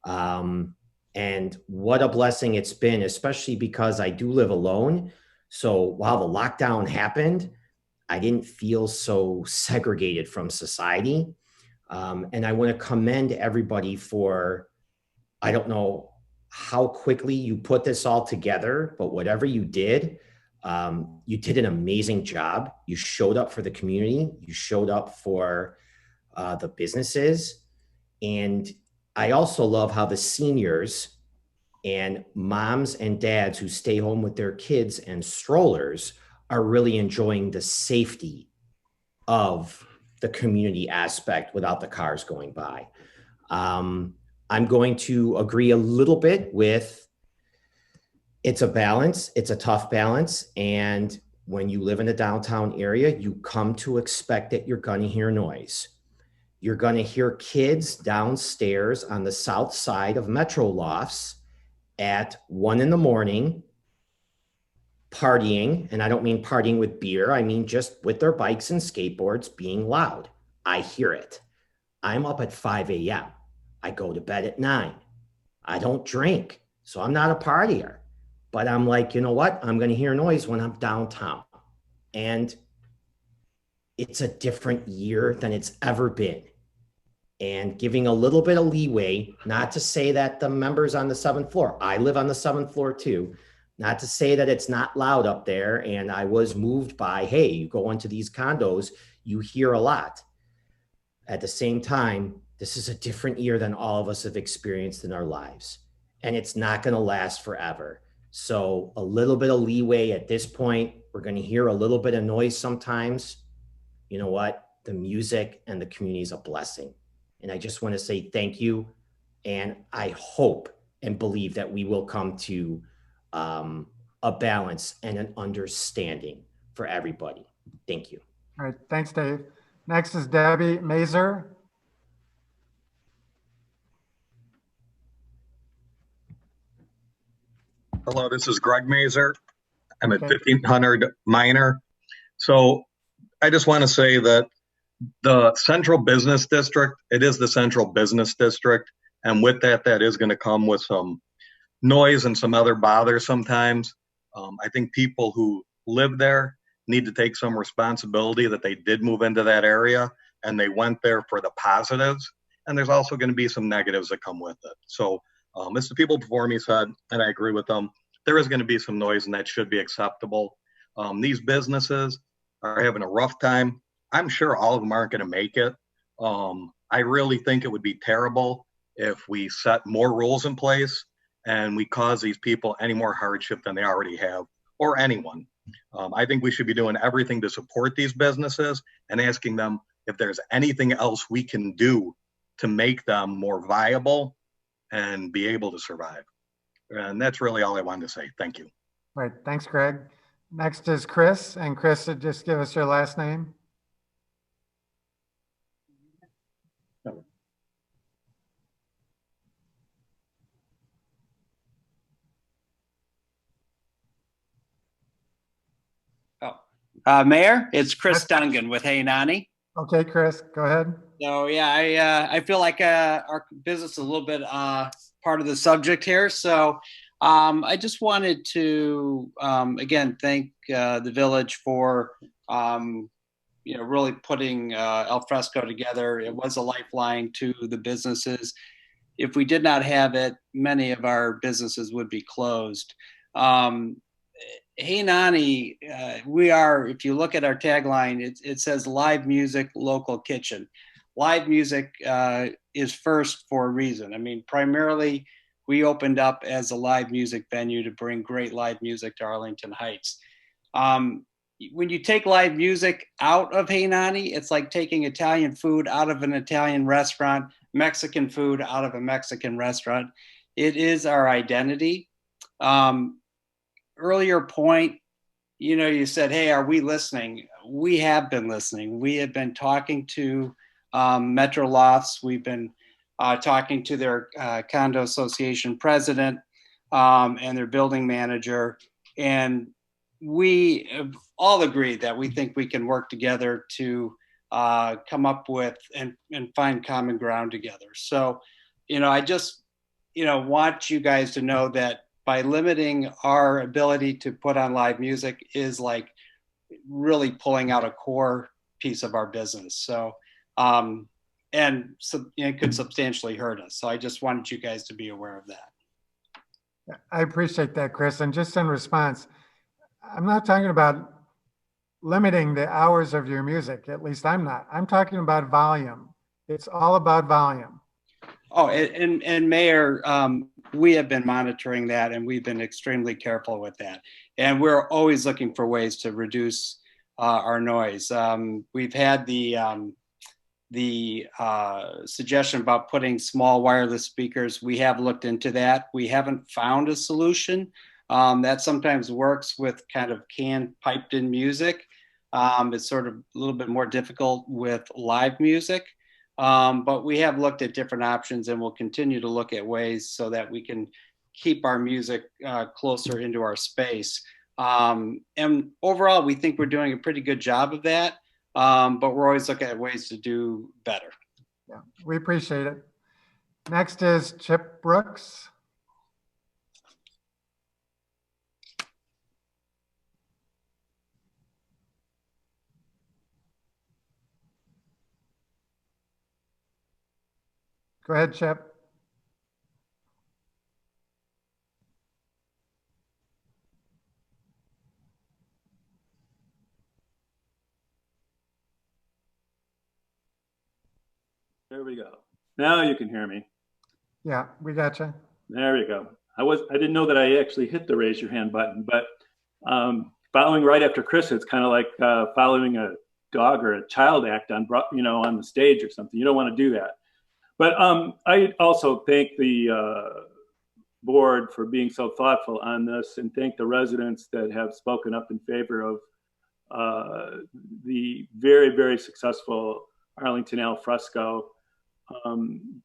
And what a blessing it's been, especially because I do live alone. So while the lockdown happened, I didn't feel so segregated from society. And I want to commend everybody for, I don't know how quickly you put this all together, but whatever you did an amazing job. You showed up for the community. You showed up for the businesses. And I also love how the seniors and moms and dads who stay home with their kids and strollers are really enjoying the safety of the community aspect without the cars going by. I'm going to agree a little bit with, it's a balance, it's a tough balance. And when you live in a downtown area, you come to expect that you're gonna hear noise. You're gonna hear kids downstairs on the south side of Metro Lofts at 1 a.m. partying, and I don't mean partying with beer, I mean just with their bikes and skateboards being loud. I hear it. I'm up at 5 a.m. I go to bed at 9. I don't drink, so I'm not a partier. But I'm like, you know what? I'm going to hear noise when I'm downtown. And it's a different year than it's ever been. And giving a little bit of leeway, not to say that the members on the 7th floor, I live on the 7th floor too, not to say that it's not loud up there. And I was moved by, hey, you go into these condos, you hear a lot. At the same time, this is a different year than all of us have experienced in our lives. And it's not going to last forever. So a little bit of leeway at this point. We're going to hear a little bit of noise sometimes. You know what? The music and the community is a blessing. And I just want to say thank you. And I hope and believe that we will come to a balance and an understanding for everybody. Thank you. All right. Thanks, Dave. Next is Debbie Mazer. Hello, this is Greg Mazer. I'm at 1500 Minor. So I just want to say that the central business district, it is the central business district. And with that, that is going to come with some noise and some other bother sometimes. I think people who live there need to take some responsibility that they did move into that area and they went there for the positives. And there's also going to be some negatives that come with it. So as the people before me said, and I agree with them, there is going to be some noise and that should be acceptable. These businesses are having a rough time. I'm sure all of them aren't going to make it. I really think it would be terrible if we set more rules in place and we cause these people any more hardship than they already have, or anyone. I think we should be doing everything to support these businesses and asking them if there's anything else we can do to make them more viable and be able to survive. And that's really all I wanted to say. Thank you. All right. Thanks, Greg. Next is Chris. And Chris, just give us your last name. Mayor, it's Chris Dungan with Hey Nani. Okay, Chris, go ahead. So yeah, I feel like our business is a little bit part of the subject here. So I just wanted to again thank the village for really putting Al Fresco together. It was a lifeline to the businesses. If we did not have it, many of our businesses would be closed. Hey Nani, we are, if you look at our tagline, it says live music, local kitchen. Live music is first for a reason. I mean, primarily we opened up as a live music venue to bring great live music to Arlington Heights. When you take live music out of Hey Nani, it's like taking Italian food out of an Italian restaurant, Mexican food out of a Mexican restaurant. It is our identity. Earlier point, you said, hey, are we listening? We have been listening. We have been talking to Metro Lofts. We've been talking to their condo association president and their building manager. And we have all agreed that we think we can work together to come up with and find common ground together. So, I just, want you guys to know that by limiting our ability to put on live music is like really pulling out a core piece of our business. So, it could substantially hurt us. So I just wanted you guys to be aware of that. I appreciate that, Chris. And just in response, I'm not talking about limiting the hours of your music. At least I'm not. I'm talking about volume. It's all about volume. Oh, and Mayor, we have been monitoring that, and we've been extremely careful with that. And we're always looking for ways to reduce our noise. We've had the suggestion about putting small wireless speakers. We have looked into that. We haven't found a solution that sometimes works with kind of canned piped in music. It's sort of a little bit more difficult with live music. But we have looked at different options, and we'll continue to look at ways so that we can keep our music closer into our space. And overall, we think we're doing a pretty good job of that, but we're always looking at ways to do better. Yeah, we appreciate it. Next is Chip Brooks. Go ahead, Chip. There we go. Now you can hear me. Yeah, we got you. There you go. I didn't know that I actually hit the raise your hand button, but following right after Chris, it's kind of like following a dog or a child act on the stage or something. You don't want to do that. But I also thank the board for being so thoughtful on this, and thank the residents that have spoken up in favor of the very, very successful Arlington al fresco.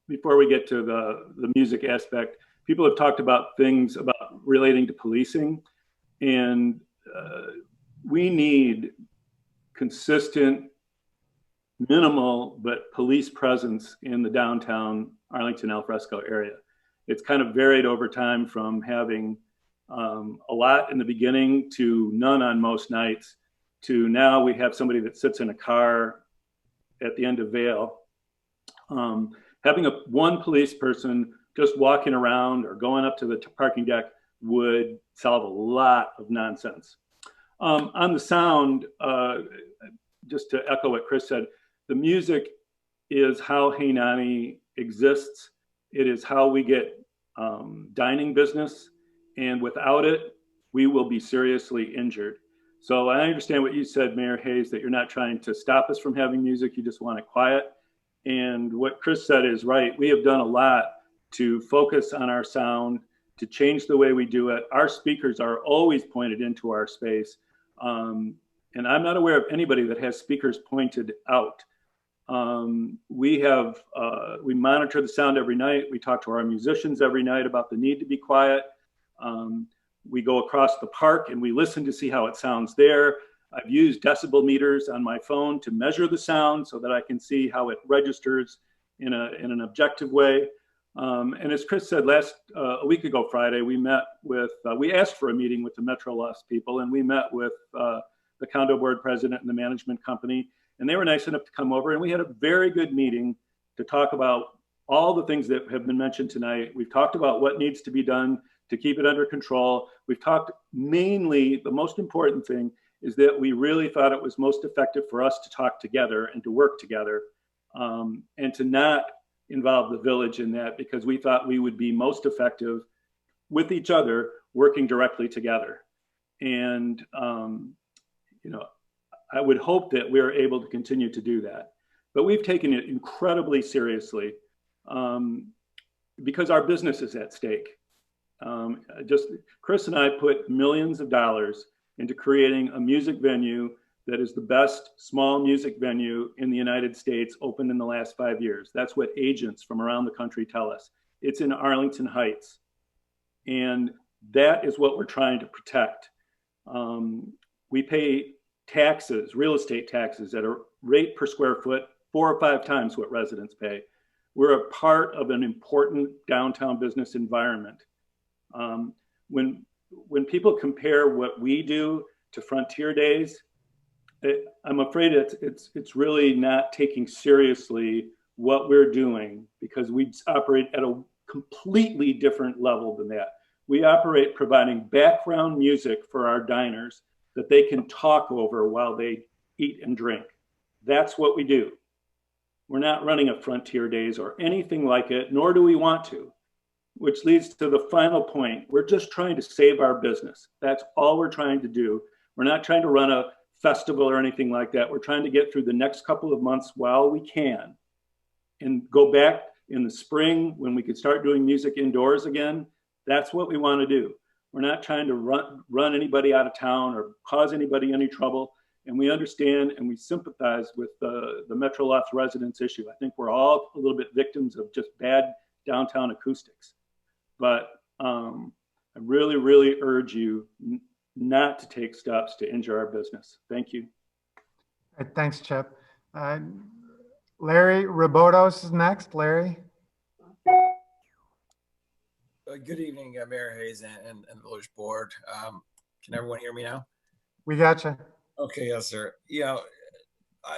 Before we get to the music aspect, people have talked about things about relating to policing, and we need consistent, minimal but police presence in the downtown Arlington al fresco area. It's kind of varied over time from having a lot in the beginning to none on most nights, to now we have somebody that sits in a car at the end of Vale. Having one police person just walking around or going up to the parking deck would solve a lot of nonsense. On the sound, just to echo what Chris said, the music is how Hainani exists. It is how we get dining business, and without it, we will be seriously injured. So I understand what you said, Mayor Hayes, that you're not trying to stop us from having music, you just want it quiet. And what Chris said is right. We have done a lot to focus on our sound, to change the way we do it. Our speakers are always pointed into our space. And I'm not aware of anybody that has speakers pointed out. We monitor the sound every night. We talk to our musicians every night about the need to be quiet. We go across the park and we listen to see how it sounds there. I've used decibel meters on my phone to measure the sound so that I can see how it registers in an objective way. And as Chris said, a week ago Friday, we asked for a meeting with the Metro Loss people, and we met with the condo board president and the management company, and they were nice enough to come over, and we had a very good meeting to talk about all the things that have been mentioned tonight. We've talked about what needs to be done to keep it under control. We've talked mainly, the most important thing is that we really thought it was most effective for us to talk together and to work together, and to not involve the village in that, because we thought we would be most effective with each other working directly together. And I would hope that we're able to continue to do that. But we've taken it incredibly seriously. because our business is at stake. Chris and I put millions of dollars into creating a music venue that is the best small music venue in the United States opened in the last 5 years. That's what agents from around the country tell us. It's in Arlington Heights. And that is what we're trying to protect. We pay taxes, real estate taxes, at a rate per square foot 4 or 5 times what residents pay. We're a part of an important downtown business environment. When people compare what we do to Frontier Days, I'm afraid it's really not taking seriously what we're doing, because we operate at a completely different level than that. We operate providing background music for our diners that they can talk over while they eat and drink. That's what we do. We're not running a Frontier Days or anything like it, nor do we want to, which leads to the final point. We're just trying to save our business. That's all we're trying to do. We're not trying to run a festival or anything like that. We're trying to get through the next couple of months while we can and go back in the spring when we could start doing music indoors again. That's what we want to do. We're not trying to run anybody out of town or cause anybody any trouble. And we understand and we sympathize with the Metro Loft residents issue. I think we're all a little bit victims of just bad downtown acoustics. But I really, really urge you not to take steps to injure our business. Thank you. Thanks, Chip. Larry Robotos is next. Larry. Good evening, Mayor Hayes and the Village Board. Can everyone hear me now? We got you. Okay, yes, sir.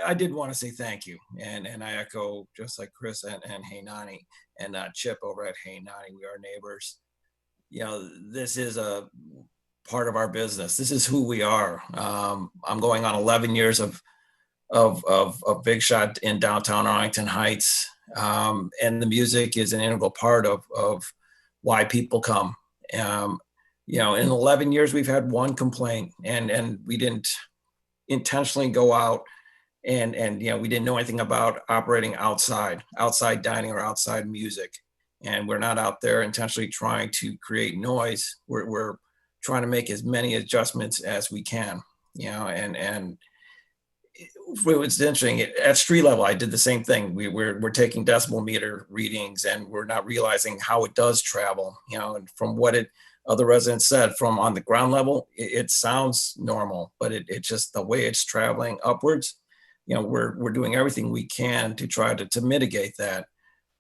I did want to say thank you, and I echo just like Chris and Hey Nani and Chip over at Hey Nani. We are neighbors. This is a part of our business. This is who we are. I'm going on 11 years of Big Shot in downtown Arlington Heights, and the music is an integral part of why people come. In 11 years, we've had one complaint, and we didn't intentionally go out and we didn't know anything about operating outside dining or outside music. And we're not out there intentionally trying to create noise. We're trying to make as many adjustments as we can, and what's interesting, at street level, I did the same thing. We're taking decibel meter readings, and we're not realizing how it does travel, and from what other residents said, from on the ground level, it sounds normal, but it just, the way it's traveling upwards, we're doing everything we can to try to mitigate that.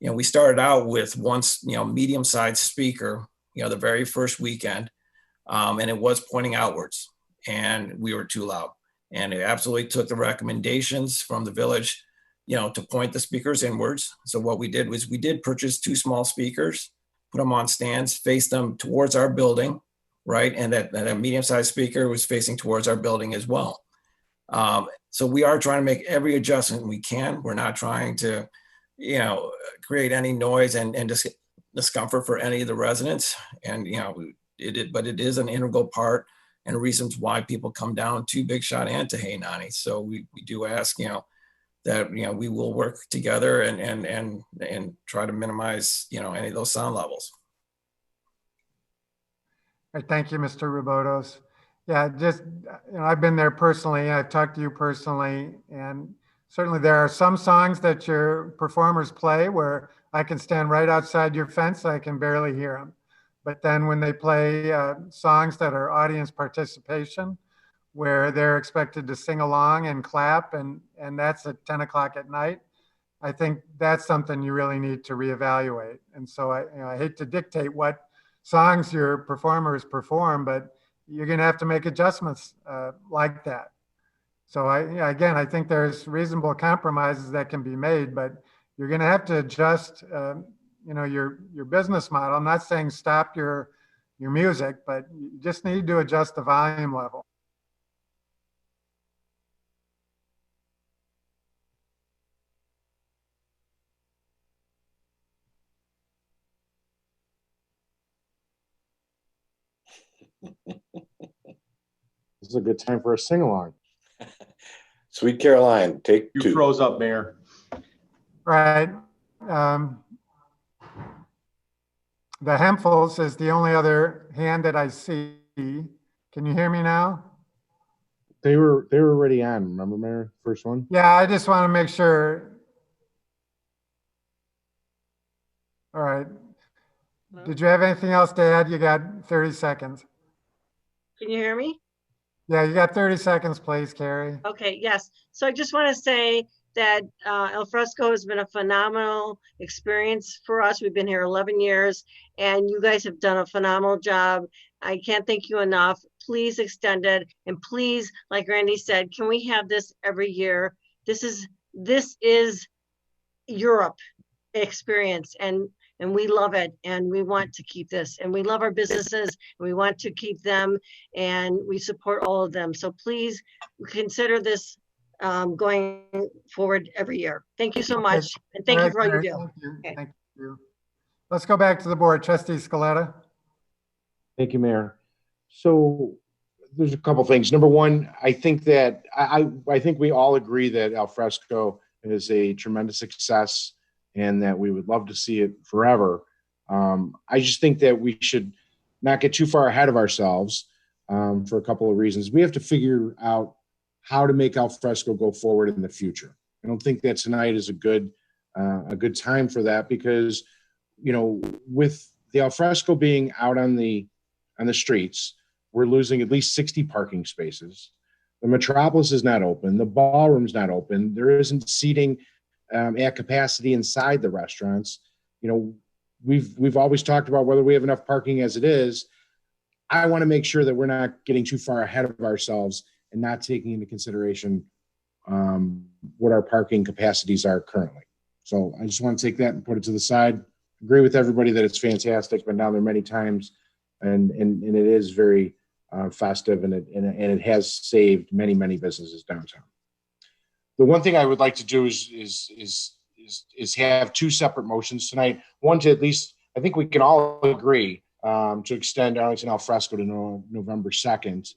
We started out with one, medium-sized speaker, the very first weekend, and it was pointing outwards, and we were too loud. And it absolutely took the recommendations from the village, to point the speakers inwards. So what we did was we did purchase 2 small speakers, put them on stands, face them towards our building, right? And that medium-sized speaker was facing towards our building as well. So we are trying to make every adjustment we can. We're not trying to, create any noise and discomfort for any of the residents. And, but it is an integral part and reasons why people come down to Big Shot and to Hey Nani. So we do ask, that, we will work together and try to minimize, any of those sound levels. All right, thank you, Mr. Robotos. Yeah, just, I've been there personally. I've talked to you personally, and certainly there are some songs that your performers play where I can stand right outside your fence. I can barely hear them. But then when they play songs that are audience participation, where they're expected to sing along and clap, and that's at 10 o'clock at night, I think that's something you really need to reevaluate. And so I hate to dictate what songs your performers perform, but you're going to have to make adjustments like that. So again, I think there's reasonable compromises that can be made, but you're going to have to adjust your business model. I'm not saying stop your music, but you just need to adjust the volume level. This is a good time for a sing-along. Sweet Caroline, take 2. You froze up, Mayor. Right. The Hempels is the only other hand that I see. Can you hear me now? They were already on, remember, Mayor? First one? Yeah, I just want to make sure. All right. Hello? Did you have anything else to add? You got 30 seconds. Can you hear me? Yeah, you got 30 seconds, please, Carrie. Okay, yes. So I just want to say that Al Fresco has been a phenomenal experience for us. We've been here 11 years and you guys have done a phenomenal job. I can't thank you enough. Please extend it. And please, like Randy said, can we have this every year? This is Europe experience and we love it and we want to keep this and we love our businesses and we want to keep them and we support all of them. So please consider this going forward every year. Thank you so much. And thank you for all you do. Thank you. Okay. Thank you. Let's go back to the board. Trustee Scaletta. Thank you, Mayor. So there's a couple things. Number one, I think that I think we all agree that Al Fresco is a tremendous success and that we would love to see it forever. I just think that we should not get too far ahead of ourselves for a couple of reasons. We have to figure out how to make Al Fresco go forward in the future. I don't think that tonight is a good time for that because, you know, with the Al Fresco being out on the streets, we're losing at least 60 parking spaces. The Metropolis is not open. The ballroom's not open. There isn't seating at capacity inside the restaurants. You know, we've always talked about whether we have enough parking as it is. I want to make sure that we're not getting too far ahead of ourselves and not taking into consideration what our parking capacities are currently. So I just want to take that and put it to the side. Agree with everybody that it's fantastic. Been down there many times, and it is very festive, and it has saved many businesses downtown. The one thing I would like to do is have two separate motions tonight. One to at least, I think we can all agree to extend Arlington Al Fresco to November 2nd,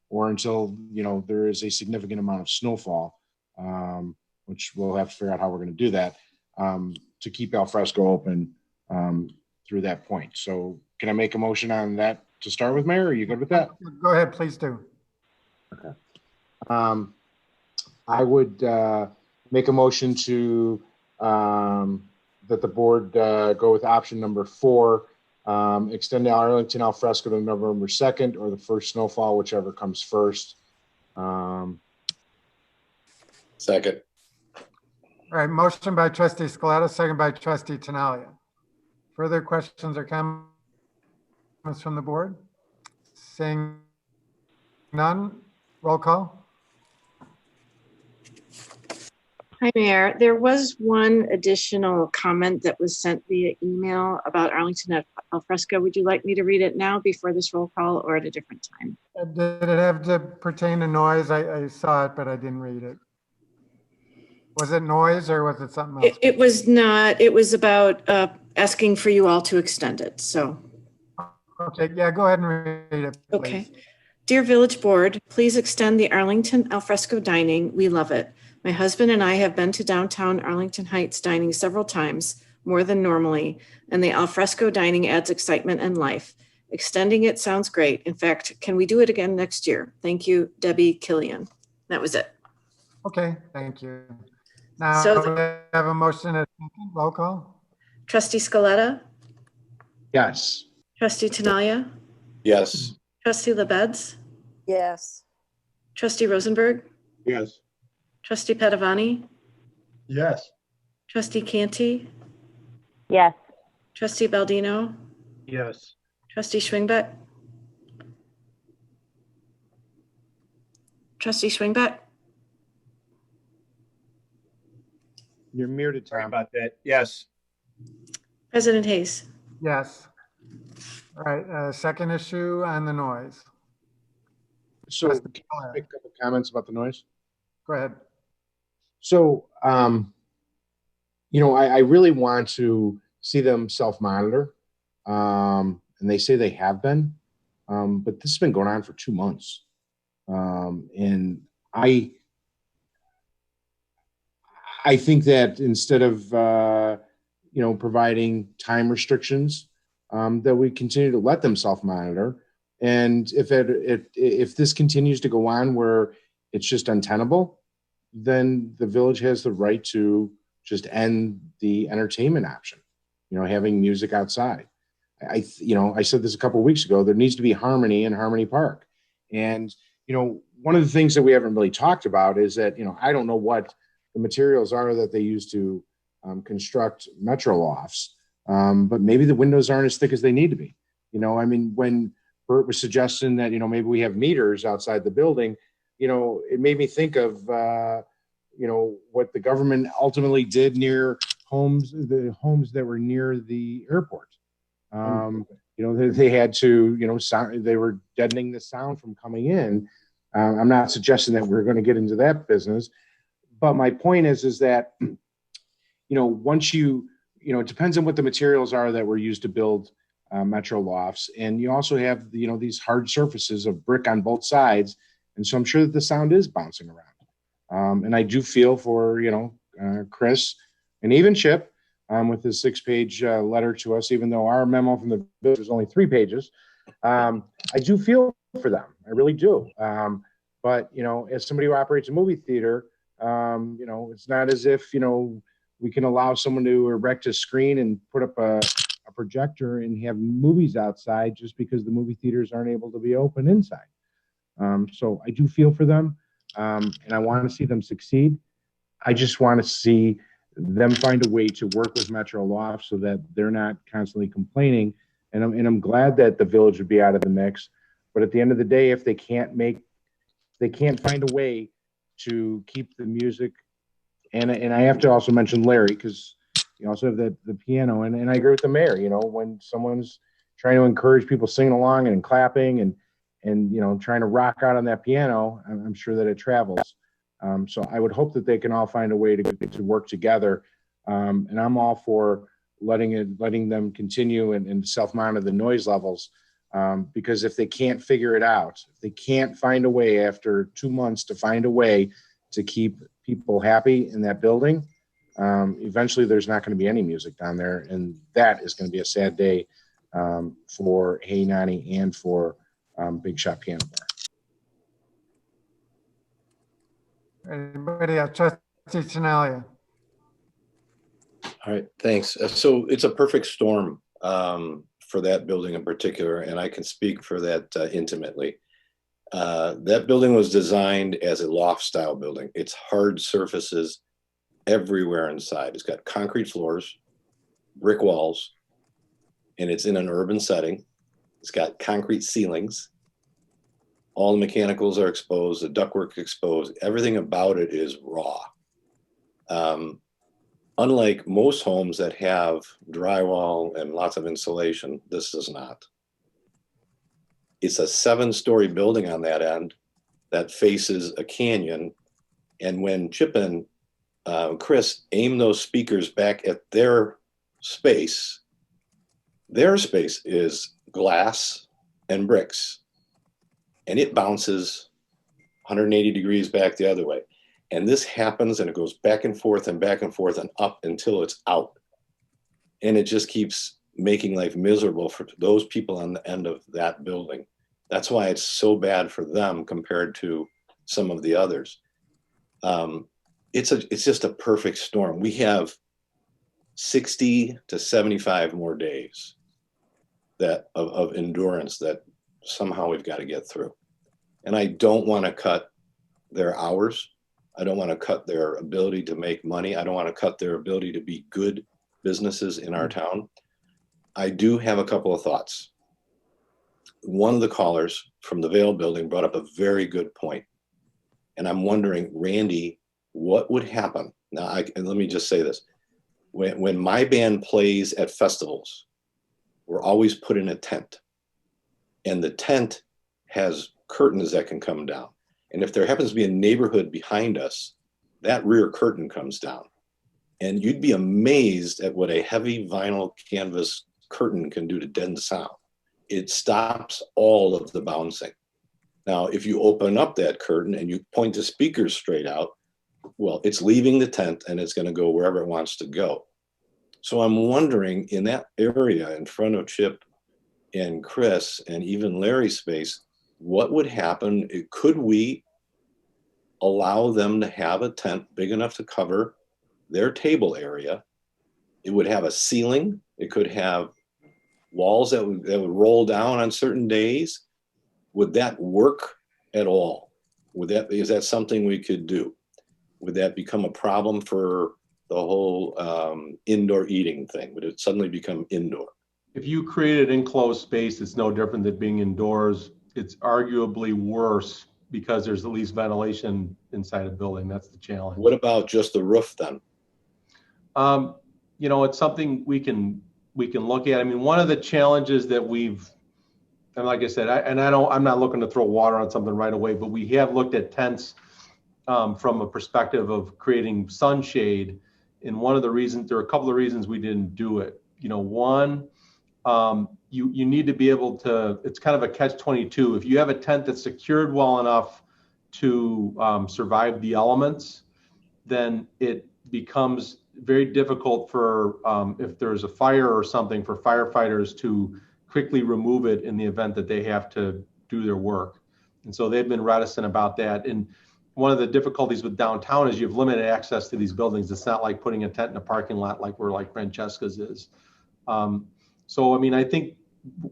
or until, you know, there is a significant amount of snowfall, which we'll have to figure out how we're going to do that, to keep Al Fresco open through that point. So can I make a motion on that to start with, Mayor? Are you good with that? Go ahead, please do. Okay. I would make a motion to that the board go with option number 4, extend the Arlington Al Fresco to November 2nd or the first snowfall, whichever comes first. Second. All right, motion by Trustee Scaletta, second by Trustee Tinaglia. Further questions or comments from the board? Seeing none, roll call. Hi, Mayor. There was one additional comment that was sent via email about Arlington Al Fresco. Would you like me to read it now before this roll call or at a different time? Did it have to pertain to noise? I saw it, but I didn't read it. Was it noise or was it something else? It was not. It was about asking for you all to extend it. So. Okay, yeah, go ahead and read it, please. Okay. Dear Village Board, please extend the Arlington Al Fresco dining. We love it. My husband and I have been to downtown Arlington Heights dining several times, more than normally, and the Al Fresco dining adds excitement and life. Extending it sounds great. In fact, can we do it again next year? Thank you, Debbie Killian. That was it. Okay, thank you. Now So we have a motion at roll call. Trustee Scaletta? Yes. Trustee Tinaglia? Yes. Trustee LaBedz? Yes. Trustee Rosenberg? Yes. Trustee Padovani? Yes. Trustee Canty? Yes. Trustee Baldino? Yes. Trustee Schwingbeck? Trustee Schwingbeck? You're muted, Sorry Tom. about that. Yes. President Hayes? Yes. All right, second issue on the noise. So can I make a couple comments about the noise? Go ahead. So, you know, I really want to see them self-monitor. And they say they have been, but this has been going on for 2 months. And I think that instead of, providing time restrictions, that we continue to let them self-monitor. And if this continues to go on where it's just untenable, then the village has the right to just end the entertainment option, having music outside. I said this a couple of weeks ago, there needs to be harmony in Harmony Park. And, one of the things that we haven't really talked about is that, I don't know what the materials are that they use to construct Metro lofts, but maybe the windows aren't as thick as they need to be. When Bert was suggesting that, maybe we have meters outside the building, it made me think of, what the government ultimately did near the homes that were near the airport. They had to, they were deadening the sound from coming in. I'm not suggesting that we're going to get into that business, but my point is that, once it depends on what the materials are that were used to build Metro lofts. And you also have, these hard surfaces of brick on both sides. And so I'm sure that the sound is bouncing around. And I do feel for, Chris and even Chip with his 6-page letter to us, even though our memo from the village was only 3 pages. I do feel for them. I really do. But, as somebody who operates a movie theater, it's not as if, we can allow someone to erect a screen and put up a projector and have movies outside just because the movie theaters aren't able to be open inside. So I do feel for them, and I want to see them succeed. I just want to see them find a way to work with Metro Loft so that they're not constantly complaining. And I'm glad that the village would be out of the mix. But at the end of the day, if they can't find a way to keep the music, and I have to also mention Larry, because you also have the piano, and I agree with the mayor. When someone's trying to encourage people singing along and clapping and trying to rock out on that piano, I'm sure that it travels. So I would hope that they can all find a way to work together. And I'm all for letting them continue and self-monitor the noise levels. Because if they can't figure it out, if they can't find a way after 2 months to find a way to keep people happy in that building, eventually there's not going to be any music down there. And that is going to be a sad day for Hey Nani and for Big Shot Piano Bar. Anybody else? Trustee Tinaglia. All right, thanks. So it's a perfect storm for that building in particular, and I can speak for that intimately. That building was designed as a loft style building. It's hard surfaces everywhere inside. It's got concrete floors, brick walls, and it's in an urban setting. It's got concrete ceilings. All the mechanicals are exposed, the ductwork exposed. Everything about it is raw. Unlike most homes that have drywall and lots of insulation, this does not. It's a 7-story building on that end that faces a canyon. And when Chip and Chris aim those speakers back at their space is glass and bricks. And it bounces 180 degrees back the other way. And this happens and it goes back and forth and up until it's out. And it just keeps making life miserable for those people on the end of that building. That's why it's so bad for them compared to some of the others. It's just a perfect storm. We have 60 to 75 more days of endurance that somehow we've got to get through. And I don't want to cut their hours. I don't want to cut their ability to make money. I don't want to cut their ability to be good businesses in our town. I do have a couple of thoughts. One of the callers from the Vail building brought up a very good point. And I'm wondering, Randy, what would happen? Now, let me just say this. When my band plays at festivals, we're always put in a tent. And the tent has curtains that can come down. And if there happens to be a neighborhood behind us, that rear curtain comes down. And you'd be amazed at what a heavy vinyl canvas curtain can do to deaden sound. It stops all of the bouncing. Now, if you open up that curtain and you point the speakers straight out, well, it's leaving the tent and it's going to go wherever it wants to go. So I'm wondering, in that area in front of Chip and Chris and even Larry's space, what would happen? Could we allow them to have a tent big enough to cover their table area? It would have a ceiling. It could have walls that would roll down on certain days. Would that work at all? Is that something we could do? Would that become a problem for the whole indoor eating thing? Would it suddenly become indoor? If you created enclosed space, it's no different than being indoors. It's arguably worse because there's at least ventilation inside a building. That's the challenge. What about just the roof then? You know, it's something we can look at. I mean, one of the challenges that and like I said, I'm not looking to throw water on something right away, but we have looked at tents from a perspective of creating sunshade. And one of the reasons, there are a couple of reasons we didn't do it. You know, one, you need to be able to, it's kind of a catch-22. If you have a tent that's secured well enough to survive the elements, then it becomes very difficult for, if there's a fire or something, for firefighters to quickly remove it in the event that they have to do their work. And so they've been reticent about that. And one of the difficulties with downtown is you have limited access to these buildings. It's not like putting a tent in a parking lot like Francesca's is. So, I mean, I think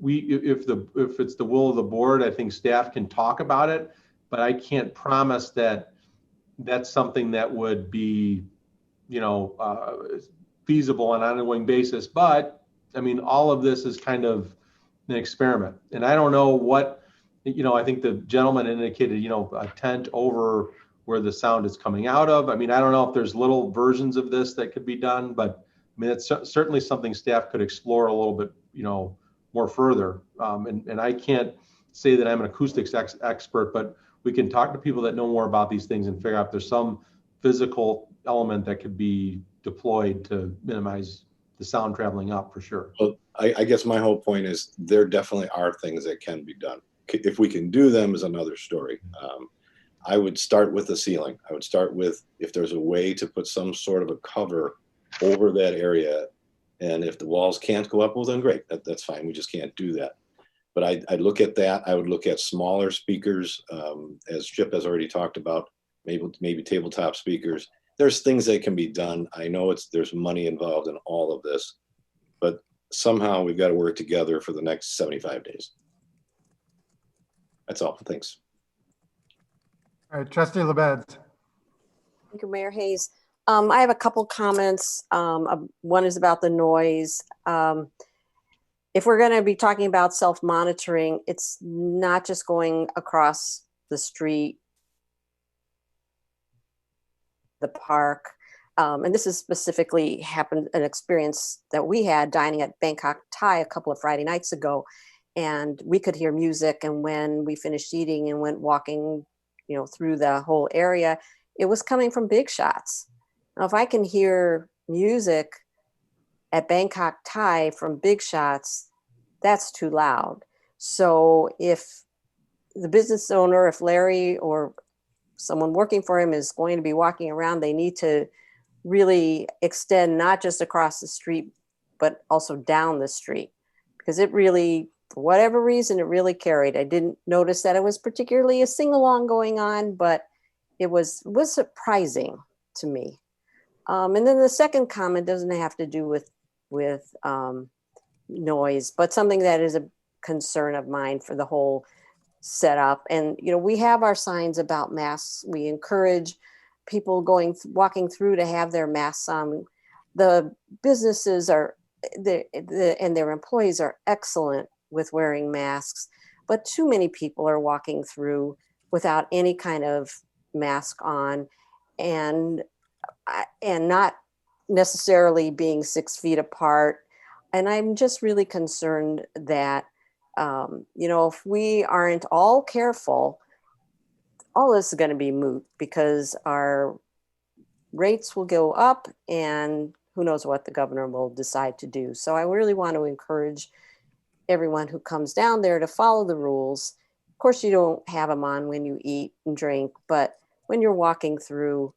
if it's the will of the board, I think staff can talk about it, but I can't promise that that's something that would be, you know, feasible on an ongoing basis. But I mean, all of this is kind of an experiment, and I don't know what, you know, I think the gentleman indicated, you know, a tent over where the sound is coming out of. I mean, I don't know if there's little versions of this that could be done, but I mean, it's certainly something staff could explore a little bit, you know, more further. And I can't say that I'm an acoustics expert, but we can talk to people that know more about these things and figure out if there's some physical element that could be deployed to minimize the sound traveling up, for sure. Well, I guess my whole point is there definitely are things that can be done. If we can do them is another story. I would start with the ceiling. I would start with, if there's a way to put some sort of a cover over that area, and if the walls can't go up, well then great, that's fine. We just can't do that. But I'd look at that. I would look at smaller speakers, as Chip has already talked about, maybe tabletop speakers. There's things that can be done. I know there's money involved in all of this, but somehow we've got to work together for the next 75 days. That's all. Thanks. All right, Trustee LaBedz. Thank you, Mayor Hayes. I have a couple comments. One is about the noise. If we're going to be talking about self-monitoring, it's not just going across the street, the park. And this is specifically happened, an experience that we had dining at Bangkok Thai a couple of Friday nights ago. And we could hear music. And when we finished eating and went walking, you know, through the whole area, it was coming from Big Shots. Now, if I can hear music at Bangkok Thai from Big Shots, that's too loud. So if the business owner, if Larry or someone working for him is going to be walking around, they need to really extend not just across the street, but also down the street, because it really, for whatever reason, it really carried. I didn't notice that it was particularly a sing-along going on, but it was surprising to me. And then the second comment doesn't have to do with noise, but something that is a concern of mine for the whole setup. And, you know, we have our signs about masks. We encourage people walking through to have their masks on. The businesses and their employees are excellent with wearing masks, but too many people are walking through without any kind of mask on, and not necessarily being 6 feet apart. And I'm just really concerned that, you know, if we aren't all careful, all this is going to be moot, because our rates will go up and who knows what the governor will decide to do. So I really want to encourage everyone who comes down there to follow the rules. Of course, you don't have them on when you eat and drink, but when you're walking through,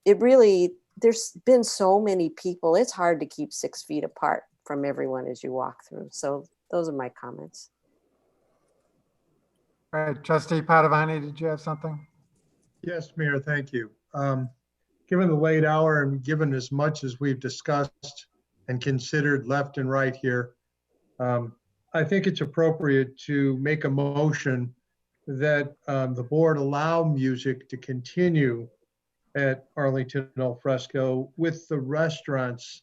it really there's been so many people, it's hard to keep 6 feet apart from everyone as you walk through. So those are my comments. All right, Trustee Padovani, did you have something? Yes, Mayor, thank you. Given the late hour and given as much as we've discussed and considered left and right here, I think it's appropriate to make a motion that the board allow music to continue at Arlington Al Fresco with the restaurants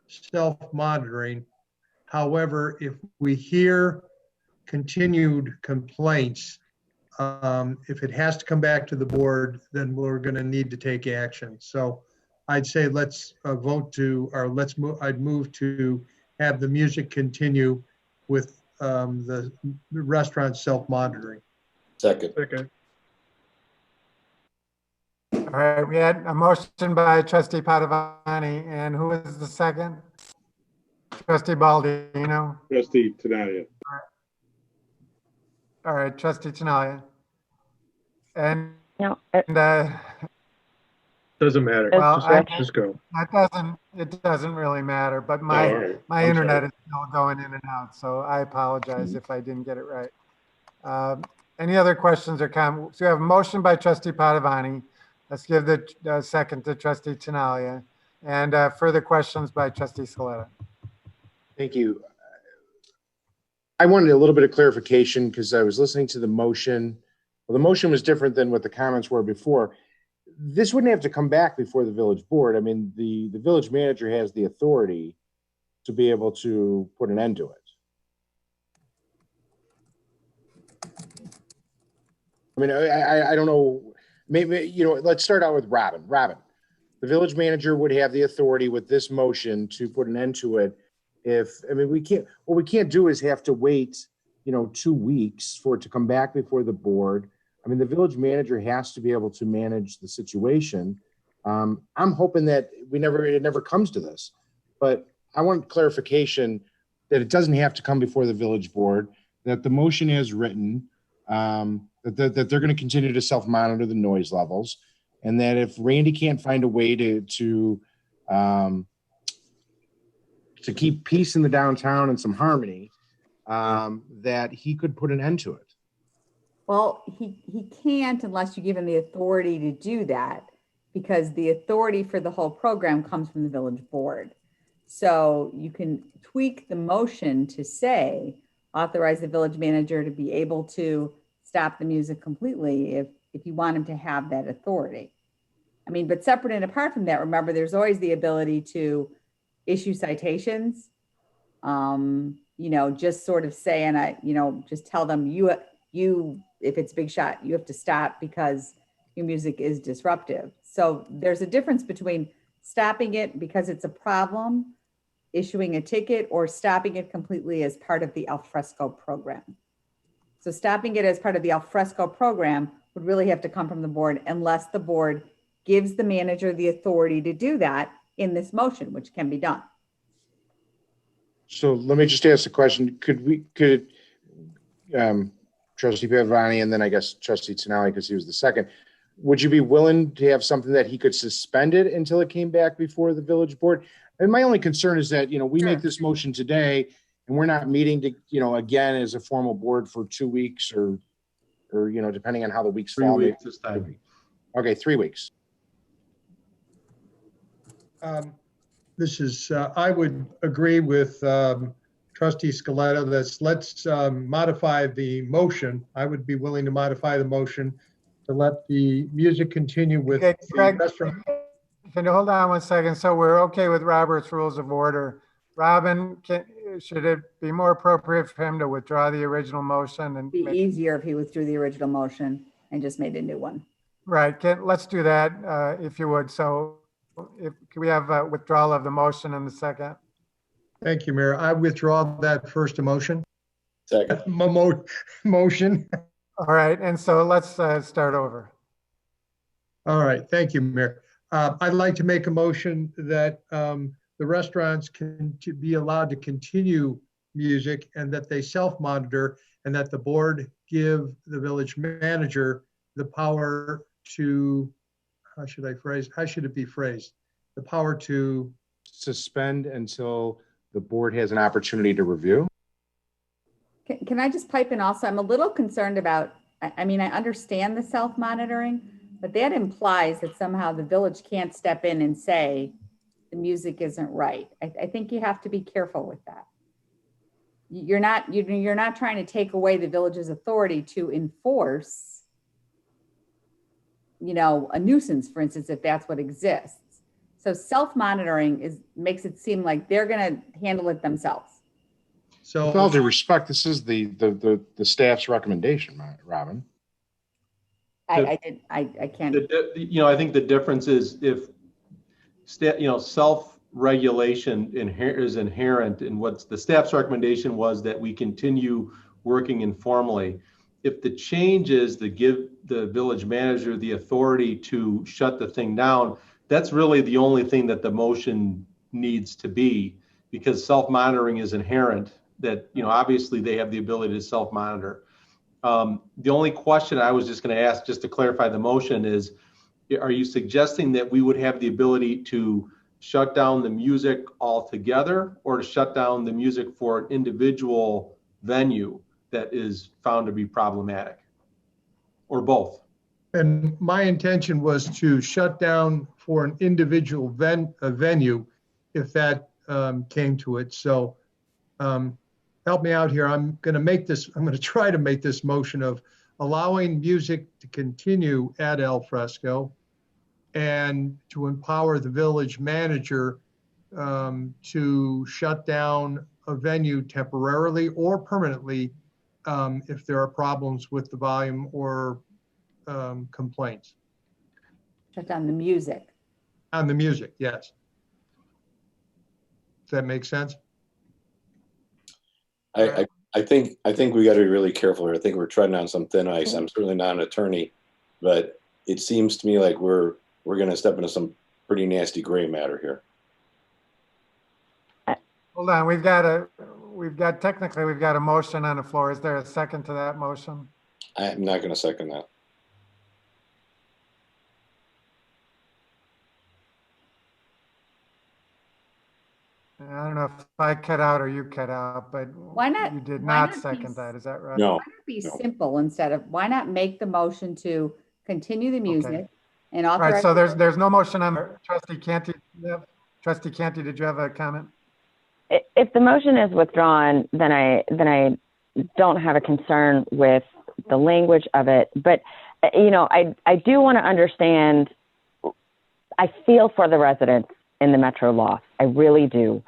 self-monitoring. However, if we hear continued complaints, if it has to come back to the board, then we're going to need to take action. So I'd say let's vote to, or let's move, I'd move to have the music continue with the restaurant self-monitoring. Second. All right, we had a motion by Trustee Padovani, and who is the second? Trustee Baldino. Trustee Tinaglia. All right, Trustee Tinaglia. And No, Doesn't matter. well, Just go. It doesn't really matter, but my I'm internet sorry. is still going in and out, so I apologize if I didn't get it right. Any other questions or comments? So we have a motion by Trustee Padovani. Let's give the second to Trustee Tinaglia, and further questions by Trustee Scaletta. Thank you. I wanted a little bit of clarification because I was listening to the motion. Well, the motion was different than what the comments were before. This wouldn't have to come back before the village board. I mean, the village manager has the authority to be able to put an end to it. I mean, I don't know. Maybe, you know, let's start out with Robin. Robin, the village manager would have the authority with this motion to put an end to it. I mean, what we can't do is have to wait, 2 weeks for it to come back before the board. I mean, the village manager has to be able to manage the situation. I'm hoping that it never comes to this, but I want clarification that it doesn't have to come before the village board, that the motion is written, that they're going to continue to self-monitor the noise levels, and that if Randy can't find a way to keep peace in the downtown and some harmony, that he could put an end to it. Well, he can't unless you give him the authority to do that, because the authority for the whole program comes from the village board. So you can tweak the motion to say, authorize the village manager to be able to stop the music completely if you want him to have that authority. I mean, but separate and apart from that, remember, there's always the ability to issue citations. Just sort of say, and just tell them you, if it's big shot, you have to stop because your music is disruptive. So there's a difference between stopping it because it's a problem, issuing a ticket, or stopping it completely as part of the al fresco program. So stopping it as part of the al fresco program would really have to come from the board, unless the board gives the manager the authority to do that in this motion, which can be done. So let me just ask the question. Could Trustee Padovani, and then I guess Trustee Tinaglia, because he was the second, would you be willing to have something that he could suspend it until it came back before the village board? And my only concern is that, we make this motion today and we're not meeting to, again, as a formal board for 2 weeks or depending on how the weeks fall. 3 weeks this time. Okay, 3 weeks. I would agree with Trustee Scaletta that let's modify the motion. I would be willing to modify the motion to let the music continue with Okay, Craig, the restaurant. can you hold on 1 second? So we're okay with Robert's Rules of Order. Robin, should it be more appropriate for him to withdraw the original motion? And It'd be easier if he withdrew the original motion and just made a new one. Right, let's do that if you would. So can we have a withdrawal of the motion in the second? Thank you, Mayor. I withdraw that first motion. Second. Motion. All right, and so let's start over. All right, thank you, Mayor. I'd like to make a motion that the restaurants can be allowed to continue music and that they self-monitor, and that the board give the village manager the power to, how should it be phrased? the power to suspend until the board has an opportunity to review. Can I just pipe in also? I'm a little concerned about, I mean, I understand the self-monitoring, but that implies that somehow the village can't step in and say the music isn't right. I think you have to be careful with that. You're not trying to take away the village's authority to enforce, you know, a nuisance, for instance, if that's what exists. So self-monitoring makes it seem like they're going to handle it themselves. So with all due respect, this is the staff's recommendation, Robin. I can't. You know, I think the difference is if, you know, self-regulation is inherent in what's the staff's recommendation was that we continue working informally. If the change is to give the village manager the authority to shut the thing down, that's really the only thing that the motion needs to be, because self-monitoring is inherent. That, you know, obviously they have the ability to self-monitor. The only question I was just going to ask, just to clarify the motion, is, are you suggesting that we would have the ability to shut down the music altogether, or to shut down the music for an individual venue that is found to be problematic, or both? And my intention was to shut down for an individual venue if that came to it. So help me out here. I'm going to try to make this motion of allowing music to continue at El Fresco and to empower the village manager to shut down a venue temporarily or permanently if there are problems with the volume or complaints. Shut down the music. On the music, yes. Does that make sense? I think we got to be really careful here. I think we're treading on some thin ice. I'm certainly not an attorney, but it seems to me like we're going to step into some pretty nasty gray matter here. Hold on, we've got a motion on the floor. Is there a second to that motion? I'm not going to second that. I don't know if I cut out or you cut out, but why not? You did not second that. Is that right? No. Why not be simple instead of, why not make the motion to continue the music and authorize? Right. So there's no motion on Trustee Canty. Trustee Canty, did you have a comment? If the motion is withdrawn, then I don't have a concern with the language of it. But you know, I do want to understand. I feel for the residents in the Metro Loft. I really do.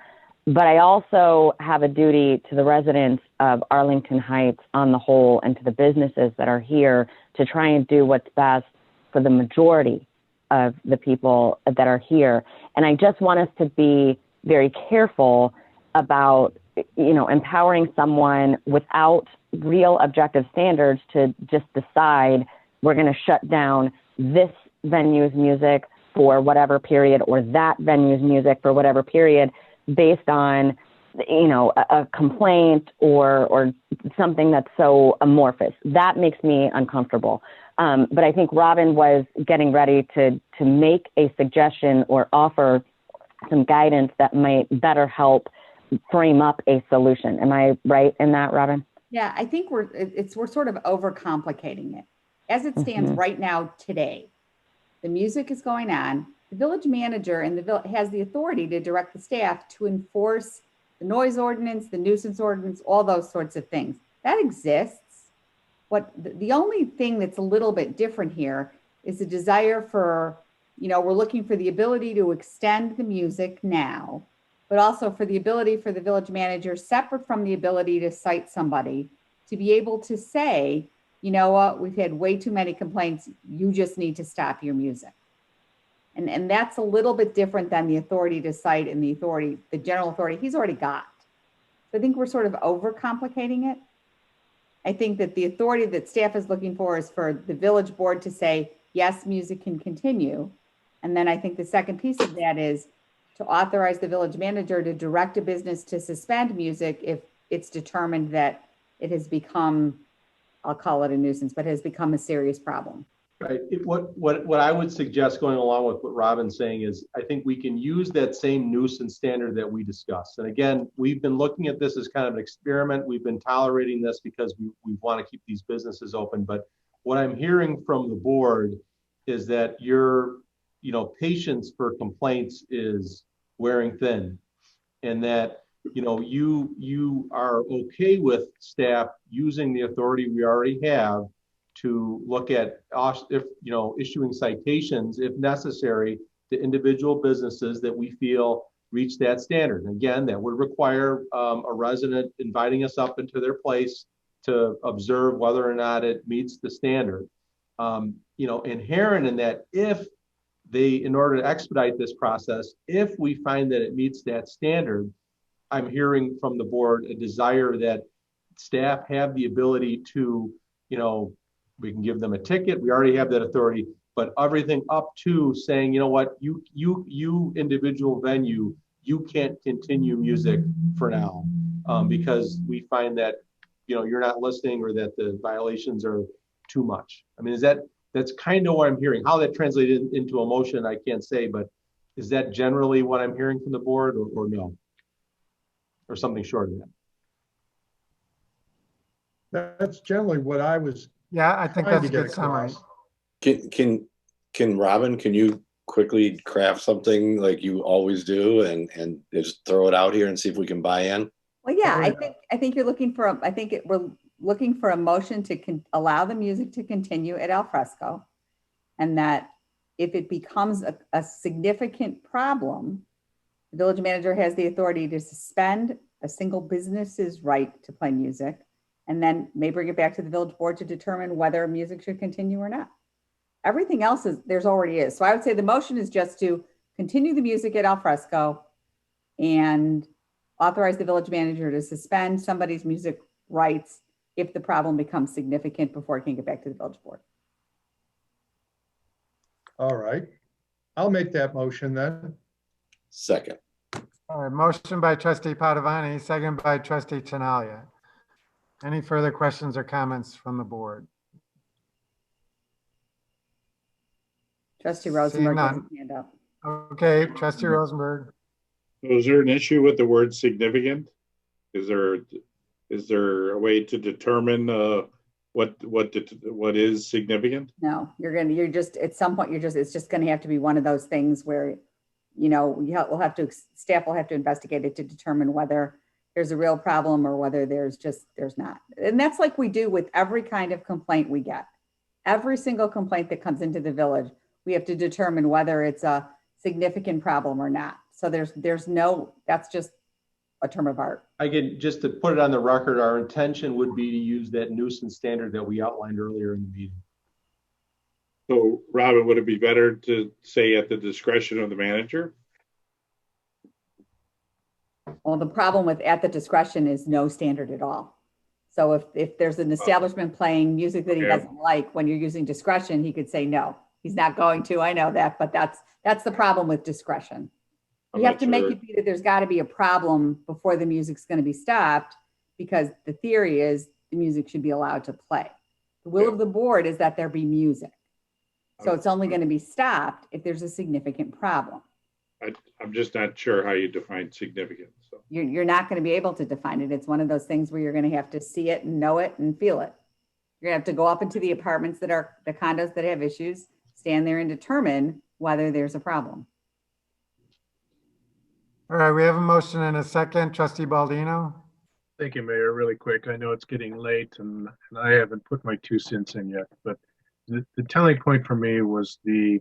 But I also have a duty to the residents of Arlington Heights on the whole, and to the businesses that are here, to try and do what's best for the majority of the people that are here. And I just want us to be very careful about, you know, empowering someone without real objective standards to just decide we're going to shut down this venue's music for whatever period, or that venue's music for whatever period, based on, you know, a complaint or something that's so amorphous. That makes me uncomfortable. But I think Robin was getting ready to make a suggestion or offer some guidance that might better help frame up a solution. Am I right in that, Robin? Yeah, I think we're sort of overcomplicating it. As it stands right now today, the music is going on. The village manager and has the authority to direct the staff to enforce the noise ordinance, the nuisance ordinance, all those sorts of things. That exists. The only thing that's a little bit different here is the desire for, you know, we're looking for the ability to extend the music now, but also for the ability for the village manager, separate from the ability to cite somebody, to be able to say, you know what, we've had way too many complaints. You just need to stop your music. And that's a little bit different than the authority to cite and the general authority he's already got. So I think we're sort of overcomplicating it. I think that the authority that staff is looking for is for the village board to say, yes, music can continue. And then I think the second piece of that is to authorize the village manager to direct a business to suspend music if it's determined that it has become, I'll call it a nuisance, but has become a serious problem. Right. What I would suggest going along with what Robin's saying is I think we can use that same nuisance standard that we discussed. And again, we've been looking at this as kind of an experiment. We've been tolerating this because we want to keep these businesses open. But what I'm hearing from the board is that your, patience for complaints is wearing thin, and that, you are okay with staff using the authority we already have to look at, issuing citations if necessary to individual businesses that we feel reach that standard. And again, that would require a resident inviting us up into their place to observe whether or not it meets the standard. Inherent in that, if in order to expedite this process, if we find that it meets that standard, I'm hearing from the board a desire that staff have the ability to, we can give them a ticket. We already have that authority, but everything up to saying, you individual venue, you can't continue music for now because we find that, you're not listening or that the violations are too much. I mean, that's kind of what I'm hearing. How that translated into a motion, I can't say, but is that generally what I'm hearing from the board or no? Or something short of that? That's generally what I was. Yeah, I think that's a good summary. Can Robin, can you quickly craft something like you always do and just throw it out here and see if we can buy in? Well, yeah, I think you're looking for, we're looking for a motion to allow the music to continue at al fresco, and that if it becomes a significant problem, the village manager has the authority to suspend a single business's right to play music, and then may bring it back to the village board to determine whether music should continue or not. Everything else already is. So I would say the motion is just to continue the music at al fresco and authorize the village manager to suspend somebody's music rights if the problem becomes significant before it can get back to the village board. All right. I'll make that motion then. Second. All right, motion by trustee Padovani, second by trustee Tinaglia. Any further questions or comments from the board? Trustee Rosenberg has his hand up. Okay, trustee Rosenberg. Is there an issue with the word significant? Is there a way to determine what is significant? No, you're just at some point it's just going to have to be one of those things where staff will have to investigate it to determine whether there's a real problem or whether there's not. And that's like we do with every kind of complaint we get. Every single complaint that comes into the village, we have to determine whether it's a significant problem or not. So that's just a term of art. Again, just to put it on the record, our intention would be to use that nuisance standard that we outlined earlier in the meeting. So, Robin, would it be better to say at the discretion of the manager? Well, the problem with at the discretion is no standard at all. So if there's an establishment playing music that he doesn't like, when you're using discretion, he could say no. He's not going to, I know that, but that's the problem with discretion. You have to make it be that there's got to be a problem before the music's going to be stopped, because the theory is the music should be allowed to play. The will of the board is that there be music. So it's only going to be stopped if there's a significant problem. I'm just not sure how you define significant. So you're not going to be able to define it. It's one of those things where you're going to have to see it and know it and feel it. You're going to have to go up into the apartments that are the condos that have issues, stand there and determine whether there's a problem. All right, we have a motion and a second. Trustee Baldino. Thank you, Mayor. Really quick. I know it's getting late and I haven't put my 2 cents in yet, but the telling point for me was the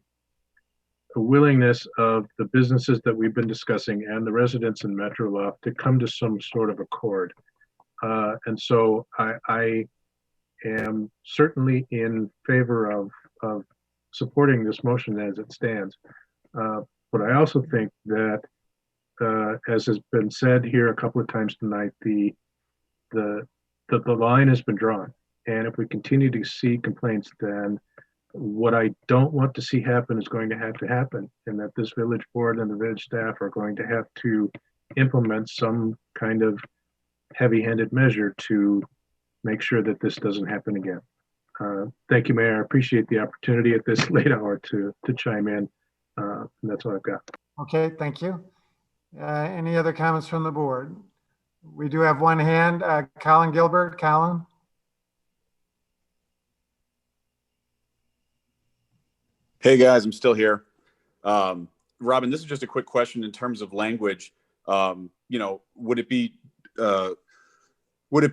willingness of the businesses that we've been discussing and the residents in Metro Loft to come to some sort of accord. And so I am certainly in favor of supporting this motion as it stands. But I also think that, as has been said here a couple of times tonight, the line has been drawn. And if we continue to see complaints, then what I don't want to see happen is going to happen, and that this village board and the village staff are going to have to implement some kind of heavy-handed measure to make sure that this doesn't happen again. Thank you, Mayor. I appreciate the opportunity at this late hour to chime in. And that's what I've got. Okay, thank you. Any other comments from the board? We do have one hand, Colin Gilbert. Colin? Hey guys, I'm still here. Robin, this is just a quick question in terms of language. Would it be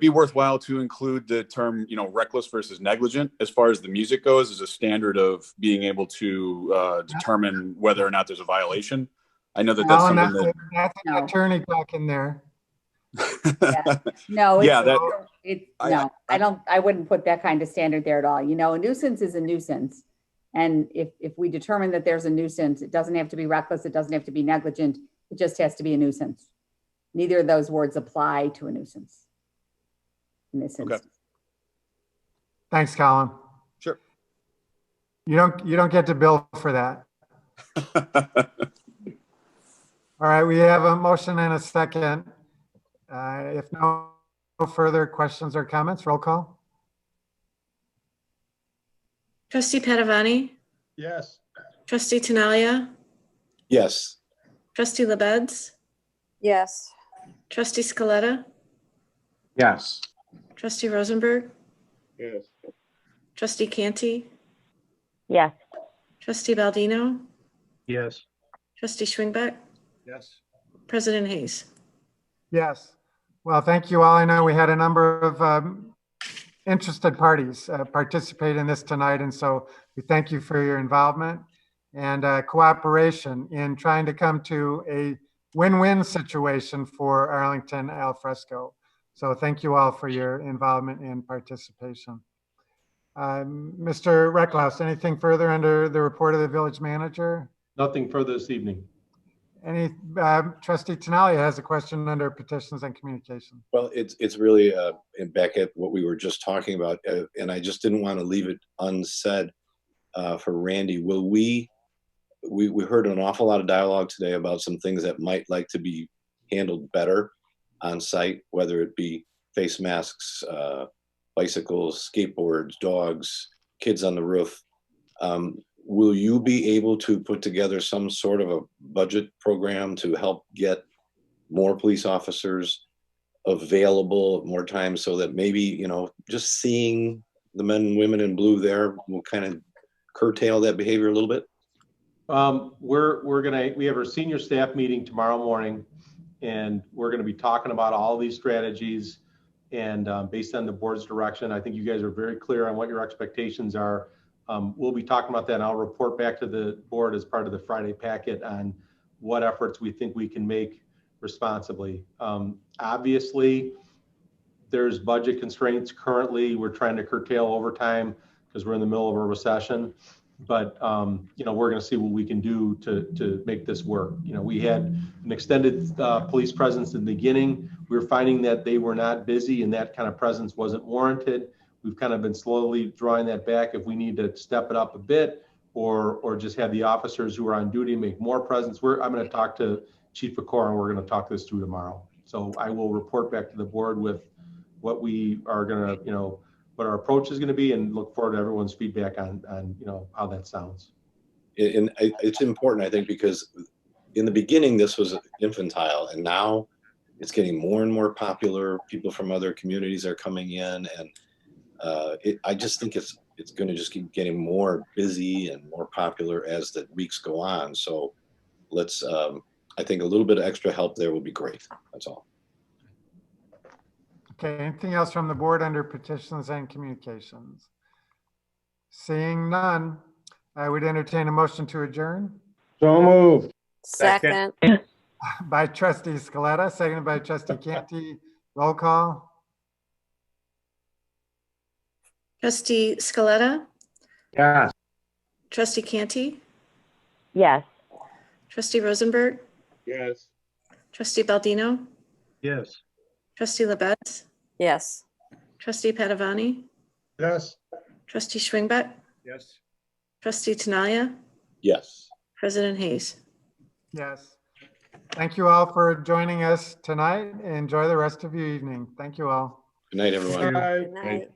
worthwhile to include the term, reckless versus negligent as far as the music goes as a standard of being able to determine whether or not there's a violation? I know that's something that... That's an attorney talking there. No, yeah, I wouldn't put that kind of standard there at all. A nuisance is a nuisance. And if we determine that there's a nuisance, it doesn't have to be reckless. It doesn't have to be negligent. It just has to be a nuisance. Neither of those words apply to a nuisance in this instance. Thanks, Colin. Sure. You don't get to bill for that. All right, we have a motion and a second. If no further questions or comments, roll call. Trustee Padovani? Yes. Trustee Tinaglia? Yes. Trustee LaBedz? Yes. Trustee Scaletta? Yes. Trustee Rosenberg? Yes. Trustee Canty? Yes. Trustee Baldino? Yes. Trustee Schwingbeck? Yes. President Hayes? Yes. Well, thank you all. I know we had a number of interested parties participate in this tonight, and so we thank you for your involvement and cooperation in trying to come to a win-win situation for Arlington al fresco. So thank you all for your involvement and participation. Mr. Recklaus, anything further under the report of the village manager? Nothing further this evening. Any Trustee Tinaglia has a question under petitions and communication. Well, it's really back at what we were just talking about, and I just didn't want to leave it unsaid for Randy. Will we heard an awful lot of dialogue today about some things that might like to be handled better on site, whether it be face masks, bicycles, skateboards, dogs, kids on the roof. Will you be able to put together some sort of a budget program to help get more police officers available more time so that maybe, just seeing the men and women in blue there will kind of curtail that behavior a little bit? We have our senior staff meeting tomorrow morning, and we're going to be talking about all these strategies. And based on the board's direction, I think you guys are very clear on what your expectations are. We'll be talking about that, and I'll report back to the board as part of the Friday packet on what efforts we think we can make responsibly. Obviously, there's budget constraints currently. We're trying to curtail overtime because we're in the middle of a recession. But we're going to see what we can do to make this work. We had an extended police presence in the beginning. We were finding that they were not busy, and that kind of presence wasn't warranted. We've kind of been slowly drawing that back. If we need to step it up a bit, or just have the officers who are on duty make more presence, I'm going to talk to Chief Pecora, and we're going to talk this through tomorrow. So I will report back to the board with what we are going to, what our approach is going to be, and look forward to everyone's feedback on how that sounds. And it's important, I think, because in the beginning this was infantile, and now it's getting more and more popular. People from other communities are coming in, and I just think it's going to just keep getting more busy and more popular as the weeks go on. So let's, I think a little bit of extra help there will be great. That's all. Okay, anything else from the board under petitions and communications? Seeing none, I would entertain a motion to adjourn. So moved. Second. By Trustee Scaletta, seconded by Trustee Canty. Roll call. Trustee Scaletta? Yes. Trustee Canty? Yes. Trustee Rosenberg? Yes. Trustee Baldino? Yes. Trustee LaBedz? Yes. Trustee Padovani? Yes. Trustee Schwingbeck? Yes. Trustee Tinaglia? Yes. President Hayes? Yes. Thank you all for joining us tonight. Enjoy the rest of your evening. Thank you all. Good night, everyone. Bye. Good night.